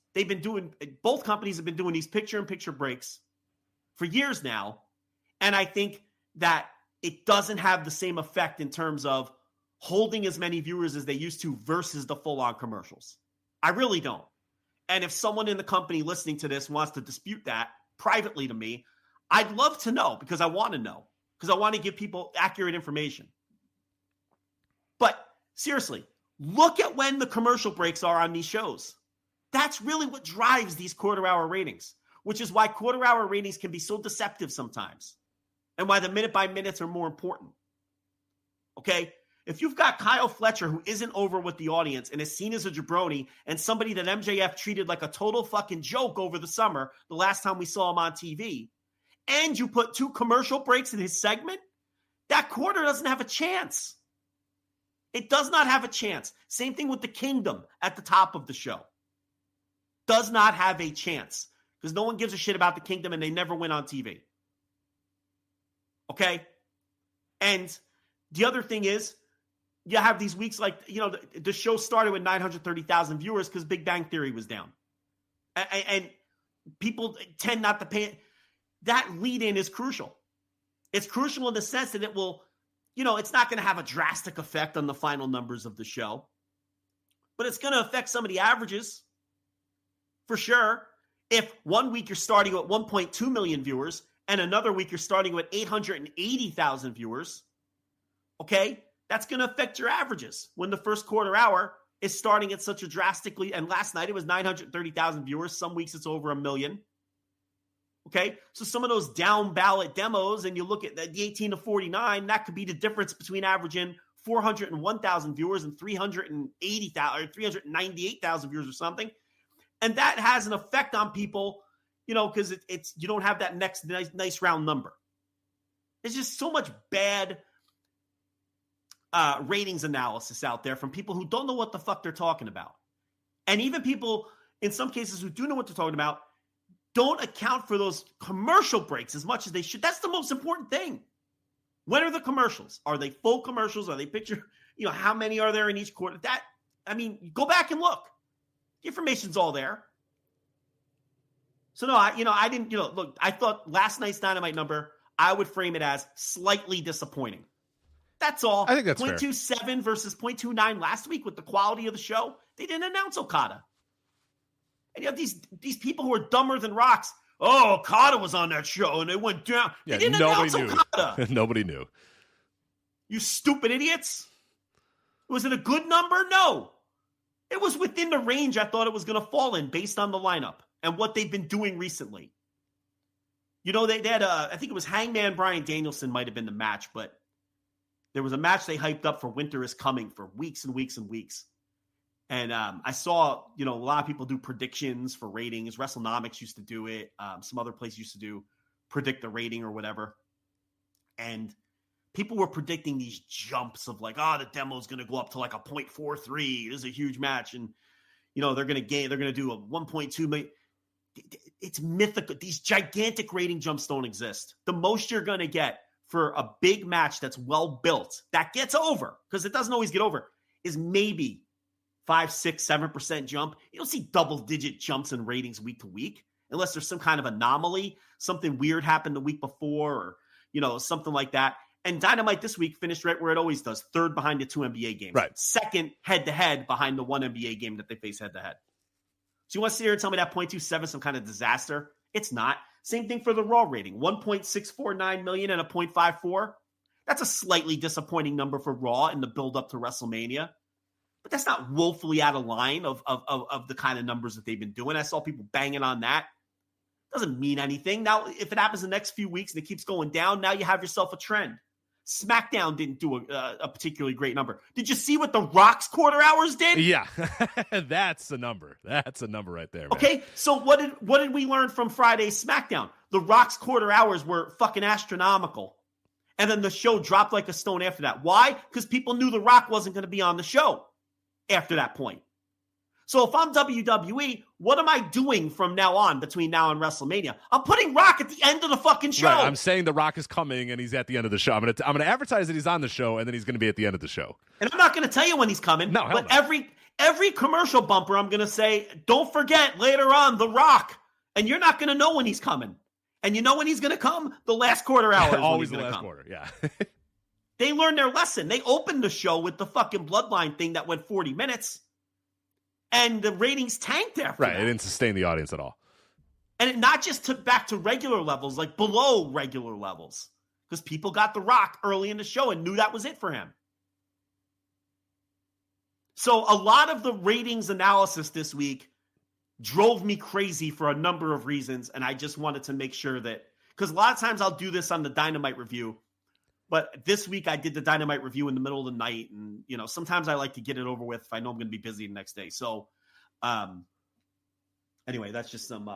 Both companies have been doing these picture-in-picture breaks for years now. And I think that it doesn't have the same effect in terms of holding as many viewers as they used to versus the full-on commercials. I really don't. And if someone in the company listening to this wants to dispute that privately to me, I'd love to know, because I want to know, because I want to give people accurate information. But seriously, look at when the commercial breaks are on these shows. That's really what drives these quarter-hour ratings, which is why quarter-hour ratings can be so deceptive sometimes, and why the minute-by-minutes are more important. Okay? If you've got Kyle Fletcher, who isn't over with the audience and is seen as a jabroni, and somebody that MJF treated like a total fucking joke over the summer, the last time we saw him on TV, and you put 2 commercial breaks in his segment, that quarter doesn't have a chance. It does not have a chance. Same thing with the Kingdom at the top of the show. Does not have a chance, because no one gives a shit about the Kingdom and they never win on TV. Okay? And the other thing is, you have these weeks like, the show started with 930,000 viewers because Big Bang Theory was down. And people tend not to pay. That lead-in is crucial. It's crucial in the sense that it will, it's not going to have a drastic effect on the final numbers of the show, but it's going to affect some of the averages for sure. If one week you're starting at 1.2 million viewers and another week you're starting with 880,000 viewers, okay, that's going to affect your averages when the first quarter hour is starting at such a drastically, and last night it was 930,000 viewers. Some weeks it's over 1 million. Okay, so some of those down ballot demos, and you look at the 18 to 49, that could be the difference between averaging 401,000 viewers and 380,000 or 398,000 viewers or something. And that has an effect on people, because it's you don't have that next nice round number. There's just so much bad ratings analysis out there from people who don't know what the fuck they're talking about. And even people, in some cases, who do know what they're talking about, don't account for those commercial breaks as much as they should. That's the most important thing. When are the commercials? Are they full commercials? Are they picture? How many are there in each quarter? Go back and look. The information's all there. So no, I didn't, look, I thought last night's Dynamite number, I would frame it as slightly disappointing. That's all. I think that's 0.27 versus 0.29 last week with the quality of the show. They didn't announce Okada. And you have these people who are dumber than rocks. Oh, Okada was on that show and they went down. Yeah, they didn't announce Okada. Nobody knew. You stupid idiots. Was it a good number? No. It was within the range I thought it was going to fall in based on the lineup and what they've been doing recently. They had I think it was Hangman Bryan Danielson might have been the match, but there was a match they hyped up for Winter is Coming for weeks and weeks and weeks. And I saw, a lot of people do predictions for ratings. WrestleNomics used to do it. Some other place used to predict the rating or whatever. And people were predicting these jumps of like, the demo's going to go up to like a 0.43. This is a huge match. And, they're going to do a 1.2 million. It's mythical. These gigantic rating jumps don't exist. The most you're going to get for a big match that's well built, that gets over, because it doesn't always get over, is maybe 5, 6, 7% jump. You don't see double-digit jumps in ratings week to week unless there's some kind of anomaly, something weird happened the week before, or, something like that. And Dynamite this week finished right where it always does, third behind the 2 NBA games. Right. Second head-to-head behind the 1 NBA game that they face head-to-head. So you want to sit here and tell me that 0.27 some kind of disaster? It's not. Same thing for the Raw rating, 1.649 million and a 0.54. That's a slightly disappointing number for Raw in the build-up to WrestleMania. But that's not woefully out of line of the kind of numbers that they've been doing. I saw people banging on that. Doesn't mean anything. Now, if it happens the next few weeks and it keeps going down, now you have yourself a trend. SmackDown didn't do a particularly great number. Did you see what The Rock's quarter hours did? Yeah, that's a number. That's a number right there, man. Okay, so what did we learn from Friday's SmackDown? The Rock's quarter hours were fucking astronomical. And then the show dropped like a stone after that. Why? Because people knew The Rock wasn't going to be on the show after that point. So if I'm WWE, what am I doing from now on between now and WrestleMania? I'm putting Rock at the end of the fucking show. Right, I'm saying The Rock is coming and he's at the end of the show. I'm gonna advertise that he's on the show and then he's going to be at the end of the show. And I'm not going to tell you when he's coming. No, but no. Every commercial bumper, I'm going to say, don't forget later on The Rock. And you're not going to know when he's coming. And you know when he's going to come? The last quarter hour. Always the last quarter, yeah. They learned their lesson. They opened the show with the fucking Bloodline thing that went 40 minutes. And the ratings tanked after that. It didn't sustain the audience at all. And it not just took back to regular levels, like below regular levels. Because people got The Rock early in the show and knew that was it for him. So a lot of the ratings analysis this week drove me crazy for a number of reasons. And I just wanted to make sure that, because a lot of times I'll do this on the Dynamite review. But this week I did the Dynamite review in the middle of the night. And, sometimes I like to get it over with if I know I'm going to be busy the next day. So anyway, that's just some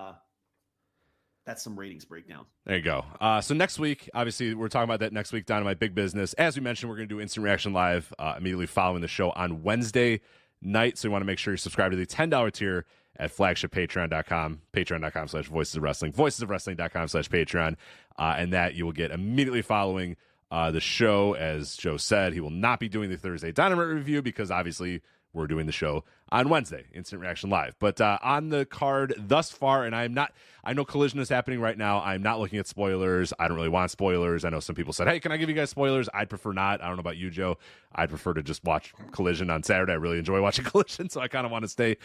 ratings breakdown. There you go. So next week, obviously, we're talking about that next week, Dynamite Big Business. As we mentioned, we're going to do Instant Reaction Live immediately following the show on Wednesday night. So you want to make sure you subscribe to the $10 tier at flagshippatreon.com, patreon.com/voicesofwrestling, voicesofwrestling.com/Patreon. And that you will get immediately following the show. As Joe said, he will not be doing the Thursday Dynamite review because obviously we're doing the show on Wednesday, Instant Reaction Live. But on the card thus far, and I know Collision is happening right now. I'm not looking at spoilers. I don't really want spoilers. I know some people said, hey, can I give you guys spoilers? I'd prefer not. I don't know about you, Joe. I'd prefer to just watch Collision on Saturday. I really enjoy watching Collision, so I kind of want to stay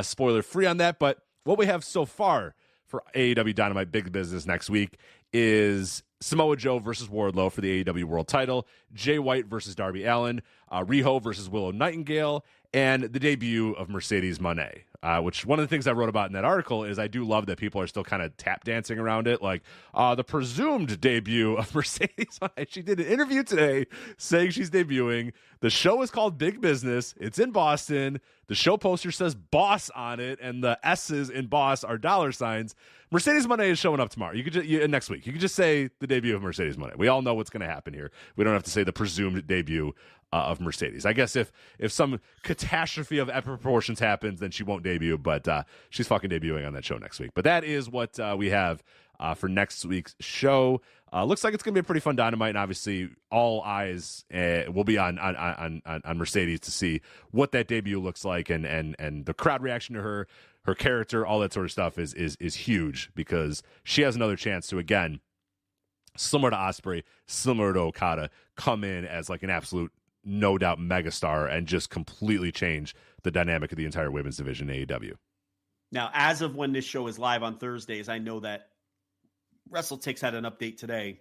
spoiler-free on that. But what we have so far for AEW Dynamite Big Business next week is Samoa Joe versus Wardlow for the AEW World Title, Jay White versus Darby Allin, Riho versus Willow Nightingale, and the debut of Mercedes Moné, which one of the things I wrote about in that article is I do love that people are still kind of tap dancing around it, like the presumed debut of Mercedes Moné. She did an interview today saying she's debuting. The show is called Big Business. It's in Boston. The show poster says boss on it, and the S's in boss are dollar signs. Mercedes Moné is showing up tomorrow. You could next week. You could just say the debut of Mercedes Moné. We all know what's going to happen here. We don't have to say the presumed debut of Mercedes. I guess if some catastrophe of epic proportions happens, then she won't debut, but she's fucking debuting on that show next week. But that is what we have for next week's show. Looks like it's going to be a pretty fun Dynamite, and obviously all eyes will be on Mercedes to see what that debut looks like, and the crowd reaction to her character, all that sort of stuff is huge, because she has another chance to, again, similar to Ospreay, similar to Okada, come in as like an absolute no doubt megastar and just completely change the dynamic of the entire women's division in AEW. Now, as of when this show is live on Thursdays, I know that WrestleTix had an update today.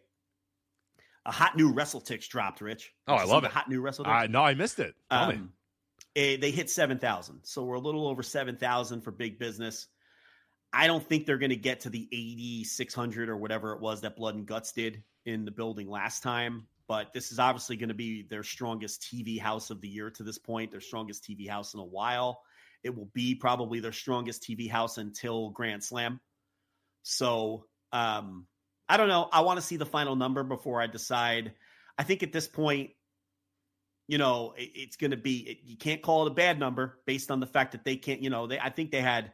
A hot new WrestleTix dropped, Rich. Oh, I love it. Hot new WrestleTix. No, I missed it. They hit 7,000. So we're a little over 7,000 for Big Business. I don't think they're going to get to the 8,600 or whatever it was that Blood and Guts did in the building last time. But this is obviously going to be their strongest TV house of the year to this point, their strongest TV house in a while. It will be probably their strongest TV house until Grand Slam. So I don't know. I want to see the final number before I decide. I think at this point, it's going to be, you can't call it a bad number based on the fact that they can't, I think they had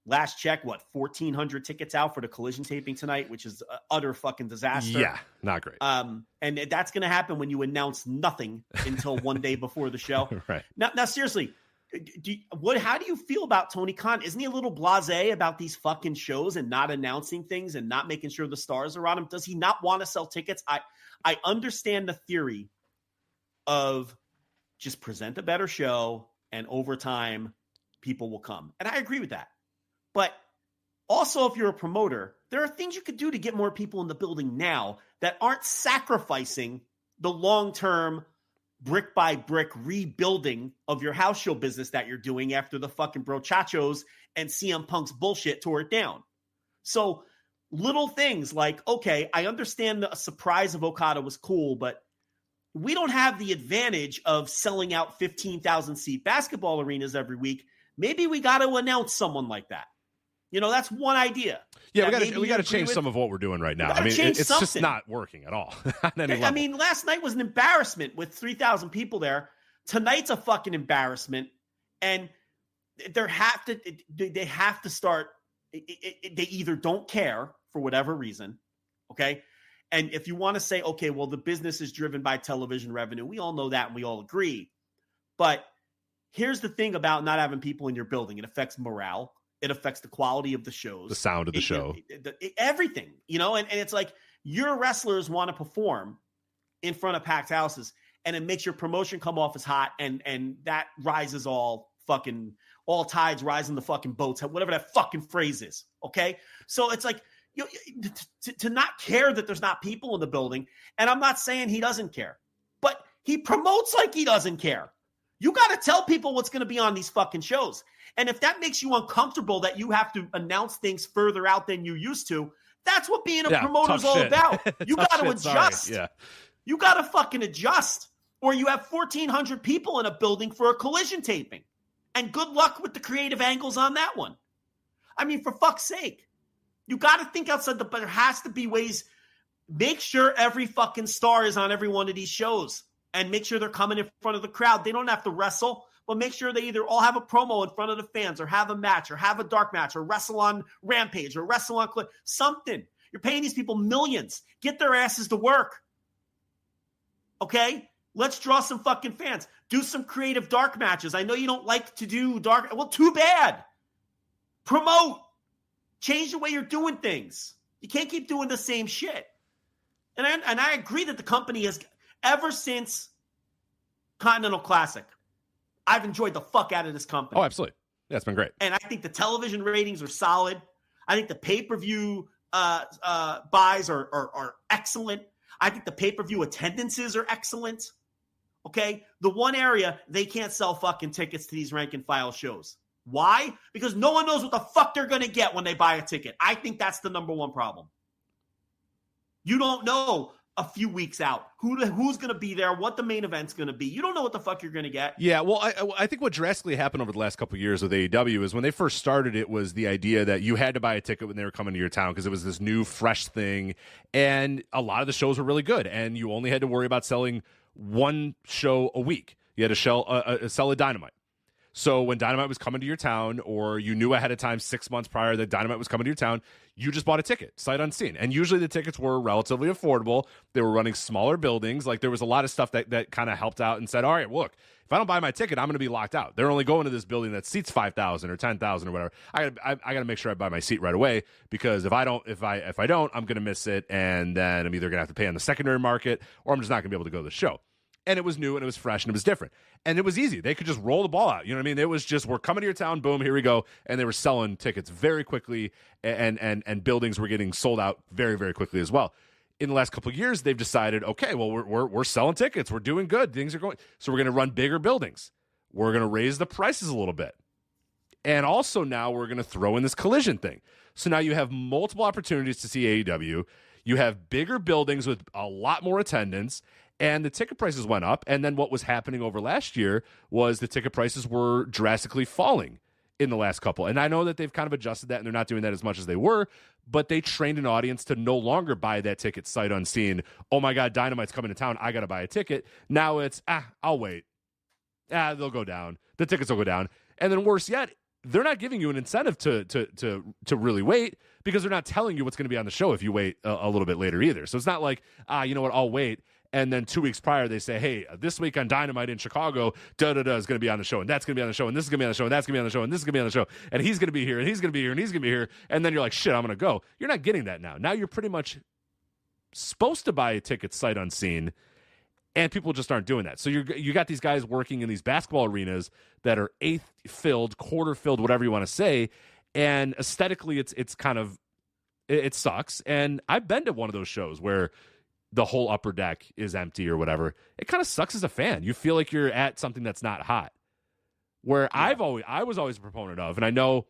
last check, 1,400 tickets out for the Collision taping tonight, which is an utter fucking disaster. Yeah, not great. And that's going to happen when you announce nothing until one day before the show. Right. Now, seriously, how do you feel about Tony Khan? Isn't he a little blasé about these fucking shows and not announcing things and not making sure the stars are on him? Does he not want to sell tickets? I understand the theory of just present a better show and over time people will come. And I agree with that. But also, if you're a promoter, there are things you could do to get more people in the building now that aren't sacrificing the long-term brick by brick rebuilding of your house show business that you're doing after the fucking brochachos and CM Punk's bullshit tore it down. So little things like, okay, I understand the surprise of Okada was cool, but we don't have the advantage of selling out 15,000 seat basketball arenas every week. Maybe we got to announce someone like that. That's one idea. Yeah, we got to change some of what we're doing right now. I mean, it's just not working at all. I mean, last night was an embarrassment with 3,000 people there. Tonight's a fucking embarrassment, and they have to start. They either don't care for whatever reason, okay. And if you want to say, okay, well, the business is driven by television revenue, we all know that and we all agree. But here's the thing about not having people in your building. It affects morale. It affects the quality of the shows. The sound of the show. Everything, and it's like your wrestlers want to perform in front of packed houses, and it makes your promotion come off as hot, and that rises all tides rise in the fucking boats, whatever that fucking phrase is, okay? So it's like, to not care that there's not people in the building, and I'm not saying he doesn't care, but he promotes like he doesn't care. You got to tell people what's going to be on these fucking shows. And if that makes you uncomfortable that you have to announce things further out than you used to, that's what being a promoter is all about. You got to adjust. Yeah. You got to fucking adjust. Or you have 1,400 people in a building for a collision taping. And good luck with the creative angles on that one. I mean, for fuck's sake. You got to think outside but there has to be ways. Make sure every fucking star is on every one of these shows. And make sure they're coming in front of the crowd. They don't have to wrestle, but make sure they either all have a promo in front of the fans or have a match or have a dark match or wrestle on Rampage or wrestle on something. You're paying these people millions. Get their asses to work. Okay? Let's draw some fucking fans. Do some creative dark matches. I know you don't like to do dark. Well, too bad. Promote. Change the way you're doing things. You can't keep doing the same shit. And I agree that the company has... Ever since Continental Classic, I've enjoyed the fuck out of this company. Oh, absolutely. Yeah, it's been great. And I think the television ratings are solid. I think the pay-per-view buys are excellent. I think the pay-per-view attendances are excellent. Okay? The one area they can't sell fucking tickets to these rank and file shows. Why? Because no one knows what the fuck they're going to get when they buy a ticket. I think that's the number one problem. You don't know a few weeks out who's going to be there, what the main event's going to be. You don't know what the fuck you're going to get. Yeah, well, I think what drastically happened over the last couple of years with AEW is when they first started, it was the idea that you had to buy a ticket when they were coming to your town because it was this new, fresh thing, and a lot of the shows were really good, and you only had to worry about selling one show a week. You had to sell a Dynamite. So when Dynamite was coming to your town, or you knew ahead of time 6 months prior that Dynamite was coming to your town, you just bought a ticket, sight unseen. And usually the tickets were relatively affordable. They were running smaller buildings. Like, there was a lot of stuff that kind of helped out and said, all right, look, if I don't buy my ticket, I'm going to be locked out. They're only going to this building that seats 5,000 or 10,000 or whatever. I got to make sure I buy my seat right away, because if I don't, I'm going to miss it, and then I'm either going to have to pay on the secondary market, or I'm just not going to be able to go to the show. And it was new, and it was fresh, and it was different. And it was easy. They could just roll the ball out. You know what I mean? It was just, we're coming to your town, boom, here we go. And they were selling tickets very quickly, and buildings were getting sold out very, very quickly as well. In the last couple of years, they've decided, okay, well, we're selling tickets. We're doing good. Things are going. So we're going to run bigger buildings. We're going to raise the prices a little bit. And also now we're going to throw in this collision thing. So now you have multiple opportunities to see AEW. You have bigger buildings with a lot more attendance, and the ticket prices went up. And then what was happening over last year was the ticket prices were drastically falling in the last couple. And I know that they've kind of adjusted that, and they're not doing that as much as they were, but they trained an audience to no longer buy that ticket sight unseen. Oh my God, Dynamite's coming to town, I got to buy a ticket. Now it's, I'll wait. They'll go down. The tickets will go down. And then worse yet, they're not giving you an incentive to really wait, because they're not telling you what's going to be on the show if you wait a little bit later either. So it's not like, you know what, I'll wait. And then 2 weeks prior, they say, hey, this week on Dynamite in Chicago, da-da-da is going to be on the show, and that's going to be on the show, and this is going to be on the show, and that's going to be on the show, and this is going to be on the show, and he's going to be here, and he's going to be here, and he's going to be here. And then you're like, shit, I'm going to go. You're not getting that now. Now you're pretty much supposed to buy a ticket sight unseen, and people just aren't doing that. So you got these guys working in these basketball arenas that are eighth filled, quarter filled, whatever you want to say, and aesthetically it's kind of, it sucks. And I've been to one of those shows where the whole upper deck is empty or whatever. It kind of sucks as a fan. You feel like you're at something that's not hot. Where I was always a proponent of, and I know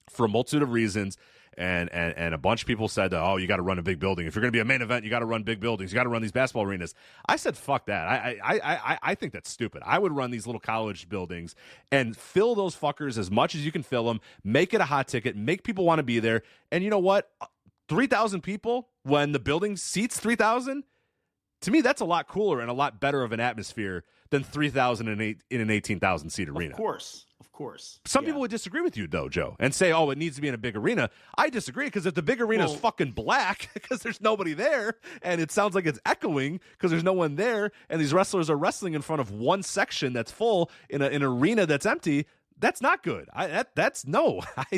for a multitude of reasons, and a bunch of people said that, oh, you got to run a big building. If you're going to be a main event, you got to run big buildings. You got to run these basketball arenas. I said, fuck that. I think that's stupid. I would run these little college buildings and fill those fuckers as much as you can fill them, make it a hot ticket, make people want to be there. And you know what? 3,000 people, when the building seats 3,000, To me, that's a lot cooler and a lot better of an atmosphere than 3,000 in an 18,000 seat arena. Of course. Some people would disagree with you, though, Joe, and say, oh, it needs to be in a big arena. I disagree, because if the big arena is fucking black because there's nobody there, and it sounds like it's echoing because there's no one there, and these wrestlers are wrestling in front of one section that's full in an arena that's empty, that's not good. I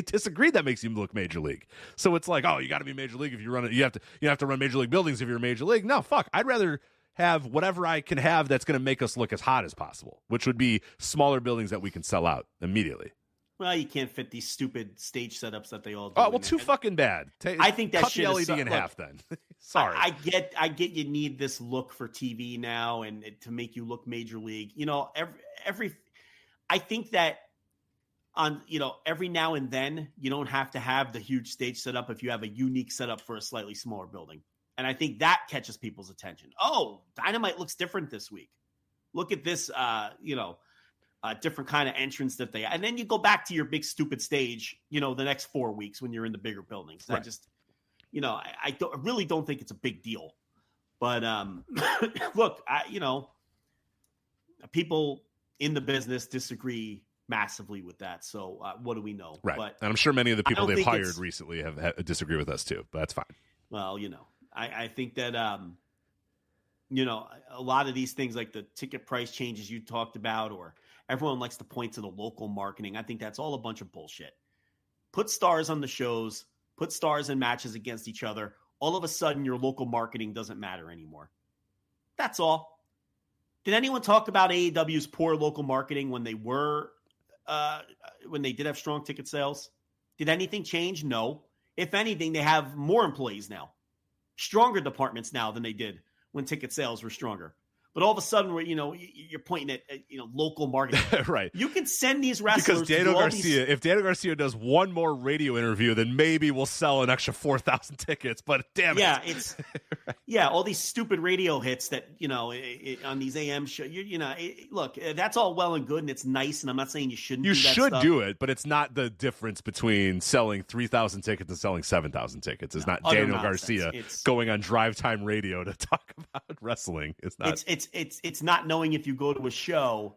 disagree. That makes you look major league. So it's like, oh, you got to be major league if you run it. You have to run major league buildings if you're major league. No, fuck. I'd rather have whatever I can have that's going to make us look as hot as possible, which would be smaller buildings that we can sell out immediately. Well, you can't fit these stupid stage setups that they all do. Oh, well, too fucking bad. I think that cut shit the LED is in half then. Sorry. I get you need this look for TV now and to make you look major league. You know, I think that on, you know, every now and then you don't have to have the huge stage setup if you have a unique setup for a slightly smaller building. And I think that catches people's attention. Oh, Dynamite looks different this week. Look at this, different kind of entrance that they. And then you go back to your big stupid stage, you know, the next 4 weeks when you're in the bigger buildings. Right. I just, you know, I really don't think it's a big deal. But look, people in the business disagree massively with that. So what do we know? Right. But and I'm sure many of the people they've hired recently have disagree with us too. But that's fine. Well, you know. I think that, you know, a lot of these things like the ticket price changes you talked about, or everyone likes to point to the local marketing. I think that's all a bunch of bullshit. Put stars on the shows, put stars in matches against each other. All of a sudden, your local marketing doesn't matter anymore. That's all. Did anyone talk about AEW's poor local marketing when they did have strong ticket sales? Did anything change? No. If anything, they have more employees now. Stronger departments now than they did when ticket sales were stronger. But all of a sudden, you're pointing at local marketing. Right. You can send these wrestlers because if Daniel Garcia does one more radio interview, then maybe we'll sell an extra 4,000 tickets. But damn it. Yeah, it's right. All these stupid radio hits that, on these AM shows. Look, that's all well and good, and it's nice, and I'm not saying you shouldn't. You should do it, but it's not the difference between selling 3,000 tickets and selling 7,000 tickets. It's not Daniel Garcia going on drive time radio to talk about wrestling. It's not. It's not knowing if you go to a show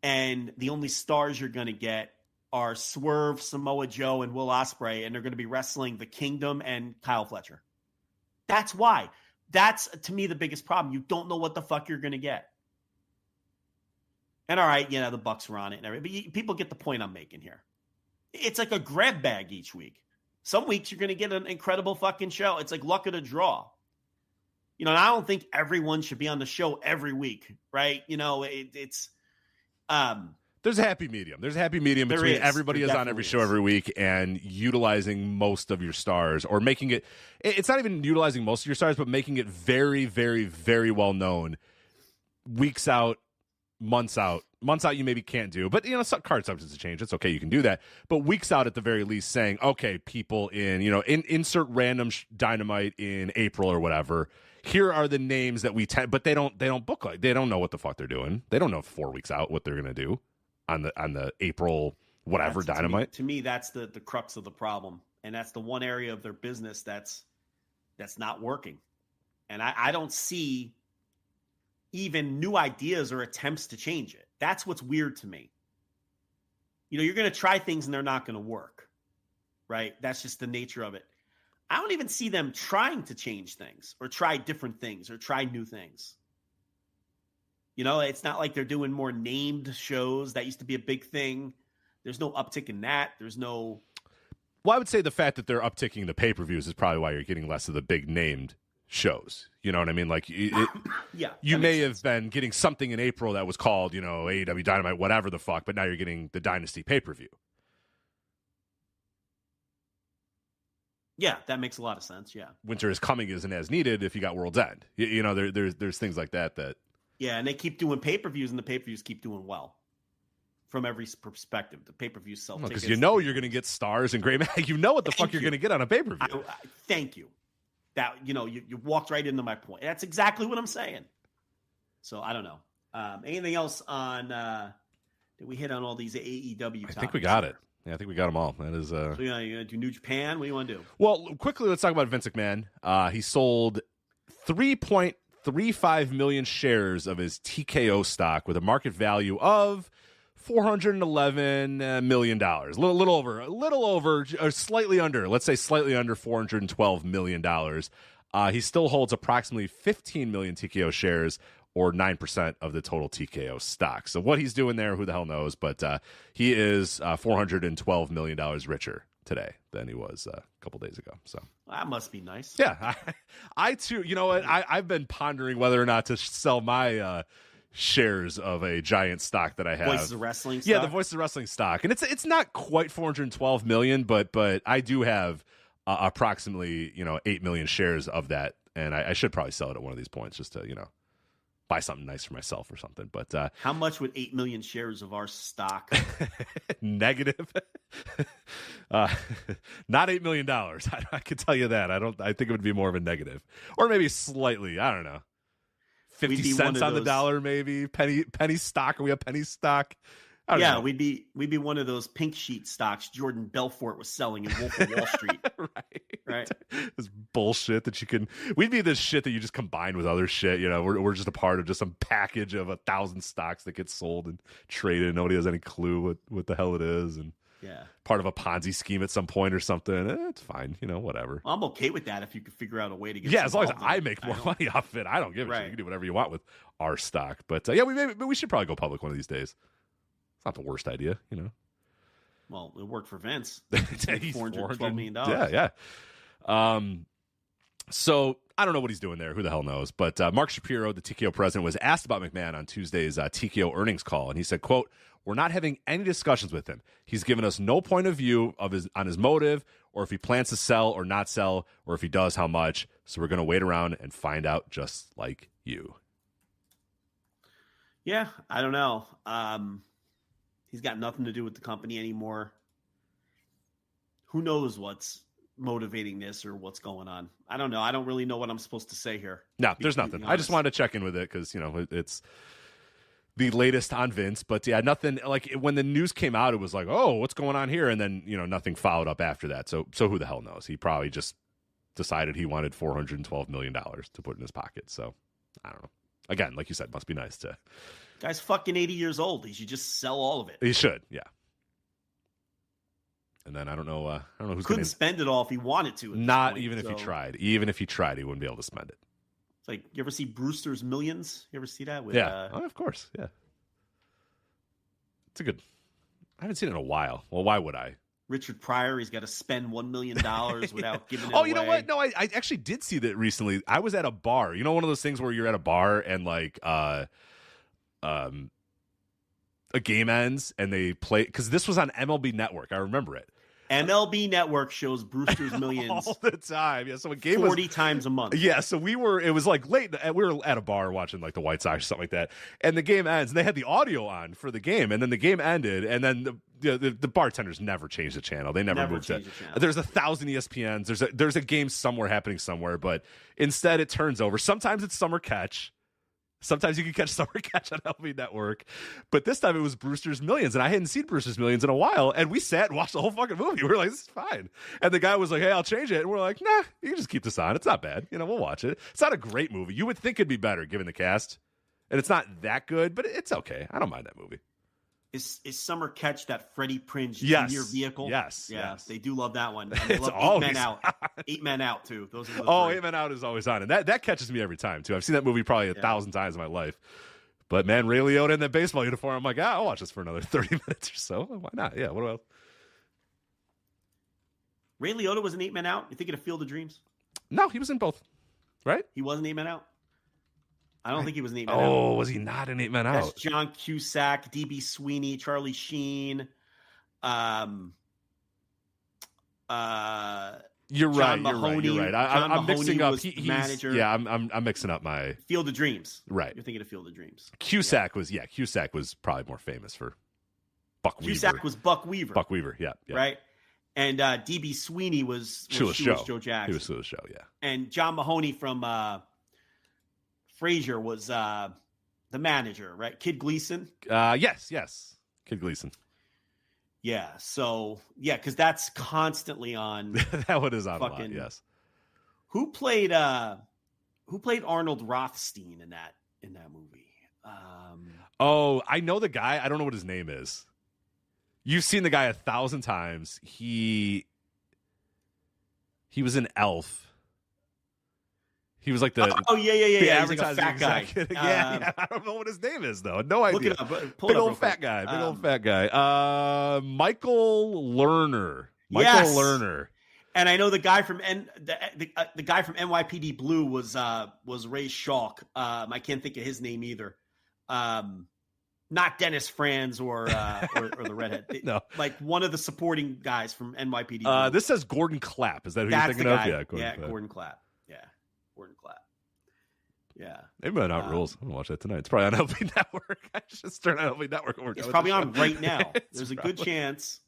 and the only stars you're going to get are Swerve, Samoa Joe, and Will Ospreay, and they're going to be wrestling the Kingdom and Kyle Fletcher. That's why. That's, to me, the biggest problem. You don't know what the fuck you're going to get. And all right, the Bucks were on it and everything, but people get the point I'm making here. It's like a grab bag each week. Some weeks you're going to get an incredible fucking show. It's like luck of the draw. And I don't think everyone should be on the show every week, right? There's a happy medium. There's a happy medium between everybody is on every show every week and utilizing most of your stars, or making it. It's not even utilizing most of your stars, but making it very, very, very well known. Weeks out, months out. Months out, you maybe can't do, but some card substance to change. It's okay, you can do that. But weeks out, at the very least, saying, okay, people insert random Dynamite in April or whatever. Here are the names that we but they don't book like they don't know what the fuck they're doing. They don't know 4 weeks out what they're gonna do on the April whatever Dynamite. To me, that's the crux of the problem, and that's the one area of their business that's not working. And I don't see even new ideas or attempts to change it. That's what's weird to me. You're going to try things and they're not going to work, right? That's just the nature of it. I don't even see them trying to change things or try different things or try new things. It's not like they're doing more named shows. That used to be a big thing. There's no uptick in that. There's no... Well, I would say the fact that they're upticking the pay-per-views is probably why you're getting less of the big named shows. You know what I mean? Like, you may have been getting something in April that was called, AEW Dynamite, whatever the fuck, but now you're getting the Dynasty pay-per-view. Yeah, that makes a lot of sense. Yeah, Winter is Coming isn't as needed if you got World's End. There's things like that. Yeah, and they keep doing pay-per-views, and the pay-per-views keep doing well from every perspective. The pay-per-views sell tickets. Because you're going to get stars and great. You know what the fuck you're going to get on a pay-per-view. Thank you. That you walked right into my point. That's exactly what I'm saying. So I don't know. Anything else on? Did we hit on all these AEW topics? I think we got it. Yeah, I think we got them all. That is. So you gonna do New Japan? What do you want to do? Well, quickly, let's talk about Vince McMahon. He sold 1.35 million shares of his TKO stock with a market value of $411 million. A little over, or slightly under. Let's say slightly under $412 million. He still holds approximately 15 million TKO shares, or 9% of the total TKO stock. So what he's doing there, who the hell knows? But he is $412 million richer today than he was a couple days ago. So that must be nice. Yeah, I too. You know what? I've been pondering whether or not to sell my shares of a giant stock that I have. Voices of Wrestling stock? Yeah, the Voices of Wrestling stock. And it's not quite 412 million, but I do have approximately 8 million shares of that, and I should probably sell it at one of these points just to buy something nice for myself or something. But how much would 8 million shares of our stock? Negative. Not $8 million. I can tell you that. I think it would be more of a negative, or maybe slightly. I don't know. 50 cents on the dollar, maybe penny stock. Are we a penny stock? Yeah, we'd be one of those pink sheet stocks Jordan Belfort was selling in Wolf of Wall Street. Right. This bullshit that we'd be this shit that you just combine with other shit. We're just a part of just some package of 1,000 stocks that gets sold and traded. Nobody has any clue what the hell it is. And part of a Ponzi scheme at some point or something. It's fine. Whatever. I'm okay with that if you could figure out a way to get. Yeah, as long as I make more money off it, I don't give a shit. You can do whatever you want with our stock. But we should probably go public one of these days. It's not the worst idea, Well, it worked for Vince. $412 million. Yeah. So I don't know what he's doing there. Who the hell knows? But Mark Shapiro, the TKO president, was asked about McMahon on Tuesday's TKO earnings call, and he said, quote, "We're not having any discussions with him. He's given us no point of view on his motive, or if he plans to sell or not sell, or if he does, how much. So we're going to wait around and find out, just like you." Yeah, I don't know. He's got nothing to do with the company anymore. Who knows what's motivating this or what's going on? I don't know. I don't really know what I'm supposed to say here. No, there's nothing. I just wanted to check in with it because, it's the latest on Vince. But yeah, nothing. Like when the news came out, it was like, oh, what's going on here? And then, nothing followed up after that. So who the hell knows? He probably just decided he wanted $412 million to put in his pocket. So I don't know. Again, like you said, must be nice to. Guy's fucking 80 years old. He should just sell all of it. He should, yeah. And then I don't know who's couldn't spend it all if he wanted to. Not even if he tried. Even if he tried, he wouldn't be able to spend it. It's like, you ever see Brewster's Millions? You ever see that? Of course, yeah. It's a good. I haven't seen it in a while. Well, why would I? Richard Pryor, he's got to spend $1 million without giving it away. Oh, you know what? No, I actually did see that recently. I was at a bar. One of those things where you're at a bar and a game ends and they play, because this was on MLB Network. I remember it. MLB Network shows Brewster's Millions all the time. Yeah, so a game 40 times a month. Yeah, so it was like late. We were at a bar watching like the White Sox or something like that, and the game ends, and they had the audio on for the game, and then the game ended, and then the bartenders never changed the channel. They never moved it. There's 1,000 ESPNs. There's a game somewhere happening somewhere, but instead it turns over. Sometimes it's Summer Catch. Sometimes you can catch Summer Catch on MLB Network. But this time it was Brewster's Millions, and I hadn't seen Brewster's Millions in a while, and we sat and watched the whole fucking movie. We were like, this is fine. And the guy was like, hey, I'll change it. And we're like, nah, you can just keep this on. It's not bad. We'll watch it. It's not a great movie. You would think it'd be better given the cast. And it's not that good, but it's okay. I don't mind that movie. Is Summer Catch that Freddie Prinze Jr. vehicle? Yes. Yeah, yes. They do love that one. And they it's love always 8 Men Out. 8 Men Out, too. Those are the three. 8 Men Out is always on. And that catches me every time, too. I've seen that movie probably 1,000 times in my life. But, man, Ray Liotta in that baseball uniform, I'm like, I'll watch this for another 30 minutes or so. Why not? Yeah, what else? Ray Liotta was in 8 Men Out? You thinking of Field of Dreams? No, he was in both. Right? He wasn't 8 Men Out? I don't think he was in 8 Men Out. Oh, was he not in 8 Men Out? That's John Cusack, D.B. Sweeney, Charlie Sheen. You're right. Mahoney, you're right. I'm mixing up. He's manager. Yeah, I'm mixing up my Field of Dreams. Right. You're thinking of Field of Dreams. Cusack was probably more famous for Buck Weaver. Cusack was Buck Weaver. Buck Weaver, yeah. Right. And D.B. Sweeney was Shoeless Joe Jackson. He was Shoeless Joe, yeah. And John Mahoney from Frasier was the manager, right? Kid Gleason. Yes. Kid Gleason. Yeah. So because that's constantly on. That one is on a lot. Yes. Who played Who played Arnold Rothstein in that movie? Oh, I know the guy. I don't know what his name is. You've seen the guy 1,000 times. He was an Elf. He was like the the advertising like a fat executive. guy. Yeah, I don't know what his name is though. No idea. Look it up. Big old fat guy. Michael Lerner. Michael Lerner. And I know the guy from the guy from NYPD Blue was Ray Schalk. I can't think of his name either. Not Dennis Franz or the redhead. No, like one of the supporting guys from NYPD Blue. This says Gordon Clapp. Is that who you're thinking of? Yeah, Gordon Clapp. Yeah, Gordon Clapp. Yeah. Maybe on Outrules. I'm gonna watch that tonight. It's probably on LB Network. I just turned on LB Network. It's probably on right now. There's a good chance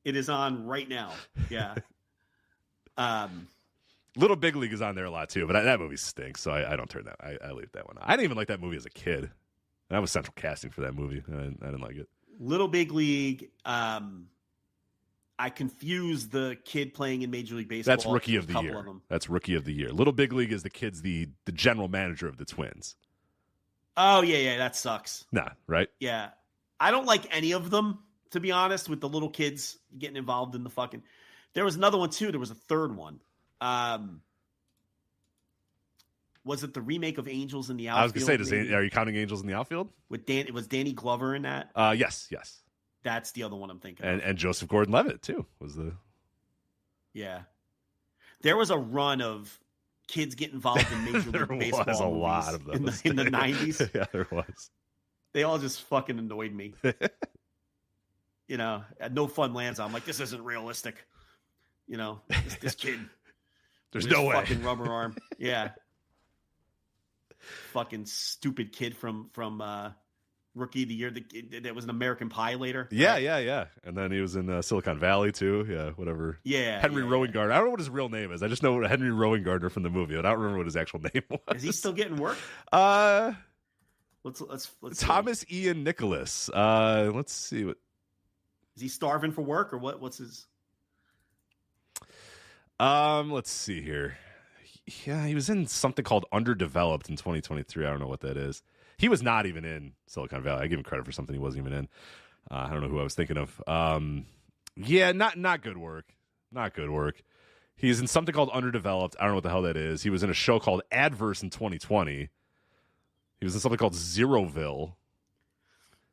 it is on right now. Yeah. Little Big League is on there a lot too, but that movie stinks, so I don't turn that. I leave that one. I didn't even like that movie as a kid. That was central casting for that movie. I didn't like it. Little Big League. I confused the kid playing in Major League Baseball. That's Rookie of the Year. That's Rookie of the Year. Little Big League is the kid's the general manager of the Twins. Oh yeah, that sucks. Nah, right? Yeah, I don't like any of them, to be honest. With the little kids getting involved in the fucking. There was another one too. There was a third one. Was it the remake of Angels in the Outfield? I was gonna say, are you counting Angels in the Outfield? It was Danny Glover in that. Yes. That's the other one I'm thinking of. And Joseph Gordon-Levitt too was the. Yeah, there was a run of kids get involved in Major League Baseball. There was a lot of those in the 90s. Yeah, there was. They all just fucking annoyed me. At No Fun Lands, I'm like, this isn't realistic. This kid. There's no way. Fucking rubber arm. Yeah. Fucking stupid kid from Rookie of the Year that was an American Pie later. Yeah, right? Yeah. And then he was in Silicon Valley too. Yeah, whatever. Yeah. Henry Rowan-Gardner. I don't know what his real name is. I just know Henry Rowan-Gardner from the movie. I don't remember what his actual name was. Is he still getting work? Let's Thomas see. Ian Nicholas. Let's see what. Is he starving for work or what? What's his? Let's see here. Yeah, he was in something called Underdeveloped in 2023. I don't know what that is. He was not even in Silicon Valley. I give him credit for something he wasn't even in. I don't know who I was thinking of. Yeah, not good work. Not good work. He's in something called Underdeveloped. I don't know what the hell that is. He was in a show called Adverse in 2020. He was in something called Zeroville.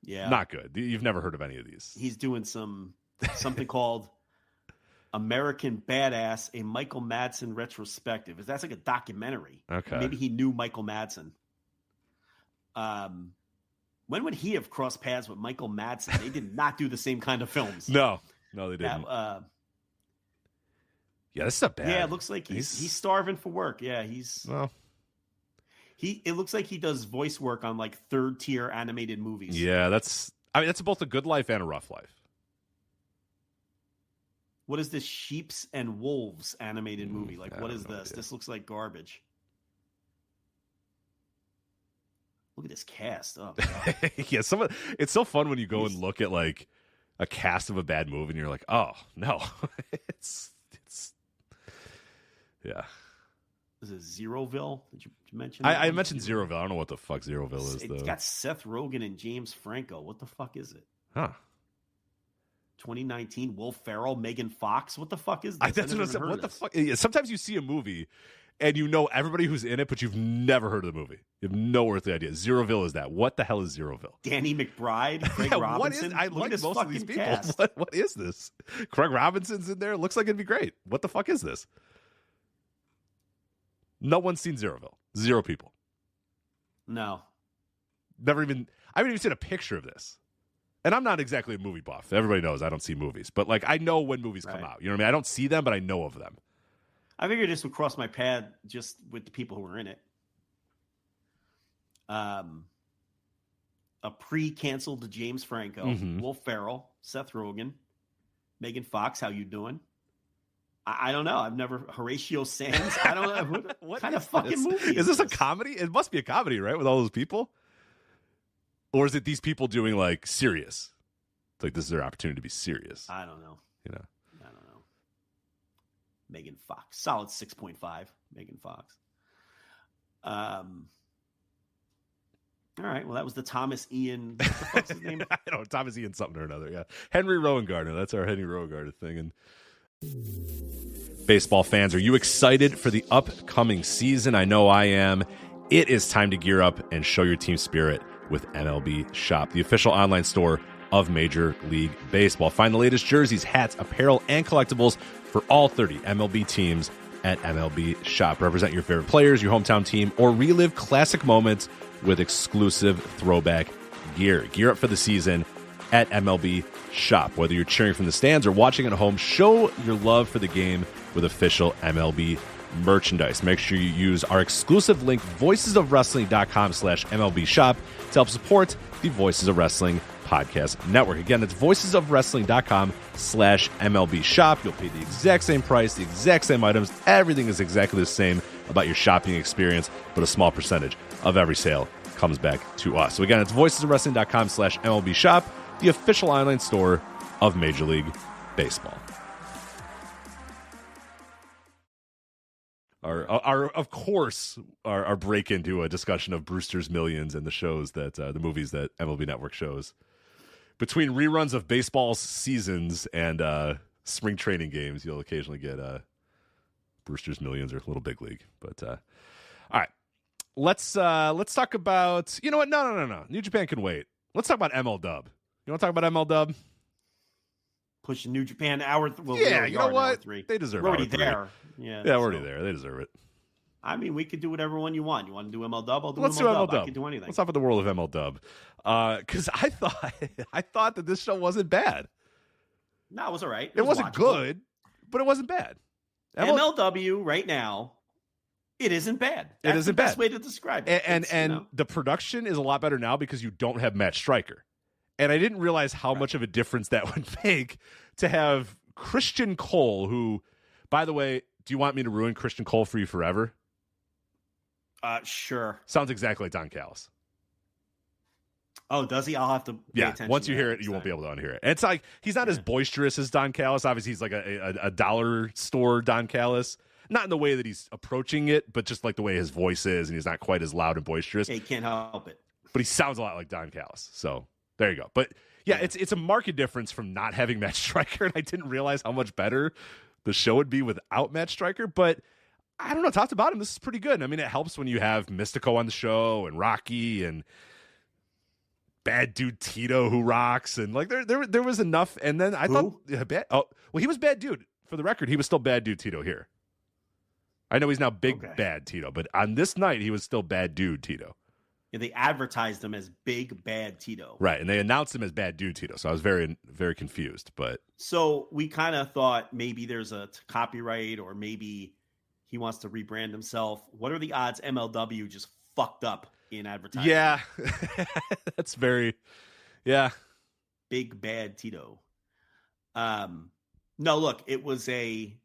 Yeah. Not good. You've never heard of any of these. He's doing something called American Badass, a Michael Madsen retrospective. That's like a documentary. Okay. Maybe he knew Michael Madsen. When would he have crossed paths with Michael Madsen? They did not do the same kind of films. No, they didn't. Yeah, this is a bad. Yeah, it looks like he's starving for work. Yeah, it looks like he does voice work on like third tier animated movies. Yeah, that's both a good life and a rough life. What is this Sheeps and Wolves animated movie? Like, what is this? Idea. This looks like garbage. Look at this cast. Oh, God. Yeah, it's so fun when you go and look at like a cast of a bad movie and you're like, oh no, it's yeah. Is it Zeroville? Did you mention? I mentioned Zeroville. I don't know what the fuck Zeroville is. It's got Seth Rogen and James Franco. What the fuck is it? Huh? 2019. Will Ferrell, Megan Fox. What the fuck is this? That's what I said. What the fuck? Yeah, sometimes you see a movie and you know everybody who's in it, but you've never heard of the movie. You have no earthly idea. Zeroville is that. What the hell is Zeroville? Danny McBride, Craig Robinson. What is? I like most of these people. Cast. What is this? Craig Robinson's in there. Looks like it'd be great. What the fuck is this? No one's seen Zeroville. Zero people. No. I haven't even seen a picture of this. And I'm not exactly a movie buff. Everybody knows I don't see movies. But like I know when movies come out. You know what I mean? I don't see them, but I know of them. I figured this would cross my path just with the people who were in it. A pre-canceled James Franco, Will Ferrell, Seth Rogen, Megan Fox. How you doing? I don't know. I've never Horatio Sands. I don't know what kind of fucking movie is this. A comedy? It must be a comedy, right? With all those people, or is it these people doing like serious? It's like this is their opportunity to be serious. I don't know. You know, I don't know. Megan Fox, solid 6.5. Megan Fox. All right. Well, that was the Thomas Ian. What the fuck's his name? I don't know, Thomas Ian something or another. Yeah, Henry Rowengartner. That's our Henry Rowengartner thing. And baseball fans, are you excited for the upcoming season? I know I am. It is time to gear up and show your team spirit with MLB Shop, the official online store of Major League Baseball. Find the latest jerseys, hats, apparel, and collectibles for all 30 MLB teams at MLB Shop. Represent your favorite players, your hometown team, or relive classic moments with exclusive throwback gear. Gear up for the season at MLB Shop. Whether you're cheering from the stands or watching at home, show your love for the game with official MLB merchandise. Make sure you use our exclusive link, voicesofwrestling.com/MLB Shop, to help support the Voices of Wrestling Podcast Network. Again, that's voicesofwrestling.com/MLB Shop. You'll pay the exact same price, the exact same items. Everything is exactly the same about your shopping experience, but a small percentage of every sale comes back to us. So again, it's voicesofwrestling.com/MLB Shop, the official online store of Major League Baseball. Our break into a discussion of Brewster's Millions and the shows that the movies that MLB Network shows. Between reruns of baseball seasons and spring training games, you'll occasionally get Brewster's Millions or Little Big League. But all right, let's talk about, you know what? No. New Japan can wait. Let's talk about MLW. You want to talk about MLW? Pushing New Japan hour. Yeah, you know what? They deserve. We're already 3. there. Yeah, we're already there. They deserve it. I mean, we could do whatever one you want. You want to do MLW? I'll do Let's MLW. do MLW. I can do anything. Let's talk about the world of MLW. Because I thought that this show wasn't bad. No, it was all right. It wasn't good, but it wasn't bad. MLW right now, it isn't bad. That's the best way to describe it. And the production is a lot better now because you don't have Matt Stryker. And I didn't realize how much of a difference that would make to have Christian Cole, who, by the way, do you want me to ruin Christian Cole for you forever? Sure. Sounds exactly like Don Callis. Oh, does he? I'll have to pay attention. Once you hear it, you won't be able to unhear it. It's like he's not as boisterous as Don Callis. Obviously, he's like a dollar store Don Callis. Not in the way that he's approaching it, but just like the way his voice is, and he's not quite as loud and boisterous. He can't help it. But he sounds a lot like Don Callis. So there you go. But yeah, it's a marked difference from not having Matt Stryker, and I didn't realize how much better the show would be without Matt Stryker. But I don't know, top to bottom, this is pretty good. I mean, it helps when you have Mystico on the show and Rocky and Bad Dude Tito who rocks, and like there was enough. And then I thought, he was Bad Dude. For the record, he was still Bad Dude Tito here. I know he's now Bad Tito, but on this night he was still Bad Dude Tito. Yeah, they advertised him as Big Bad Tito. Right, and they announced him as Bad Dude Tito, so I was very, very confused. But so we kind of thought maybe there's a copyright, or maybe he wants to rebrand himself. What are the odds MLW just fucked up in advertising? Yeah, that's very, Big Bad Tito. No, look, it was a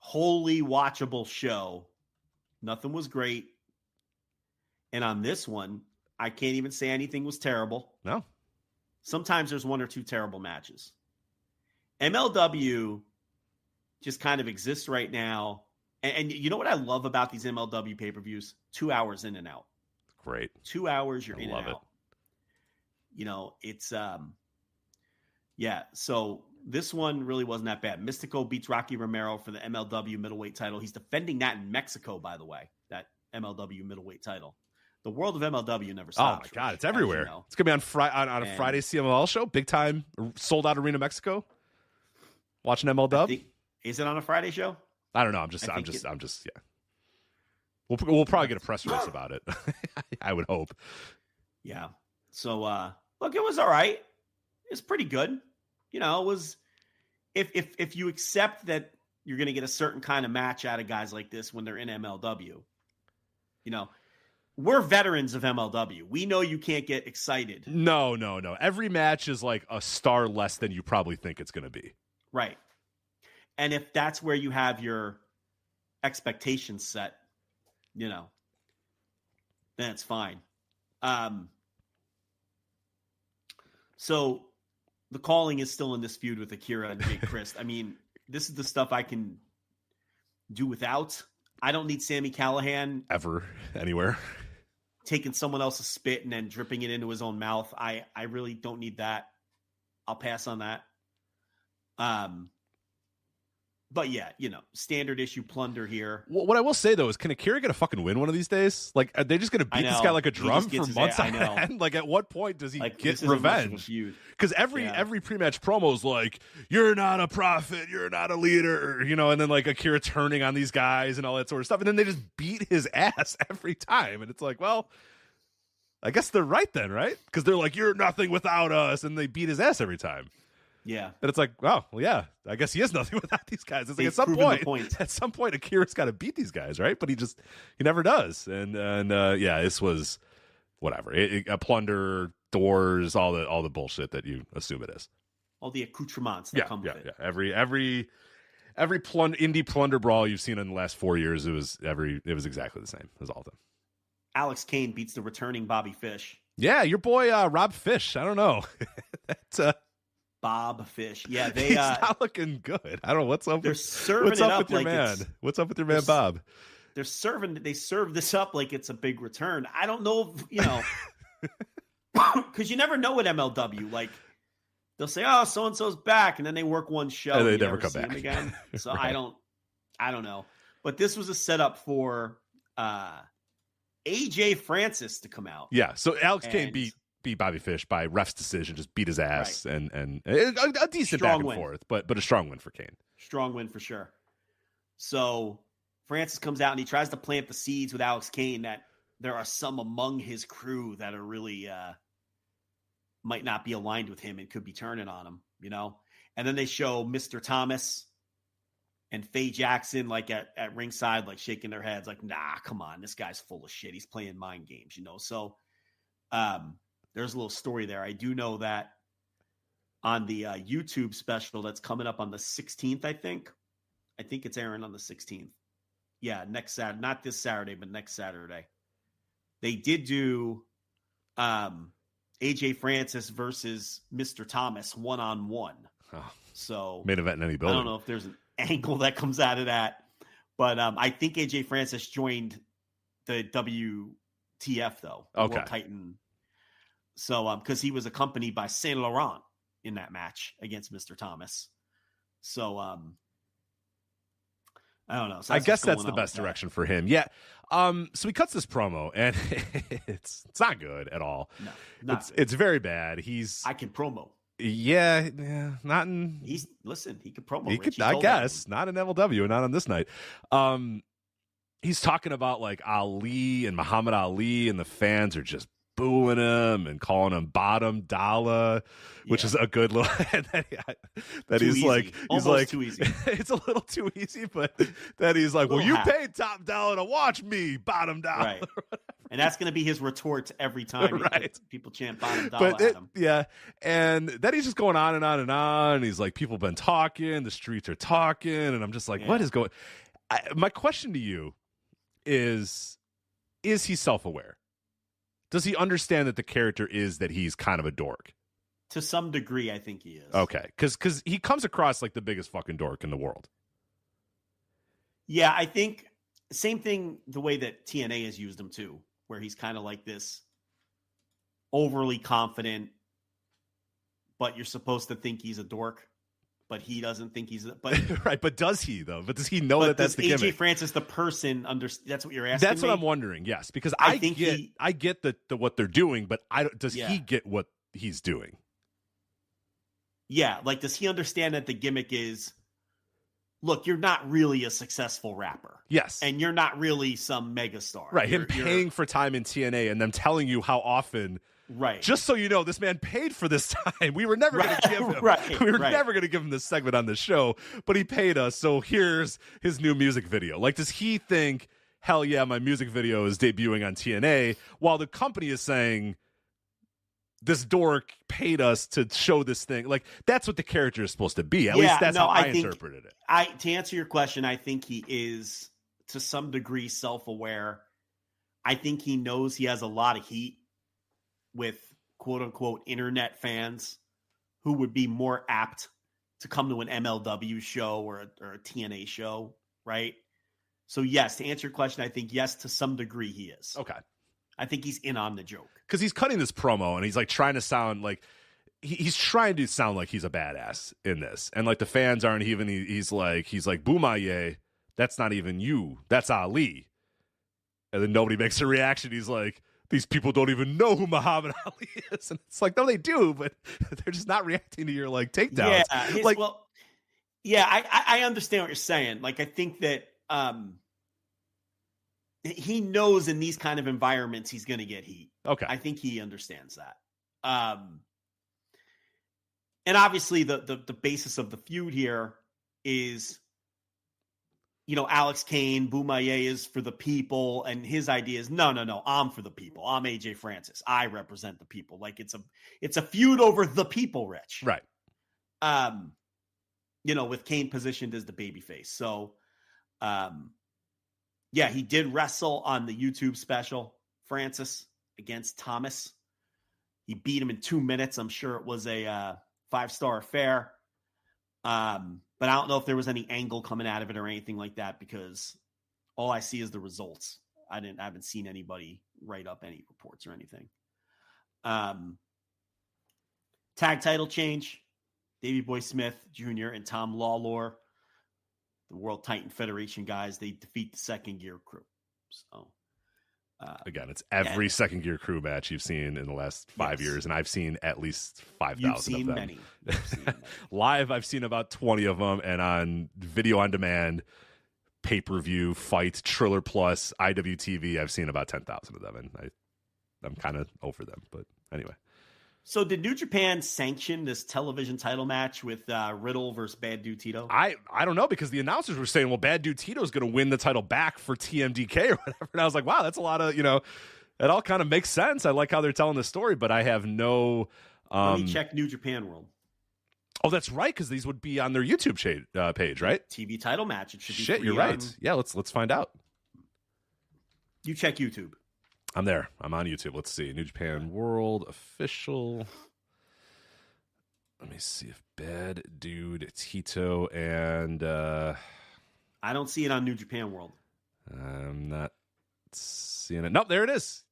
wholly watchable show. Nothing was great. And on this one, I can't even say anything was terrible. No. Sometimes there's one or two terrible matches. MLW just kind of exists right now. And you know what I love about these MLW pay-per-views? 2 hours in and out. Great. 2 hours, you're in love and it. out. You know, it's, so this one really wasn't that bad. Mystico beats Rocky Romero for the MLW middleweight title. He's defending that in Mexico, by the way, that MLW middleweight title. The world of MLW never stops. Oh, my God. It's everywhere. You know. It's going to be on a Friday CMLL show. Big time, sold out Arena Mexico. Watching MLW. Is it on a Friday show? I don't know. I'm just, We'll probably get a press release about it. I would hope. Yeah. So, look, it was all right. It's pretty good. You know, it was, if you accept that you're going to get a certain kind of match out of guys like this when they're in MLW, you know, we're veterans of MLW. We know you can't get excited. No. Every match is like a star less than you probably think it's going to be. Right. And if that's where you have your expectations set, you know, then it's fine. So the calling is still in this feud with Akira and Jake Christ. I mean, this is the stuff I can do without. I don't need Sami Callihan ever, anywhere. Taking someone else's spit and then dripping it into his own mouth. I really don't need that. I'll pass on that. But yeah, standard issue plunder here. Well, what I will say though is, can Akira get a fucking win one of these days? Like, are they just going to beat this guy like a drum for months on end? Like, at what point does he get revenge? Because every pre-match promo is like, "You're not a prophet, you're not a leader," and then like Akira turning on these guys and all that sort of stuff, and then they just beat his ass every time, and it's like, well, I guess they're right then, right? Because they're like, "You're nothing without us," and they beat his ass every time. Yeah. And it's like, oh, well, yeah, I guess he is nothing without these guys. It's like at some point, Akira's got to beat these guys, right? But he never does. And this was whatever. A plunder, doors, all the bullshit that you assume it is. All the accoutrements that come with it. Yeah. Every indie plunder brawl you've seen in the last 4 years, it was exactly the same as all of them. Alex Kane beats the returning Bobby Fish. Yeah, your boy Rob Fish. I don't know. That's Bob Fish. Yeah, he's not looking good. I don't know what's up. They're serving it up with your like man. What's up with your man, Bob? They serve this up like it's a big return. I don't know if, because you never know with MLW. Like, they'll say, "Oh, so and so's back," and then they work one show and they never never come see back him again. So right. I don't know. But this was a setup for AJ Francis to come out. Yeah. So Alex Kane beat Bobby Fish by ref's decision, just beat his ass, right. and a decent strong back and win. forth, but a strong win for Kane. Strong win for sure. So Francis comes out and he tries to plant the seeds with Alex Kane that there are some among his crew that are really might not be aligned with him and could be turning on him, And then they show Mr. Thomas and Faye Jackson like at ringside, like shaking their heads, like, "Nah, come on, this guy's full of shit. He's playing mind games, So there's a little story there. I do know that on the YouTube special that's coming up on the 16th, I think it's airing on the 16th. Yeah, next Saturday, not this Saturday, but next Saturday. They did do AJ Francis versus Mr. Thomas one-on-one. Oh, so main event in any building. I don't know if there's an angle that comes out of that, but I think AJ Francis joined the WTF though. Okay. World Titan. So, because he was accompanied by Saint Laurent in that match against Mr. Thomas. So, I don't know. So I guess that's the best direction for him. Yeah. So he cuts this promo, and it's not good at all. No, it's very bad. I can promo. Yeah, not in. He could promo. He could, I guess, not in MLW, and not on this night. He's talking about like Ali and Muhammad Ali, and the fans are just booing him and calling him bottom dollar, which is a good little. that he's easy. like, Almost too easy. It's a little too easy, but that he's like, well, you paid top dollar to watch me, bottom dollar, right? And that's going to be his retort every time, right? People chant bottom dollar at him. Yeah, and then he's just going on and on and on. And he's like, people have been talking, the streets are talking, and I'm just like, what is going? My question to you is he self-aware? Does he understand that the character is that he's kind of a dork? To some degree, I think he is. Okay, because he comes across like the biggest fucking dork in the world. Yeah, I think same thing the way that TNA has used him too, where he's kind of like this overly confident, but you're supposed to think he's a dork, but he doesn't think he's but right. But does he though? But does he know that that's the AJ gimmick? Francis, the person, that's what you're asking. That's what I'm wondering. Yes, because I get the what they're doing, but does he get what he's doing? Yeah, like does he understand that the gimmick is, look, you're not really a successful rapper. Yes, and you're not really some megastar. Right, him paying for time in TNA and them telling you how often. Right. Just so you know, this man paid for this time. We were never going to give him. We were never going to give him this segment on this show, but he paid us. So here's his new music video. Like, does he think, hell yeah, my music video is debuting on TNA, while the company is saying, this dork paid us to show this thing? Like, that's what the character is supposed to be. At least that's how I interpreted it. To answer your question, I think he is to some degree self-aware. I think he knows he has a lot of heat with quote unquote internet fans who would be more apt to come to an MLW show or a TNA show. Right. So yes, to answer your question, I think yes, to some degree he is. Okay. I think he's in on the joke. Because he's cutting this promo and he's like trying to sound like he's trying to sound like he's a badass in this. And like the fans aren't even, he's like, Boomaye, that's not even you. That's Ali. And then nobody makes a reaction. He's like, these people don't even know who Muhammad Ali is. And it's like, no, they do, but they're just not reacting to your like takedowns. Yeah, I understand what you're saying. Like, I think that he knows in these kind of environments he's going to get heat. Okay. I think he understands that. And obviously the basis of the feud here is, Alex Kane, Boomaye is for the people, and his idea is, no, I'm for the people. I'm AJ Francis. I represent the people. Like it's a feud over the people, Rich. Right. With Kane positioned as the babyface. So, he did wrestle on the YouTube special, Francis against Thomas. He beat him in 2 minutes. I'm sure it was a 5-star affair. But I don't know if there was any angle coming out of it or anything like that, because all I see is the results. I haven't seen anybody write up any reports or anything. Tag title change. Davey Boy Smith Jr. and Tom Lawlor, the World Titan Federation guys, they defeat the Second Gear crew. So again, it's every Second Gear crew match you've seen in the last 5 years, and I've seen at least 5,000 of them. Many. Live, I've seen about 20 of them, and on video on demand, pay-per-view, fight, Triller Plus, IWTV, I've seen about 10,000 of them, and I'm kind of over them. But anyway. So did New Japan sanction this television title match with Riddle versus Bad Dude Tito? I don't know, because the announcers were saying, well, Bad Dude Tito is going to win the title back for TMDK or whatever. And I was like, wow, that's a lot of, it all kind of makes sense. I like how they're telling the story, but I have no... Let me check New Japan World. Oh, that's right, because these would be on their YouTube page, right? TV title match. It should be Shit, you're right. Yeah, let's find out. You check YouTube. I'm there. I'm on YouTube. Let's see. New Japan World Official. Let me see if Bad Dude Tito and... I don't see it on New Japan World. I'm not seeing it. Nope, there it is.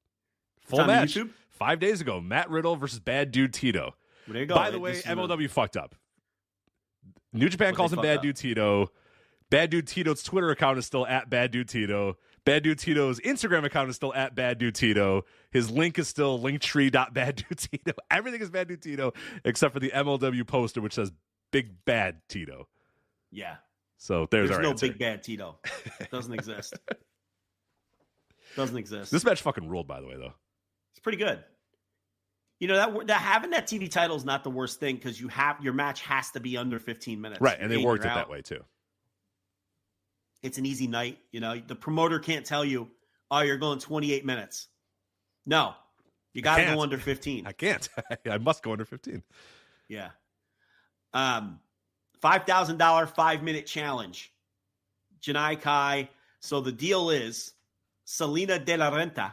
Full match. YouTube? 5 days ago. Matt Riddle versus Bad Dude Tito. Well, there you go. By the way, MLW fucked up. New Japan calls him Bad Dude Tito. Bad Dude Tito's Twitter account is still at Bad Dude Tito. Bad Dude Tito's Instagram account is still at Bad Dude Tito. His link is still linktree.baddude-tito. Everything is Bad Dude Tito except for the MLW poster, which says Big Bad Tito. Yeah. So there's our no answer. Big Bad Tito. It doesn't exist. Doesn't exist. This match fucking ruled, by the way, though. It's pretty good. That having that TV title is not the worst thing, because your match has to be under 15 minutes. Right, and they worked it that way too. It's an easy night. The promoter can't tell you, oh, you're going 28 minutes. No, you got to go under 15. I can't. I must go under 15. Yeah. $5,000 5-minute challenge. Janai Kai. So the deal is Selena De La Renta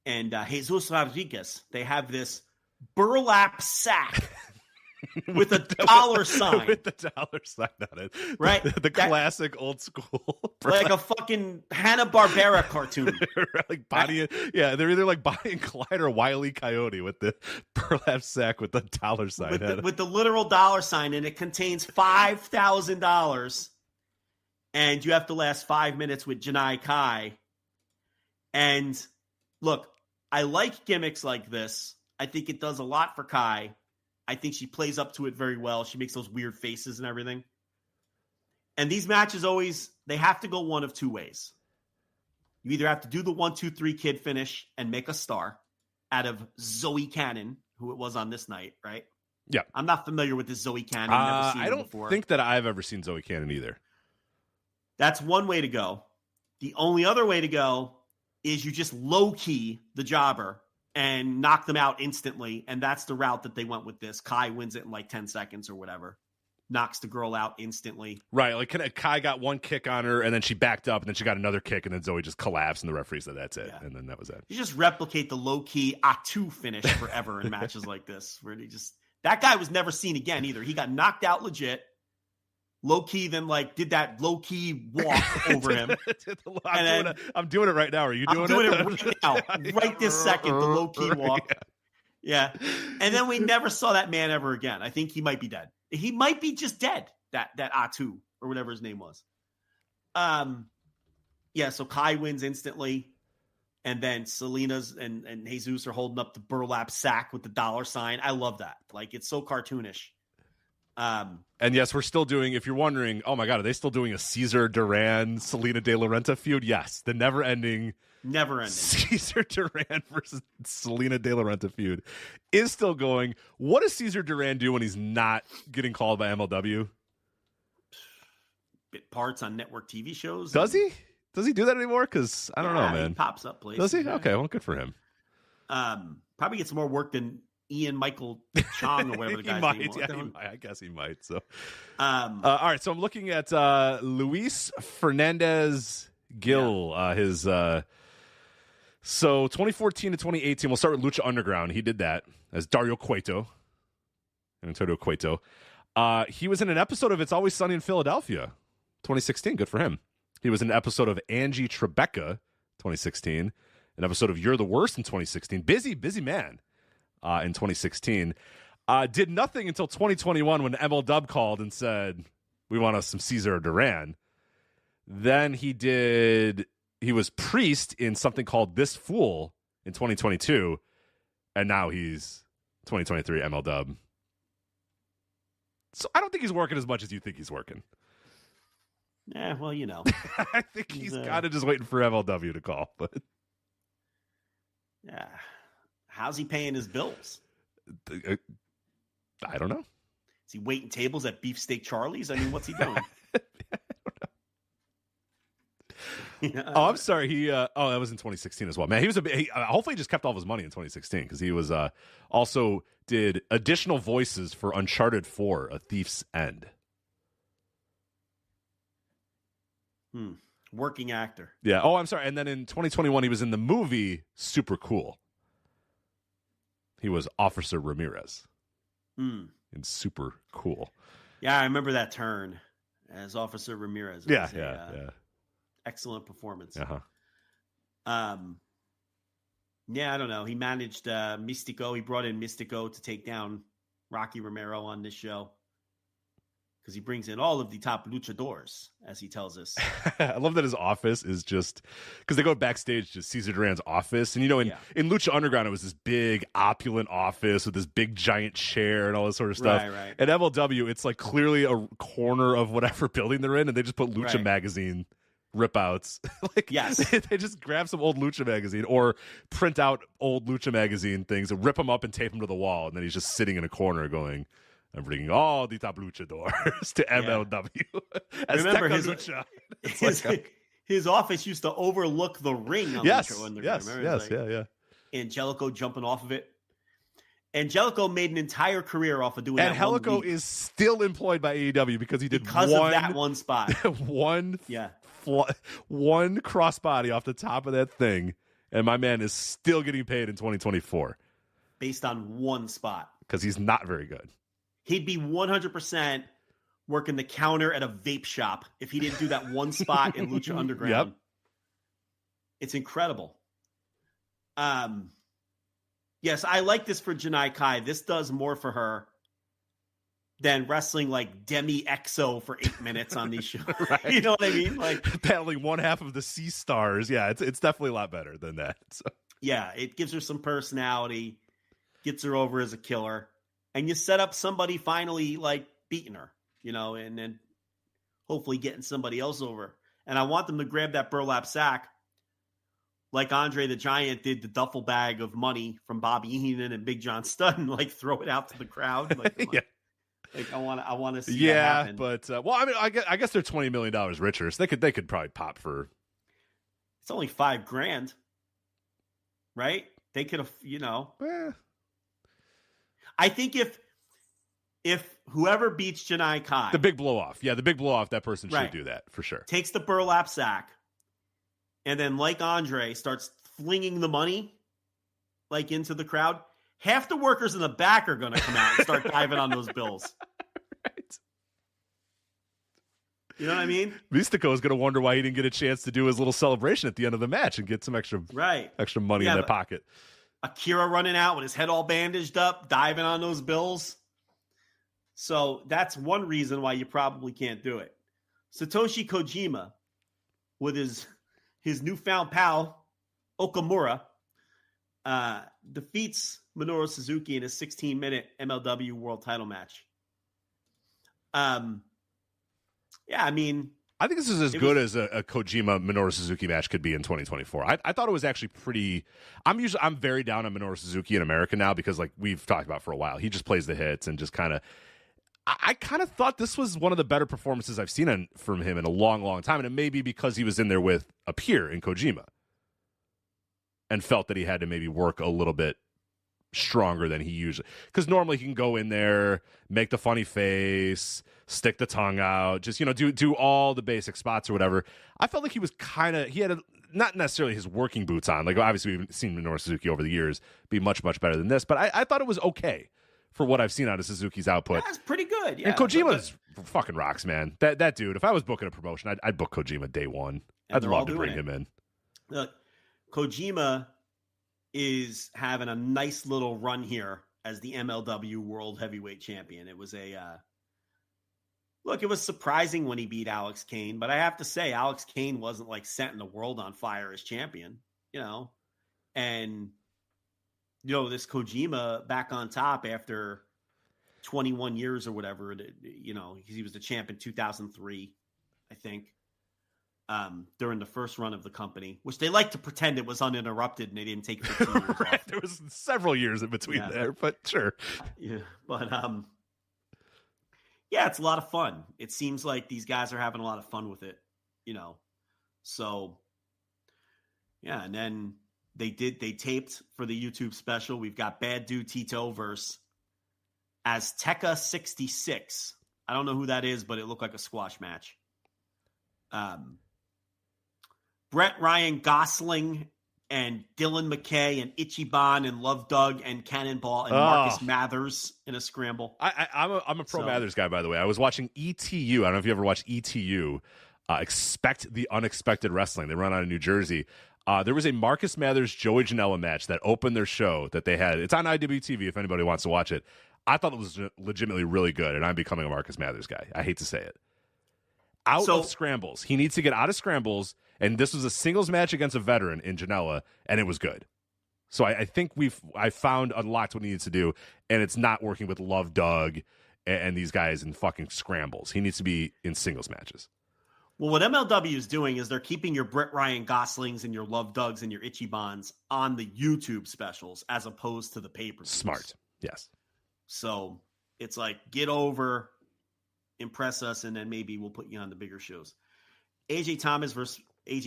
and Jesus Rodriguez. They have this burlap sack with a dollar sign. With the dollar sign on it. Right. The classic old school. Like a fucking Hanna-Barbera cartoon. Like Bonnie, yeah, they're either like Bonnie and Clyde or Wile E. Coyote with the burlap sack with the dollar sign. With the literal dollar sign, and it contains $5,000. And you have to last 5 minutes with Janai Kai. And look, I like gimmicks like this. I think it does a lot for Kai. I think she plays up to it very well. She makes those weird faces and everything. And these matches they have to go one of two ways. You either have to do the 1-2-3 kid finish and make a star out of Zoe Cannon, who it was on this night, right? Yeah. I'm not familiar with this Zoe Cannon. Never seen I don't before. think that I've ever seen Zoe Cannon either. That's one way to go. The only other way to go is you just low-key the jobber and knock them out instantly, and that's the route that they went with this. Kai wins it in like 10 seconds or whatever. Knocks the girl out instantly. Right, like Kai got one kick on her, and then she backed up, and then she got another kick, and then Zoe just collapsed, and the referee said that's it, Yeah. and then that was it. You just replicate the low-key Atu finish forever in matches like this, where that guy was never seen again either. He got knocked out legit, low key then like did that low key walk over him. I'm doing it right now. Are you doing it? I'm doing it right now, right this second. The low key walk. Yeah. And then we never saw that man ever again. I think he might be dead. He might be just dead. That Atu or whatever his name was. Yeah. So Kai wins instantly. And then Selena's and Jesus are holding up the burlap sack with the $sign. I love that. Like, it's so cartoonish. And yes, we're still doing, if you're wondering, oh my God, are they still doing a Cesar Duran, Selena De La Renta feud? Yes. The never ending Cesar Duran versus Selena De La Renta feud is still going. What does Cesar Duran do when he's not getting called by MLW? Bit parts on network TV shows. Does he? Does he do that anymore? Because I don't know, man. He pops up places. Does he? Okay, well, good for him. Probably gets more work than Ian Michael Chong or whatever the guy's name was. Yeah, I guess he might. So, all right. So I'm looking at Luis Fernandez Gil. His so 2014 to 2018. We'll start with Lucha Underground. He did that as Dario Cueto and Antonio Cueto. He was in an episode of It's Always Sunny in Philadelphia, 2016. Good for him. He was in an episode of Angie Tribeca, 2016. An episode of You're the Worst in 2016. Busy man in 2016. Did nothing until 2021 when MLW called and said, we want us some Cesar Duran. Then he was Priest in something called This Fool in 2022. And now he's 2023 MLW. So I don't think he's working as much as you think he's working. Yeah, well, you know. I think he's kind of just waiting for MLW to call. But yeah, how's he paying his bills? I don't know. Is he waiting tables at Beefsteak Charlie's? I mean, what's he doing? Oh, I'm sorry. That was in 2016 as well. Man, he was hopefully he just kept all of his money in 2016 because he was also did additional voices for Uncharted 4: A Thief's End. Working actor. Yeah. Oh, I'm sorry. And then in 2021, he was in the movie Super Cool. He was Officer Ramirez in Super Cool. Yeah, I remember that turn as Officer Ramirez. Yeah. Excellent performance. Uh-huh. Yeah, I don't know. He managed Mystico. He brought in Mystico to take down Rocky Romero on this show. Because he brings in all of the top luchadors, as he tells us. I love that his office is just because they go backstage to Cesar Duran's office. And, in Lucha Underground, it was this big, opulent office with this big, giant chair and all this sort of stuff. Right. At MLW, it's like clearly a corner of whatever building they're in, and they just put Lucha Magazine rip-outs. Yes. They just grab some old Lucha Magazine or print out old Lucha Magazine things and rip them up and tape them to the wall. And then he's just sitting in a corner going, I'm bringing all the top luchadors to MLW. Remember his office used to overlook the ring on Lucha Underground. Yes. Angelico jumping off of it. Angelico made an entire career off of doing that. And Angelico is still employed by AEW because he did of that one spot. one crossbody off the top of that thing. And my man is still getting paid in 2024. Based on one spot. Because he's not very good. He'd be 100% working the counter at a vape shop if he didn't do that one spot in Lucha Underground. Yep. It's incredible. Yes, I like this for Janai Kai. This does more for her than wrestling like Demi Exo for 8 minutes on these shows. Right. You know what I mean? Like battling one half of the Sea Stars. Yeah, it's definitely a lot better than that. So. Yeah, it gives her some personality, gets her over as a killer. And you set up somebody finally like beating her, and then hopefully getting somebody else over. And I want them to grab that burlap sack like Andre the Giant did the duffel bag of money from Bobby Heenan and Big John Studd and like throw it out to the crowd. Like, yeah. Like I want to see that happen. But I guess they're $20 million richer, so they could probably pop for. It's only $5,000, right? They could have, I think if whoever beats Janai Kai, the big blow off, that person should do that for sure. Takes the burlap sack, and then like Andre starts flinging the money like into the crowd. Half the workers in the back are going to come out and start diving on those bills. You know what I mean? Mystico is going to wonder why he didn't get a chance to do his little celebration at the end of the match and get some extra money in their pocket. Akira running out with his head all bandaged up, diving on those bills. So that's one reason why you probably can't do it. Satoshi Kojima, with his newfound pal, Okamura, defeats Minoru Suzuki in a 16-minute MLW World Title match. I mean, I think this is as good as a Kojima Minoru Suzuki match could be in 2024. I thought it was actually pretty. I'm very down on Minoru Suzuki in America now because, like we've talked about for a while, he just plays the hits and just kind of. I kind of thought this was one of the better performances I've seen from him in a long, long time, and it may be because he was in there with a peer in Kojima, and felt that he had to maybe work a little bit stronger than he usually, because normally he can go in there, make the funny face, stick the tongue out, just do all the basic spots or whatever. I felt like he was he had not necessarily his working boots on. Like obviously we've seen Minoru Suzuki over the years be much better than this, but I thought it was okay for what I've seen out of Suzuki's output. That's pretty good. Yeah, and Kojima's fucking rocks, man. That dude. If I was booking a promotion, I'd book Kojima day one. I'd love to bring him in. Look, Kojima is having a nice little run here as the MLW World Heavyweight Champion. It was it was surprising when he beat Alex Kane, but I have to say Alex Kane wasn't like setting the world on fire as champion, and this Kojima back on top after 21 years or whatever, he was the champ in 2003, I think. During the first run of the company, which they like to pretend it was uninterrupted and they didn't take 15 years right. off. There was several years in between there, but sure. Yeah. But, it's a lot of fun. It seems like these guys are having a lot of fun with it, so yeah. And then they taped for the YouTube special. We've got Bad Dude Tito versus Azteca 66. I don't know who that is, but it looked like a squash match. Brett Ryan Gosling and Dylan McKay and Ichiban and Love Doug and Cannonball and Marcus Mathers in a scramble. I'm a pro Mathers guy, by the way. I was watching ETU. I don't know if you ever watched ETU. Expect the Unexpected Wrestling. They run out of New Jersey. There was a Marcus Mathers Joey Janela match that opened their show that they had. It's on IWTV if anybody wants to watch it. I thought it was legitimately really good, and I'm becoming a Marcus Mathers guy. I hate to say it. Out of scrambles. He needs to get out of scrambles, and this was a singles match against a veteran in Janela, and it was good. So I think I found unlocked what he needs to do, and it's not working with Love Doug and these guys in fucking scrambles. He needs to be in singles matches. Well, what MLW is doing is they're keeping your Brett Ryan Goslings and your Love Dougs and your Ichibans on the YouTube specials as opposed to the pay-per-views. Smart. Yes. So it's like, get over, impress us, and then maybe we'll put you on the bigger shows. AJ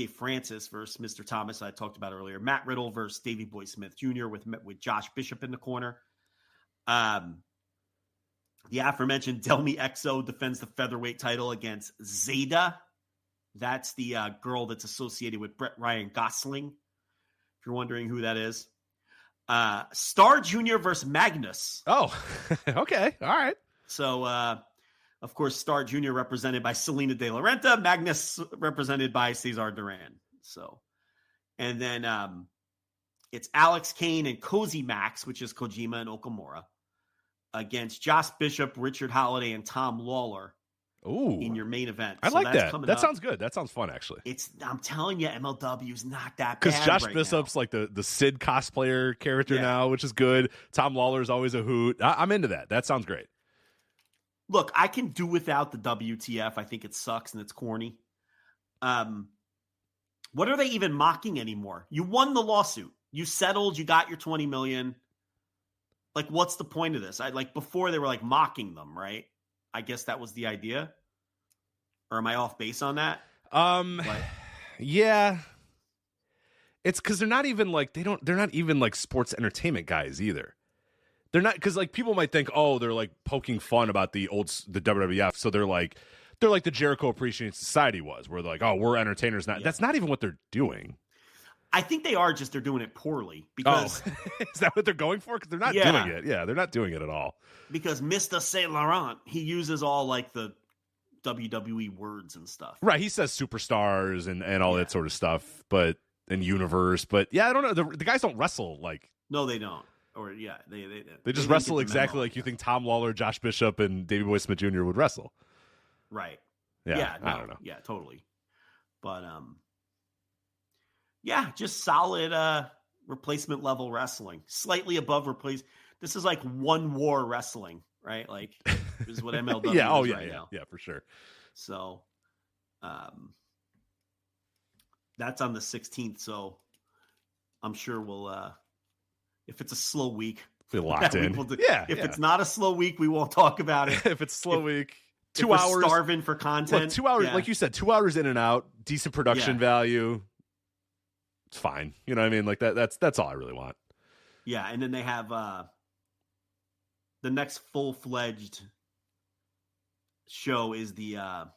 Francis versus Mr. Thomas, I talked about earlier. Matt Riddle versus Davey Boy Smith Jr. with Josh Bishop in the corner. The aforementioned Delmi Exo defends the featherweight title against Zeta. That's the girl that's associated with Brett Ryan Gosling, if you're wondering who that is. Star Jr. versus Magnus. Oh, okay. All right. So, of course, Star Jr. represented by Selena De La Renta, Magnus represented by Cesar Duran. So, and then it's Alex Kane and Cozy Max, which is Kojima and Okamura, against Josh Bishop, Richard Holiday, and Tom Lawler. Ooh, in your main event. I like that. That sounds good. That sounds fun, actually. I'm telling you, MLW is not that bad. Because Josh Bishop's like the Sid cosplayer character now, which is good. Tom Lawler is always a hoot. I'm into that. That sounds great. Look, I can do without the WTF. I think it sucks and it's corny. What are they even mocking anymore? You won the lawsuit. You settled. You got your $20 million. Like, what's the point of this? Before they were like mocking them, right? I guess that was the idea. Or am I off base on that? Yeah. It's because they're not even like they're not even like sports entertainment guys either. They're not, because like people might think, oh, they're like poking fun about the WWF, so they're like the Jericho Appreciation Society was, where they're like, oh, we're entertainers now. Yeah. That's not even what they're doing. I think they are, just they're doing it poorly. Because is that what they're going for? Because they're not doing it. Yeah, they're not doing it at all. Because Mr. Saint Laurent, he uses all like the WWE words and stuff. Right. He says superstars and all that sort of stuff, and universe. But yeah, I don't know. The guys don't wrestle like. No, they don't. Or they just wrestle exactly like you think Tom Lawler, Josh Bishop, and Davey Boy Smith Jr. would wrestle. Right. Yeah. I don't know. Yeah, totally. But just solid replacement level wrestling, slightly above replace. This is like one war wrestling, right? Like this is what MLW is right now. Yeah, for sure. So, that's on the 16th. So I'm sure we'll, if it's a slow week, be locked in. If it's not a slow week, we won't talk about it. If it's a slow week, 2 if hours, we're starving for content. Look, 2 hours, like you said, 2 hours in and out, decent production value. It's fine. You know what I mean? Like that's all I really want. Yeah, and then they have the next full-fledged show is the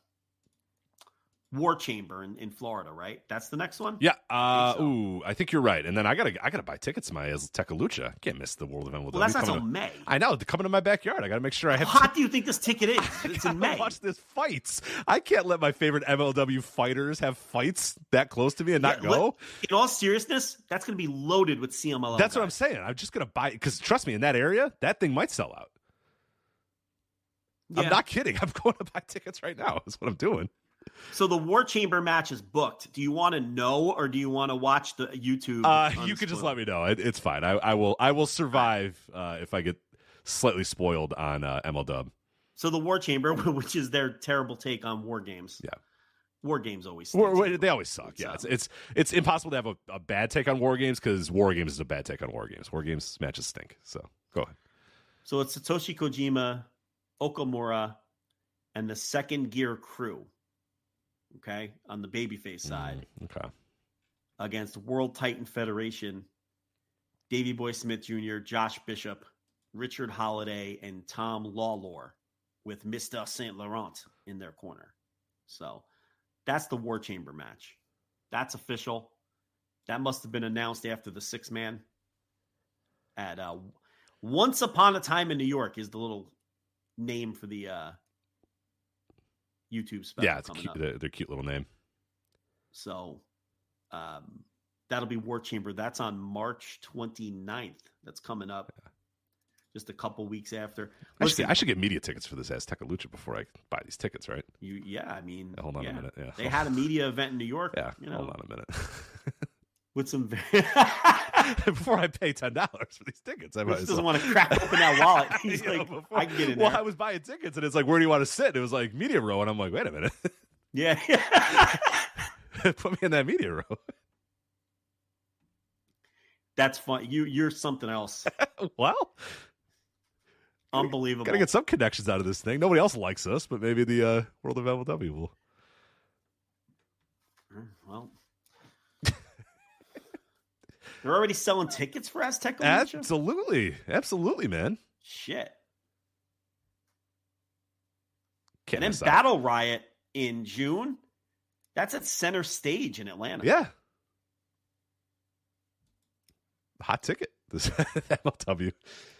War Chamber in Florida, right? That's the next one? Yeah. I think you're right. And then I gotta buy tickets to my Azteca Lucha. I can't miss the World of MLW. Well, that's not until May. I know. They're coming to my backyard. I gotta make sure I have. How hot do you think this ticket is? It's in May. Watch this fights. I can't let my favorite MLW fighters have fights that close to me and not go. In all seriousness, that's gonna be loaded with CMLL. That's what I'm saying. I'm just gonna buy it because trust me, in that area, that thing might sell out. Yeah. I'm not kidding. I'm going to buy tickets right now. That's what I'm doing. So the War Chamber match is booked. Do you want to know, or do you want to watch the YouTube? You can just let me know. It's fine. I will survive if I get slightly spoiled on MLW. So the War Chamber, which is their terrible take on War Games. Yeah, War Games always they always suck. Yeah, it's impossible to have a bad take on War Games because War Games is a bad take on War Games. War Games matches stink. So go ahead. So it's Satoshi Kojima, Okamura, and the Second Gear Crew. Okay, on the babyface side. Okay. Against World Titan Federation, Davey Boy Smith Jr., Josh Bishop, Richard Holiday, and Tom Lawlor, with Mr. Saint Laurent in their corner. So that's the War Chamber match. That's official. That must have been announced after the 6-man. At Once Upon a Time in New York is the little name for the YouTube special. Yeah, it's cute. Their cute little name. So that'll be War Chamber. That's on March 29th. That's coming up. Yeah. Just a couple weeks after. Listen, I should get media tickets for this Azteca Lucha before I buy these tickets, right? Hold on a minute. Yeah. They had a media event in New York. Yeah, hold on a minute. With some before I pay $10 for these tickets, I might doesn't want to crack open that wallet. He's like, I can get in there. Well, I was buying tickets, and it's like, where do you want to sit? It was like media row, and I'm like, wait a minute. Yeah. Put me in that media row. That's fun. You're something else. Well, unbelievable. Gotta get some connections out of this thing. Nobody else likes us, but maybe the World of MLW will. Well. They're already selling tickets for Azteca Lucha? Absolutely, man. Shit. Can't and then Battle Riot in June. That's at Center Stage in Atlanta. Yeah. Hot ticket. This MLW.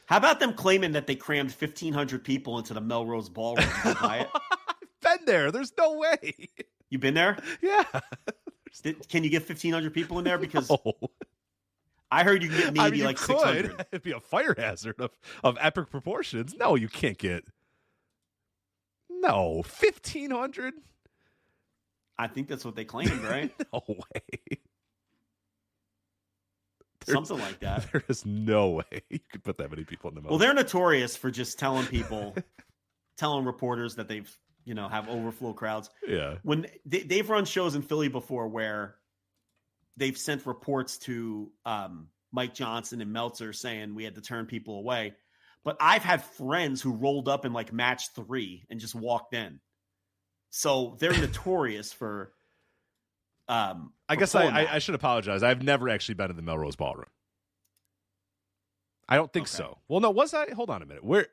How about them claiming that they crammed 1,500 people into the Melrose Ballroom? I've been there. There's no way. You been there? Yeah. Can you get 1,500 people in there? Because no. I heard you can get maybe like 600. It'd be a fire hazard of epic proportions. No, you can't get. No, 1,500. I think that's what they claimed, right? No way. Something like that. There is no way you could put that many people in the middle. Well, they're notorious for just telling reporters that they've, have overflow crowds. Yeah. When they've run shows in Philly before where they've sent reports to Mike Johnson and Meltzer saying we had to turn people away. But I've had friends who rolled up in like match 3 and just walked in. So they're notorious for. I guess I should apologize. I've never actually been in the Melrose Ballroom. I don't think so. Well, no, was I? Hold on a minute. Where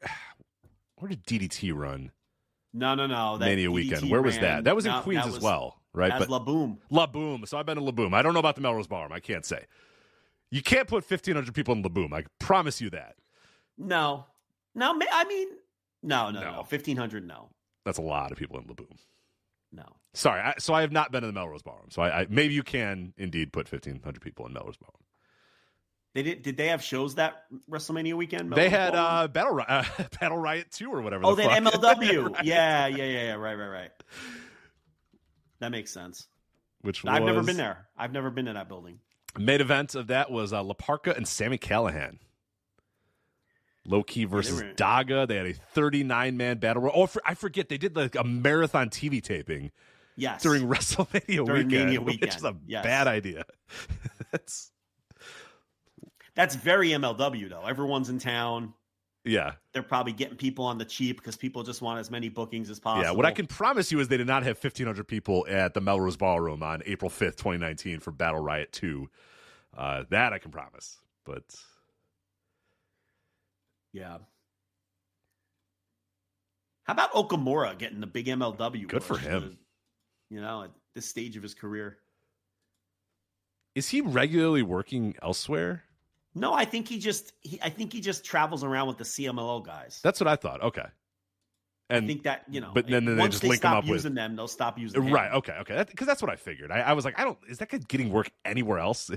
did DDT run? No. Mania weekend. Where was that? That was in Queens as well, right? But La Boom. La Boom. So I've been to La Boom. I don't know about the Melrose Ballroom. I can't say. You can't put 1,500 people in La Boom. I promise you that. No. I mean, no. 1,500, no. That's a lot of people in Laboom. No. Sorry. So I have not been in the Melrose Ballroom. So I maybe you can indeed put 1,500 people in Melrose Ballroom. They did they have shows that WrestleMania weekend? They had Battle Riot 2 or whatever. Oh, they had MLW. Right. Yeah. Right. That makes sense. I've never been there. I've never been to that building. Main event of that was La Parka and Sami Callihan. Low-key versus Daga. They had a 39-man battle royal. Oh, I forget. They did like a marathon TV taping. Yes. During WrestleMania weekend. Which is a yes. bad idea. That's very MLW, though. Everyone's in town. Yeah. They're probably getting people on the cheap because people just want as many bookings as possible. Yeah, what I can promise you is they did not have 1,500 people at the Melrose Ballroom on April 5th, 2019 for Battle Riot 2. That I can promise. But yeah. How about Okamura getting the big MLW? Good for him. At this stage of his career. Is he regularly working elsewhere? No, I think he just travels around with the CMLL guys. That's what I thought. Okay. And I think that, but then they just link them up with them, they'll stop using him. Right. Okay. Because that's what I figured. I was like, is that guy getting work anywhere else?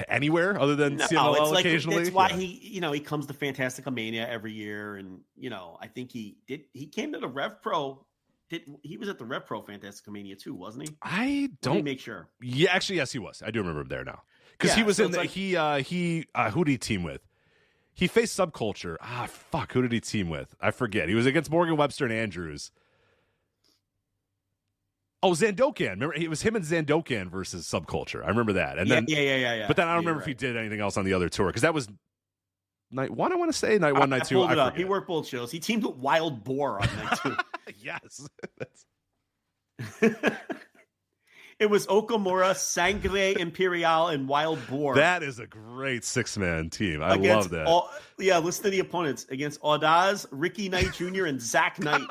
Anywhere other than CMLL occasionally? That's why he comes to Fantastica Mania every year. And, I think he came to the Rev Pro. He was at the Rev Pro Fantastica Mania too, wasn't he? I don't. Let me make sure. Yeah, actually, yes, he was. I do remember him there now. Because he was in the, who did he team with? He faced Subculture. Who did he team with? I forget. He was against Morgan Webster and Andrews. Oh, Zandokan. Remember, it was him and Zandokan versus Subculture. I remember that. And then, yeah. But then I don't remember if he did anything else on the other tour. Because that was night one, I want to say. Night one, night two. Pulled it up. He worked both shows. He teamed with Wild Boar on night two. Yes. It was Okamura, Sangre Imperial, and Wild Boar. That is a great six-man team. I love that. Listen to the opponents. Against Audaz, Ricky Knight Jr., and Zach Knight.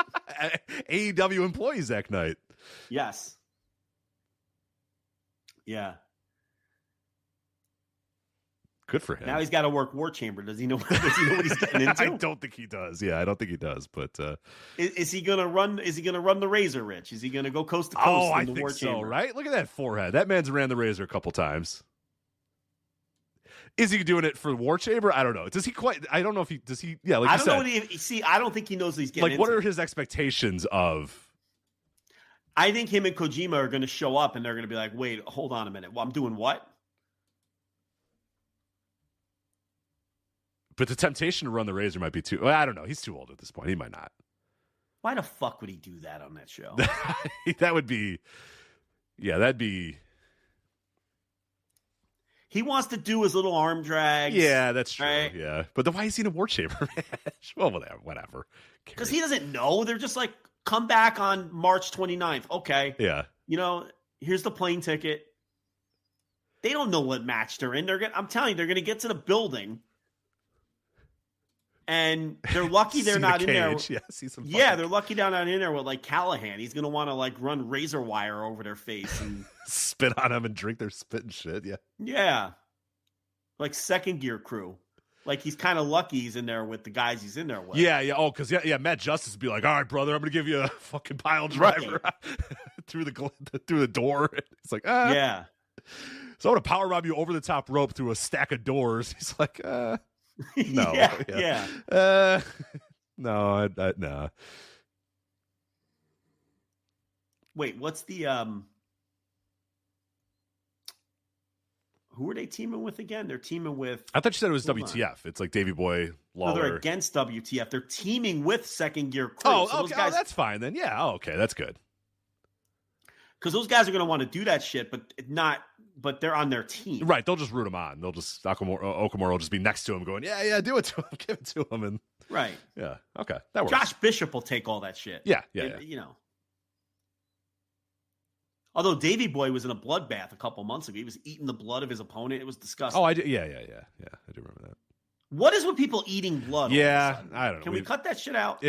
AEW employee Zach Knight. Yes. Yeah. Good for him. Now he's got to work War Chamber. Does he know what he's getting into? I don't think he does. Yeah, I don't think he does. But is he gonna run? Is he gonna run the Razor, Rich? Is he gonna go coast to coast in the War Chamber? So. Right? Look at that forehead. That man's ran the Razor a couple times. Is he doing it for War Chamber? I don't know. Does he quite? I don't know if he does. He yeah. Like I you don't said, know. I don't think he knows what he's getting. Like, what are his expectations of? I think him and Kojima are going to show up and they're going to be like, "Wait, hold on a minute. Well, I'm doing what?" But the temptation to run the Razor might be too. Well, I don't know. He's too old at this point. He might not. Why the fuck would he do that on that show? That would be. Yeah, that'd be. He wants to do his little arm drags. Yeah, that's true. Right? Yeah, but then why is he in a War Chamber match? Well, whatever. Because he doesn't know. They're just like, come back on March 29th. Okay. Yeah. Here's the plane ticket. They don't know what match they're in. I'm telling you, they're going to get to the building. And they're lucky they're not in there. Yeah, they're lucky they're not in there with like Callahan. He's going to want to like run razor wire over their face and spit on them and drink their spit and shit. Yeah. Yeah. Like Second Gear crew. Like he's kind of lucky he's in there with the guys he's in there with. Yeah. Oh, because Matt Justice would be like, all right, brother, I'm going to give you a fucking pile driver through the door. It's like, yeah. So I'm going to power rob you over the top rope through a stack of doors. He's like, no. Yeah. No. No. Wait, what's the who are they teaming with again? They're teaming with. I thought you said it was WTF. It's like Davey Boy, Lawler. No, they're against WTF. They're teaming with Second Gear Crew. Oh, okay. Guys... that's fine then. Yeah. Oh, okay. That's good. Because those guys are going to want to do that shit, but they're on their team. Right. They'll just root him on. They'll just Okamura will just be next to him going, yeah, do it to him. Give it to him. And right. Yeah. Okay. That works. Josh Bishop will take all that shit. Yeah. Although Davey Boy was in a bloodbath a couple months ago. He was eating the blood of his opponent. It was disgusting. Oh, I did. Yeah. I do remember that. What is with people eating blood? Yeah. I don't know. Can we cut that shit out?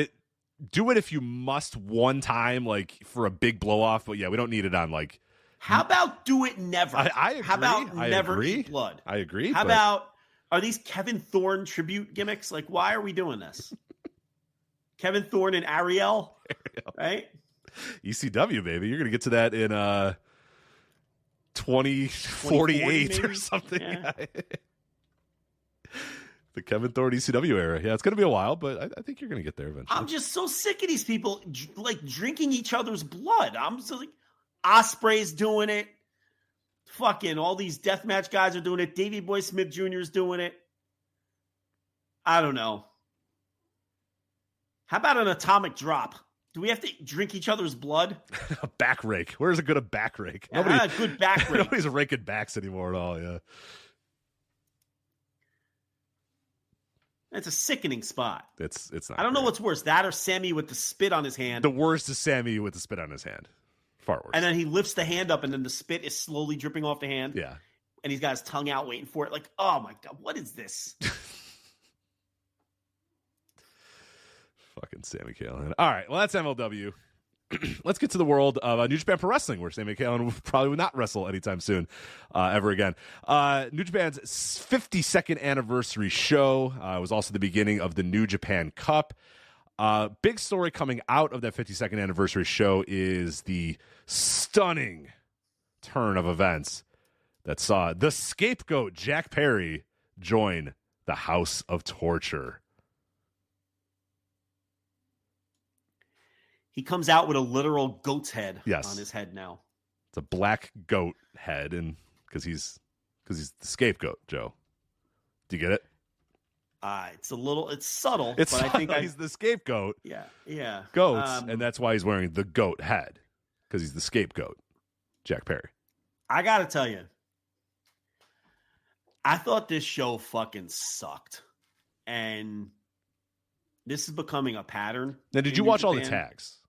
Do it if you must one time, like for a big blow off. But yeah, we don't need it on like. How about do it never? I agree. How about never eat blood? I agree. How about, are these Kevin Thorne tribute gimmicks? Like, why are we doing this? Kevin Thorne and Ariel. Right? ECW, baby. You're going to get to that in 2048 or something. Yeah. The Kevin Thorne ECW era. Yeah, it's going to be a while, but I think you're going to get there eventually. I'm just so sick of these people like drinking each other's blood. I'm so like, Osprey's doing it. Fucking all these deathmatch guys are doing it. Davey Boy Smith Jr. is doing it. I don't know. How about an atomic drop? Do we have to drink each other's blood? A back rake. Where's a good back rake? Yeah, a good back rake. Nobody's raking backs anymore at all, yeah. It's a sickening spot. It's not. I don't know great. what's worse, that or Sammy with the spit on his hand. The worst is Sammy with the spit on his hand. Far worse. And then he lifts the hand up and then the spit is slowly dripping off the hand. Yeah. And he's got his tongue out waiting for it. Like, oh my God, what is this? Fucking Sami Callihan. All right, well, that's MLW. Let's get to the world of New Japan Pro Wrestling, where Sami Callihan probably will not wrestle anytime soon, ever again. New Japan's 52nd anniversary show was also the beginning of the New Japan Cup. Big story coming out of that 52nd anniversary show is the stunning turn of events that saw the scapegoat Jack Perry join the House of Torture. He comes out with a literal goat's head Yes. on his head now. It's a black goat head, and because he's the scapegoat, Joe. Do you get it? It's subtle. It's but I think he's the scapegoat. Yeah. Goats, and that's why he's wearing the goat head, because he's the scapegoat, Jack Perry. I gotta tell you, I thought this show fucking sucked, and this is becoming a pattern. Now, did you watch all the tags?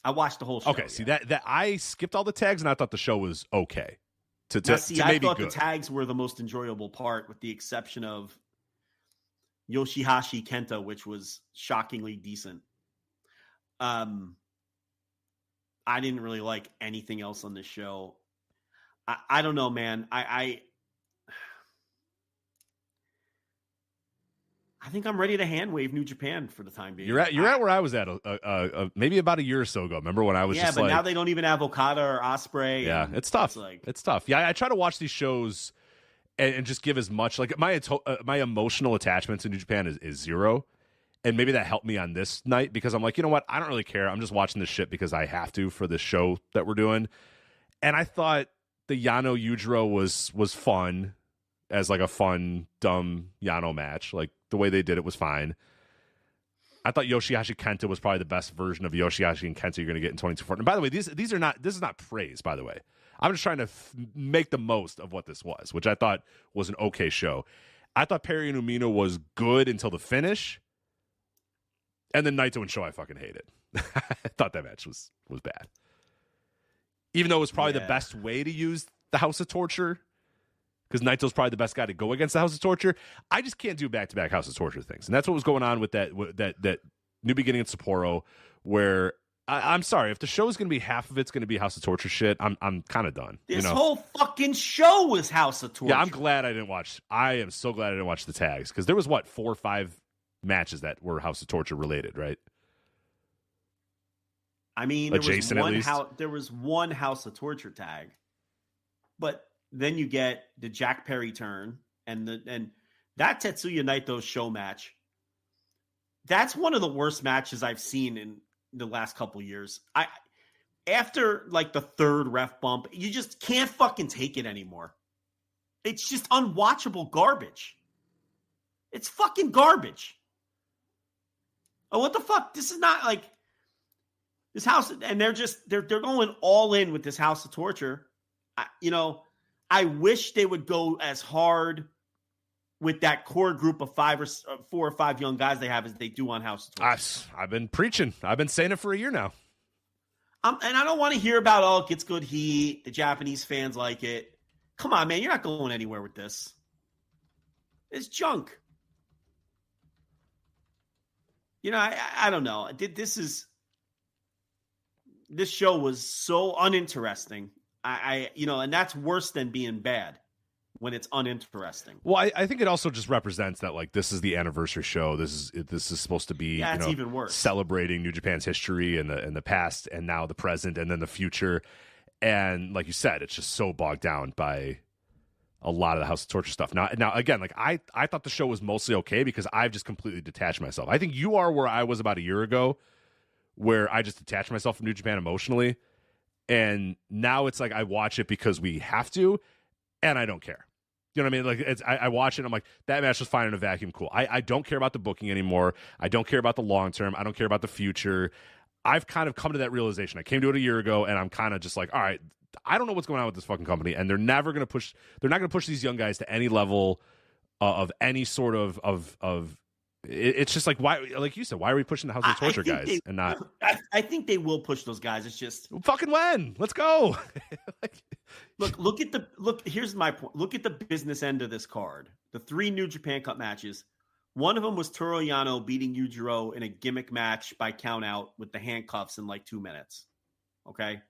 I watched the whole show. Okay, see that I skipped all the tags, and I thought the show was okay. To I maybe thought good. the tags were the most enjoyable part, with the exception of Yoshihashi Kenta, which was shockingly decent. I didn't really like anything else on this show. I don't know, man. I think I'm ready to hand wave New Japan for the time being. You're at where I was at maybe about a year or so ago. Remember when I was just but like, now they don't even have Okada or Osprey. Yeah, it's tough. It's tough. Yeah, I try to watch these shows and just give as much. Like my emotional attachment to New Japan is zero, and maybe that helped me on this night because I'm like, you know what? I don't really care. I'm just watching this shit because I have to for this show that we're doing. And I thought the Yano Yujiro was fun as like a fun dumb Yano match. Like the way they did it was fine. I thought Yoshihashi Kenta was probably the best version of Yoshihashi and Kenta you're going to get in 22-14. And by the way, this is not praise, by the way. I'm just trying to make the most of what this was, which I thought was an okay show. I thought Perry and Umino was good until the finish. And then Naito and Show I fucking hated. I thought that match was bad. Even though it was probably the best way to use the House of Torture, because Naito's probably the best guy to go against the House of Torture. I just can't do back-to-back House of Torture things. And that's what was going on with that New Beginning in Sapporo, where I'm sorry, if the show's going to be half of it's going to be House of Torture shit, I'm kind of done. This whole fucking show was House of Torture. Yeah, I'm glad I didn't watch. I am so glad I didn't watch the tags, because there was 4 or 5 matches that were House of Torture related, right? I mean, Adjacent, there was one House of Torture tag, but then you get the Jack Perry turn and that Tetsuya Naito show match. That's one of the worst matches I've seen in the last couple years. After like the third ref bump, you just can't fucking take it anymore. It's just unwatchable garbage. It's fucking garbage. Oh, what the fuck? This is not like this house, and they're going all in with this House of Torture. I wish they would go as hard with that core group of 4 or 5 young guys they have as they do on House of Torture. I've been preaching. I've been saying it for a year now. And I don't want to hear about, it gets good heat. The Japanese fans like it. Come on, man. You're not going anywhere with this. It's junk. I don't know. This show was so uninteresting. And that's worse than being bad. when it's uninteresting. Well, I think it also just represents that, like, this is the anniversary show. This is supposed to be, it's even worse, celebrating New Japan's history and the past and now the present and then the future. And like you said, it's just so bogged down by a lot of the House of Torture stuff. Now again, like I thought the show was mostly okay because I've just completely detached myself. I think you are where I was about a year ago, where I just detached myself from New Japan emotionally. And now it's like I watch it because we have to, and I don't care. You know what I mean? Like I watch it and I'm like, that match was fine in a vacuum, cool. I don't care about the booking anymore. I don't care about the long term. I don't care about the future. I've kind of come to that realization. I came to it a year ago, and I'm kind of just like, all right, I don't know what's going on with this fucking company, and they're not going to push these young guys to any level of any sort of. It's just like, why, like you said, why are we pushing the House of Torture guys and not? I think they will push those guys. It's just fucking when. Let's go. Look. Here's my point. Look at the business end of this card. The 3 New Japan Cup matches. One of them was Toru Yano beating Yujiro in a gimmick match by count out with the handcuffs in like 2 minutes. Okay.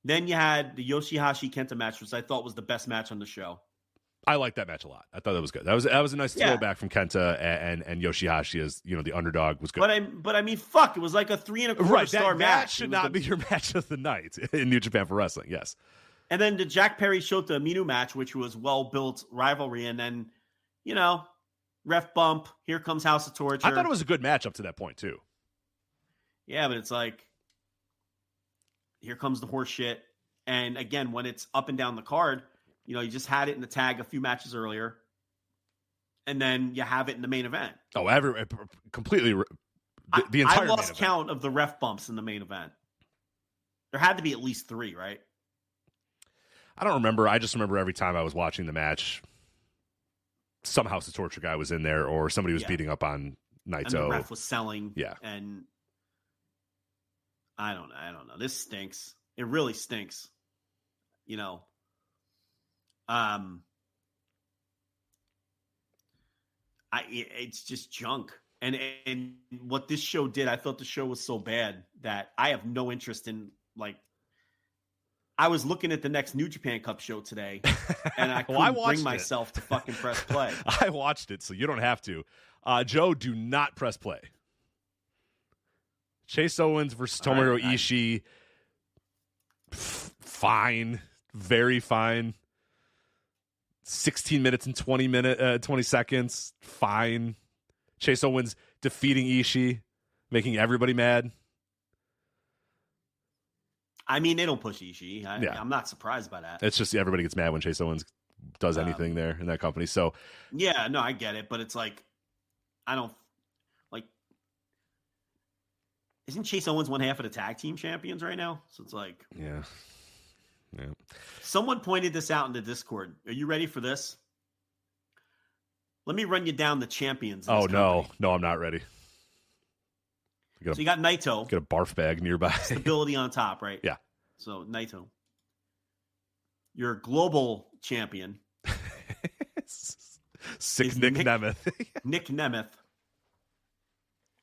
Then you had the Yoshihashi Kenta match, which I thought was the best match on the show. I like that match a lot. I thought that was good. That was a nice throwback from Kenta and Yoshihashi as, the underdog was good. But I mean, fuck, it was like a 3.25 star match. That should not be your match of the night in New Japan for Wrestling. Yes. And then the Jack Perry Shota Minu match, which was well-built rivalry. And then, ref bump. Here comes House of Torture. I thought it was a good match up to that point too. Yeah, but it's like, here comes the horse shit. And again, when it's up and down the card, you just had it in the tag a few matches earlier, and then you have it in the main event. Oh, completely. The entire. I lost count of the ref bumps in the main event. There had to be at least 3, right? I don't remember. I just remember every time I was watching the match, some House of Torture guy was in there, or somebody was beating up on Naito. And the ref was selling. Yeah, and I don't know. This stinks. It really stinks. It's just junk. And what this show did, I thought the show was so bad that I have no interest in, like, I was looking at the next New Japan Cup show today, and I couldn't bring myself to fucking press play. I watched it, so you don't have to. Joe, do not press play. Chase Owens versus Tomohiro Ishii. Fine. Very fine. 16 minutes and 20 seconds. Fine. Chase Owens defeating Ishii, making everybody mad. I mean, they don't push Ishii. I'm not surprised by that. It's just everybody gets mad when Chase Owens does anything there in that company. So yeah, no, I get it, but it's like, I don't like. Isn't Chase Owens one half of the tag team champions right now? So it's like, yeah. Someone pointed this out in the Discord. Are you ready for this? Let me run you down the champions. Oh, no, I'm not ready. So you got Naito. Get a barf bag nearby. Stability on top, right? Yeah. So Naito. Your global champion. Sick Nick Nemeth. Nick Nemeth.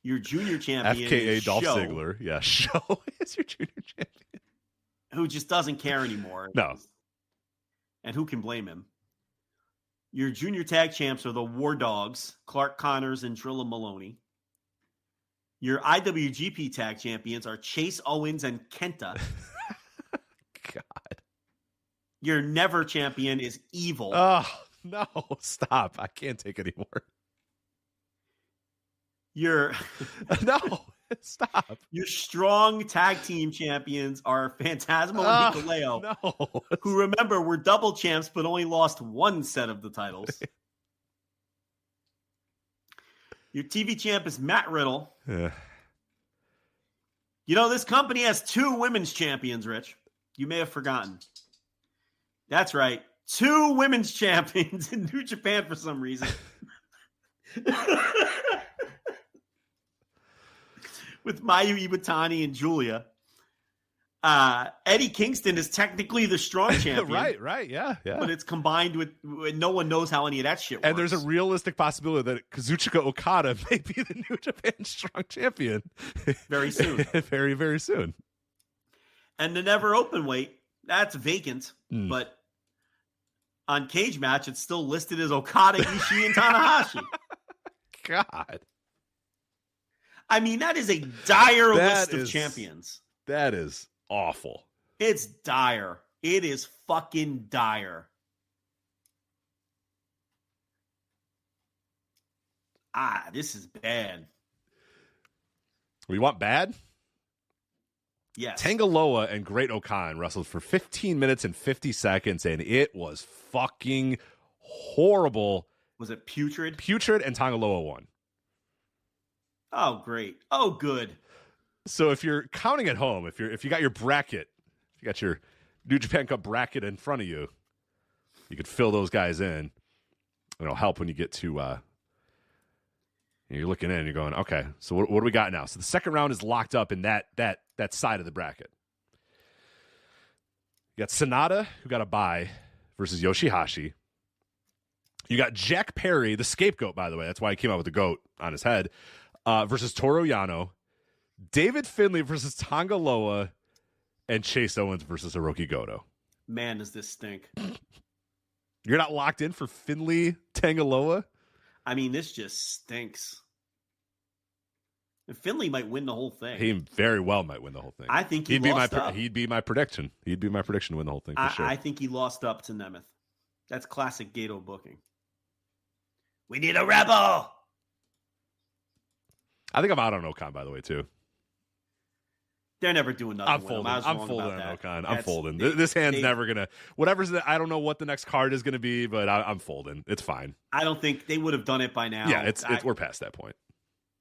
Your junior champion FKA is Dolph Sho, Ziggler. Yeah, Sho is your junior champion. Who just doesn't care anymore. No. And who can blame him? Your junior tag champs are the War Dogs, Clark Connors and Drilla Maloney. Your IWGP tag champions are Chase Owens and Kenta. God. Your never champion is Evil. Oh, no. Stop. I can't take anymore. No. Stop. Your strong tag team champions are Phantasmo and Hikuleo. No. Who, remember, were double champs but only lost one set of the titles. Your TV champ is Matt Riddle. Yeah. This company has 2 women's champions, Rich. You may have forgotten. That's right. 2 women's champions in New Japan for some reason. With Mayu Iwatani and Julia. Eddie Kingston is technically the strong champion. right, yeah. But it's combined with no one knows how any of that shit works. And there's a realistic possibility that Kazuchika Okada may be the New Japan strong champion. Very soon. Very, very soon. And the never open weight, that's vacant. But On Cage Match, it's still listed as Okada, Ishii, and Tanahashi. God. I mean, that is a dire list of champions. That is awful. It's dire. It is fucking dire. This is bad. We want bad? Yes. Tangaloa and Great Okan wrestled for 15 minutes and 50 seconds, and it was fucking horrible. Was it putrid? Putrid, and Tangaloa won. Oh, great. Oh, good. So if you're counting at home, if you got your bracket, if you got your New Japan Cup bracket in front of you, you could fill those guys in. It'll help when you get to you're looking in and you're going, okay, so what do we got now? So the second round is locked up in that side of the bracket. You got Sonata, who got a bye, versus Yoshihashi. You got Jack Perry, the scapegoat, by the way. That's why he came out with the goat on his head, versus Toru Yano. David Finlay versus Tangaloa, and Chase Owens versus Hiroki Goto. Man, does this stink. You're not locked in for Finlay Tangaloa? I mean, this just stinks. And Finlay might win the whole thing. He very well might win the whole thing. I think he'd be my prediction. He'd be my prediction to win the whole thing for sure. I think he lost up to Nemeth. That's classic Gato booking. We need a rebel. I think I'm out on Okan, by the way, too. They're never doing nothing. I'm folding on Okan. I'm folding. This hand's never gonna. I don't know what the next card is gonna be, but I'm folding. It's fine. I don't think they would have done it by now. Yeah, we're past that point.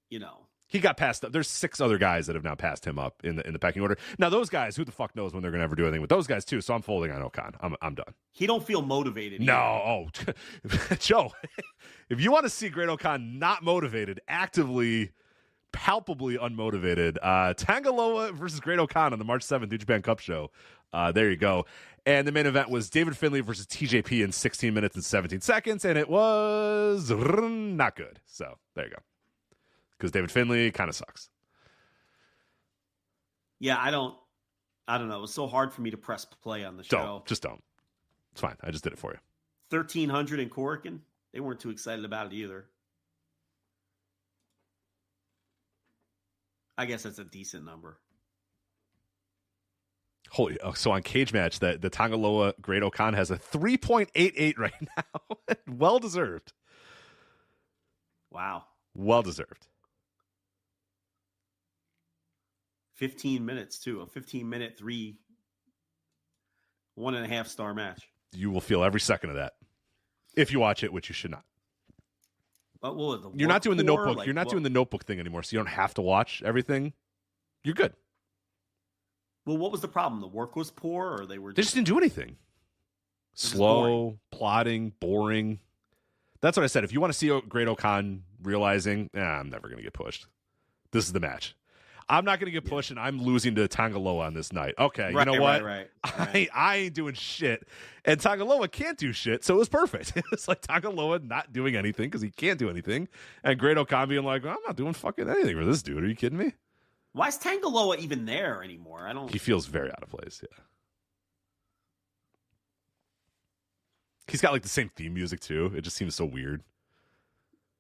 You know, he got passed up. There's 6 other guys that have now passed him up in the pecking order. Now those guys, who the fuck knows when they're gonna ever do anything with those guys too? So I'm folding on Okan. I'm done. He don't feel motivated. No, Joe. If you want to see Great Okan not motivated, actively, palpably unmotivated, Tangaloa versus Great Okan on the March 7th New Japan Cup show. There you go. And the main event was David Finlay versus TJP in 16 minutes and 17 seconds, and it was not good. So there you go. Because David Finlay kind of sucks. Yeah, I don't know. It was so hard for me to press play on the show. Just don't. It's fine. I just did it for you. 1,300 in Korakuen. They weren't too excited about it either. I guess that's a decent number. Holy! So on Cage Match, the Tangaloa Great Okan has a 3.88 right now. Well deserved. Wow. Well deserved. 15 minutes too. A 15-minute 1.5 star match. You will feel every second of that if you watch it, which you should not. But you're not doing the notebook. You're not doing the notebook thing anymore, so you don't have to watch everything. You're good. Well, what was the problem? The work was poor, or they just didn't do anything. Slow, plotting, boring. That's what I said. If you want to see Great Okan realizing, I'm never going to get pushed. This is the match. I'm not going to get pushed, and I'm losing to Tangaloa on this night. Okay, you know what? Right. I ain't doing shit, and Tangaloa can't do shit, so it was perfect. It's like Tangaloa not doing anything because he can't do anything, and Great Okan being like, I'm not doing fucking anything for this dude. Are you kidding me? Why is Tangaloa even there anymore? He feels very out of place, yeah. He's got like the same theme music too. It just seems so weird.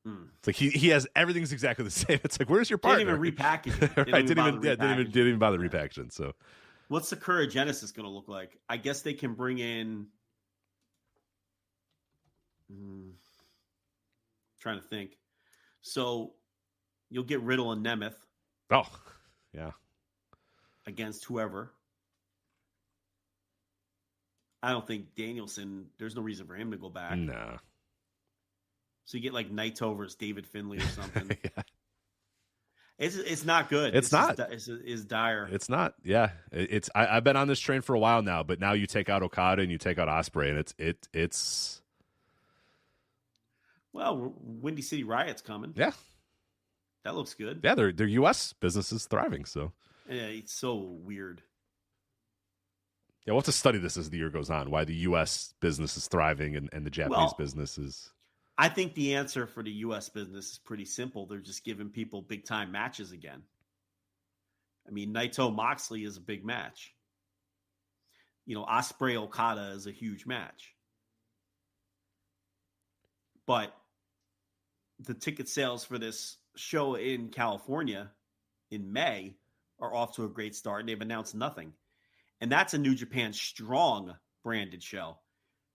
It's like he has everything's exactly the same. It's like, where's your partner? Didn't even repackage it. Didn't even bother repackaging. So, what's the Kura Genesis going to look like? I guess they can bring in. Trying to think. So, you'll get Riddle and Nemeth. Oh, yeah. Against whoever. I don't think Danielson. There's no reason for him to go back. No. So you get like Naito versus David Finlay or something. Yeah. It's not good. It's not. It's dire. It's not. Yeah. I've been on this train for a while now, but now you take out Okada and you take out Ospreay, and it's. Well, Windy City Riot's coming. Yeah. That looks good. Yeah, their U.S. business is thriving. So. Yeah, it's so weird. Yeah, we'll have to study this as the year goes on. Why the U.S. business is thriving and the Japanese business is. I think the answer for the U.S. business is pretty simple. They're just giving people big-time matches again. I mean, Naito Moxley is a big match. Ospreay Okada is a huge match. But the ticket sales for this show in California in May are off to a great start, and they've announced nothing. And that's a New Japan Strong branded show,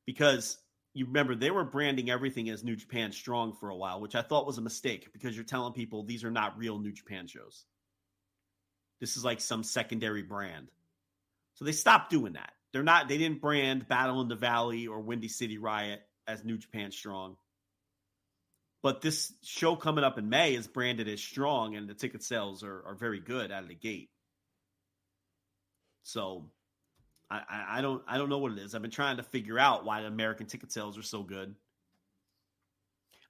because you remember they were branding everything as New Japan Strong for a while, which I thought was a mistake, because you're telling people these are not real New Japan shows. This is like some secondary brand. So they stopped doing that. They didn't brand Battle in the Valley or Windy City Riot as New Japan Strong. But this show coming up in May is branded as Strong, and the ticket sales are very good out of the gate. So I don't know what it is. I've been trying to figure out why the American ticket sales are so good.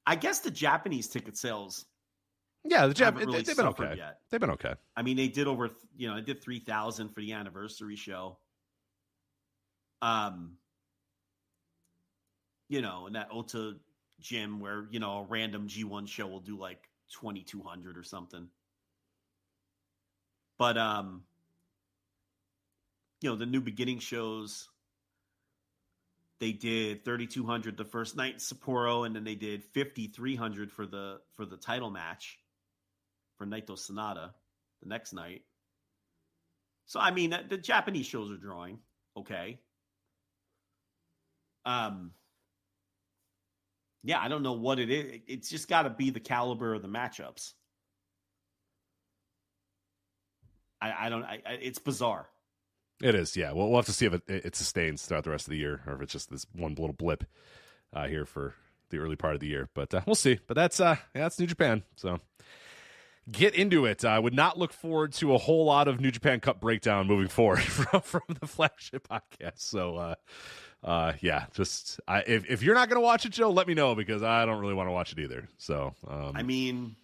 I guess the Japanese ticket sales, yeah, they've been okay. Yet. They've been okay. I mean, they did they did 3,000 for the anniversary show. And that Ota gym where, a random G1 show will do like 2,200 or something. But, the New Beginning shows, they did 3,200 the first night in Sapporo, and then they did 5,300 for the title match for Naito Sonata the next night. So, I mean, the Japanese shows are drawing okay. Yeah, I don't know what it is. It's just got to be the caliber of the matchups. It's bizarre. It is, yeah. We'll have to see if it sustains throughout the rest of the year, or if it's just this one little blip here for the early part of the year. But we'll see. But that's New Japan, so get into it. I would not look forward to a whole lot of New Japan Cup breakdown moving forward from the Flagship podcast. So, yeah, just if you're not going to watch it, Joe, let me know, because I don't really want to watch it either. So, I mean,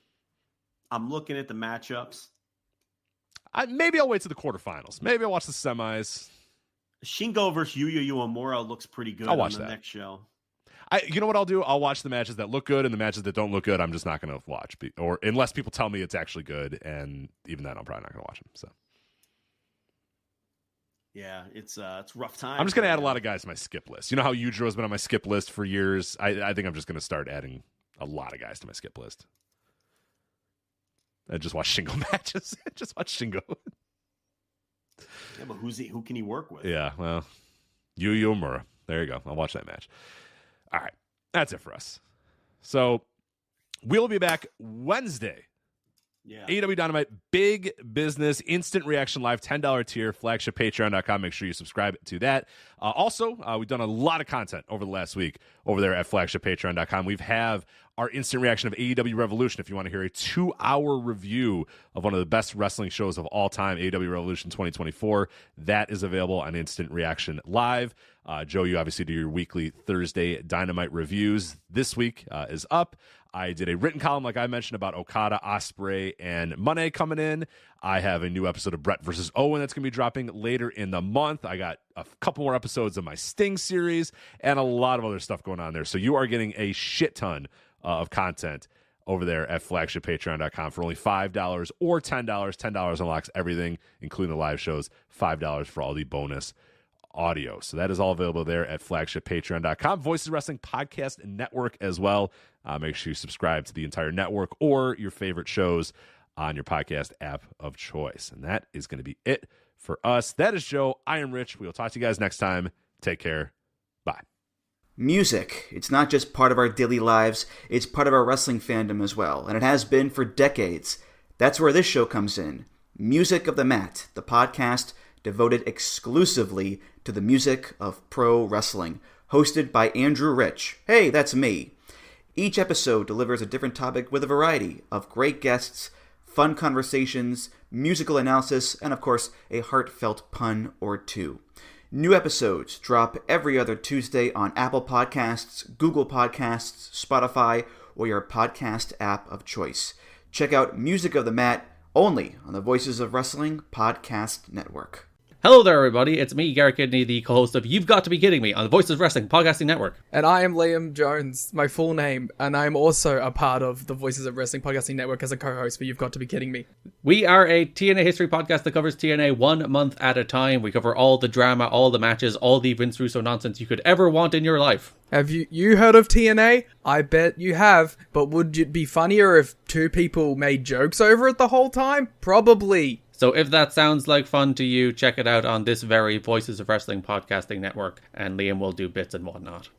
I'm looking at the matchups. Maybe I'll wait to the quarterfinals. Maybe I'll watch the semis. Shingo versus Yuya Uemura looks pretty good on the next show. You know what I'll do? I'll watch the matches that look good, and the matches that don't look good, I'm just not going to watch. Or unless people tell me it's actually good, and even then, I'm probably not going to watch them. So, yeah, it's rough time. I'm just going to add a lot of guys to my skip list. You know how Yujiro's been on my skip list for years? I think I'm just going to start adding a lot of guys to my skip list. I just watch Shingo matches. Just watch Shingo. Yeah, but who can he work with? Yeah, well, Yuya Uemura. There you go. I'll watch that match. All right, that's it for us. So we'll be back Wednesday. Yeah. AEW Dynamite, Big Business, Instant Reaction Live, $10 tier, flagshippatreon.com. Make sure you subscribe to that. Also, we've done a lot of content over the last week over there at flagshippatreon.com. We have our instant reaction of AEW Revolution. If you want to hear a 2-hour review of one of the best wrestling shows of all time, AEW Revolution 2024, that is available on Instant Reaction Live. Joe, you obviously do your weekly Thursday Dynamite reviews. This week is up. I did a written column, like I mentioned, about Okada, Ospreay, and Money coming in. I have a new episode of Brett versus Owen that's going to be dropping later in the month. I got a couple more episodes of my Sting series and a lot of other stuff going on there. So you are getting a shit ton of content over there at flagshippatreon.com for only $5 or $10. $10 unlocks everything, including the live shows. $5 for all the bonus audio. So that is all available there at flagshippatreon.com. Voices Wrestling Podcast Network as well. Make sure you subscribe to the entire network or your favorite shows on your podcast app of choice. And that is going to be it for us. That is Joe. I am Rich. We will talk to you guys next time. Take care. Bye. Music. It's not just part of our daily lives, it's part of our wrestling fandom as well, and it has been for decades. That's where this show comes in. Music of the Mat, the podcast devoted exclusively to the music of pro wrestling, hosted by Andrew Rich. Hey, that's me. Each episode delivers a different topic with a variety of great guests, fun conversations, musical analysis, and of course, a heartfelt pun or two. New episodes drop every other Tuesday on Apple Podcasts, Google Podcasts, Spotify, or your podcast app of choice. Check out Music of the Mat only on the Voices of Wrestling Podcast Network. Hello there, everybody. It's me, Garrett Kidney, the co-host of You've Got to Be Kidding Me on the Voices of Wrestling Podcasting Network. And I am Liam Jones, my full name, and I'm also a part of the Voices of Wrestling Podcasting Network as a co-host for You've Got to Be Kidding Me. We are a TNA history podcast that covers TNA 1 month at a time. We cover all the drama, all the matches, all the Vince Russo nonsense you could ever want in your life. Have you heard of TNA? I bet you have, but would it be funnier if two people made jokes over it the whole time? Probably. So if that sounds like fun to you, check it out on this very Voices of Wrestling Podcasting Network, and Liam will do bits and whatnot.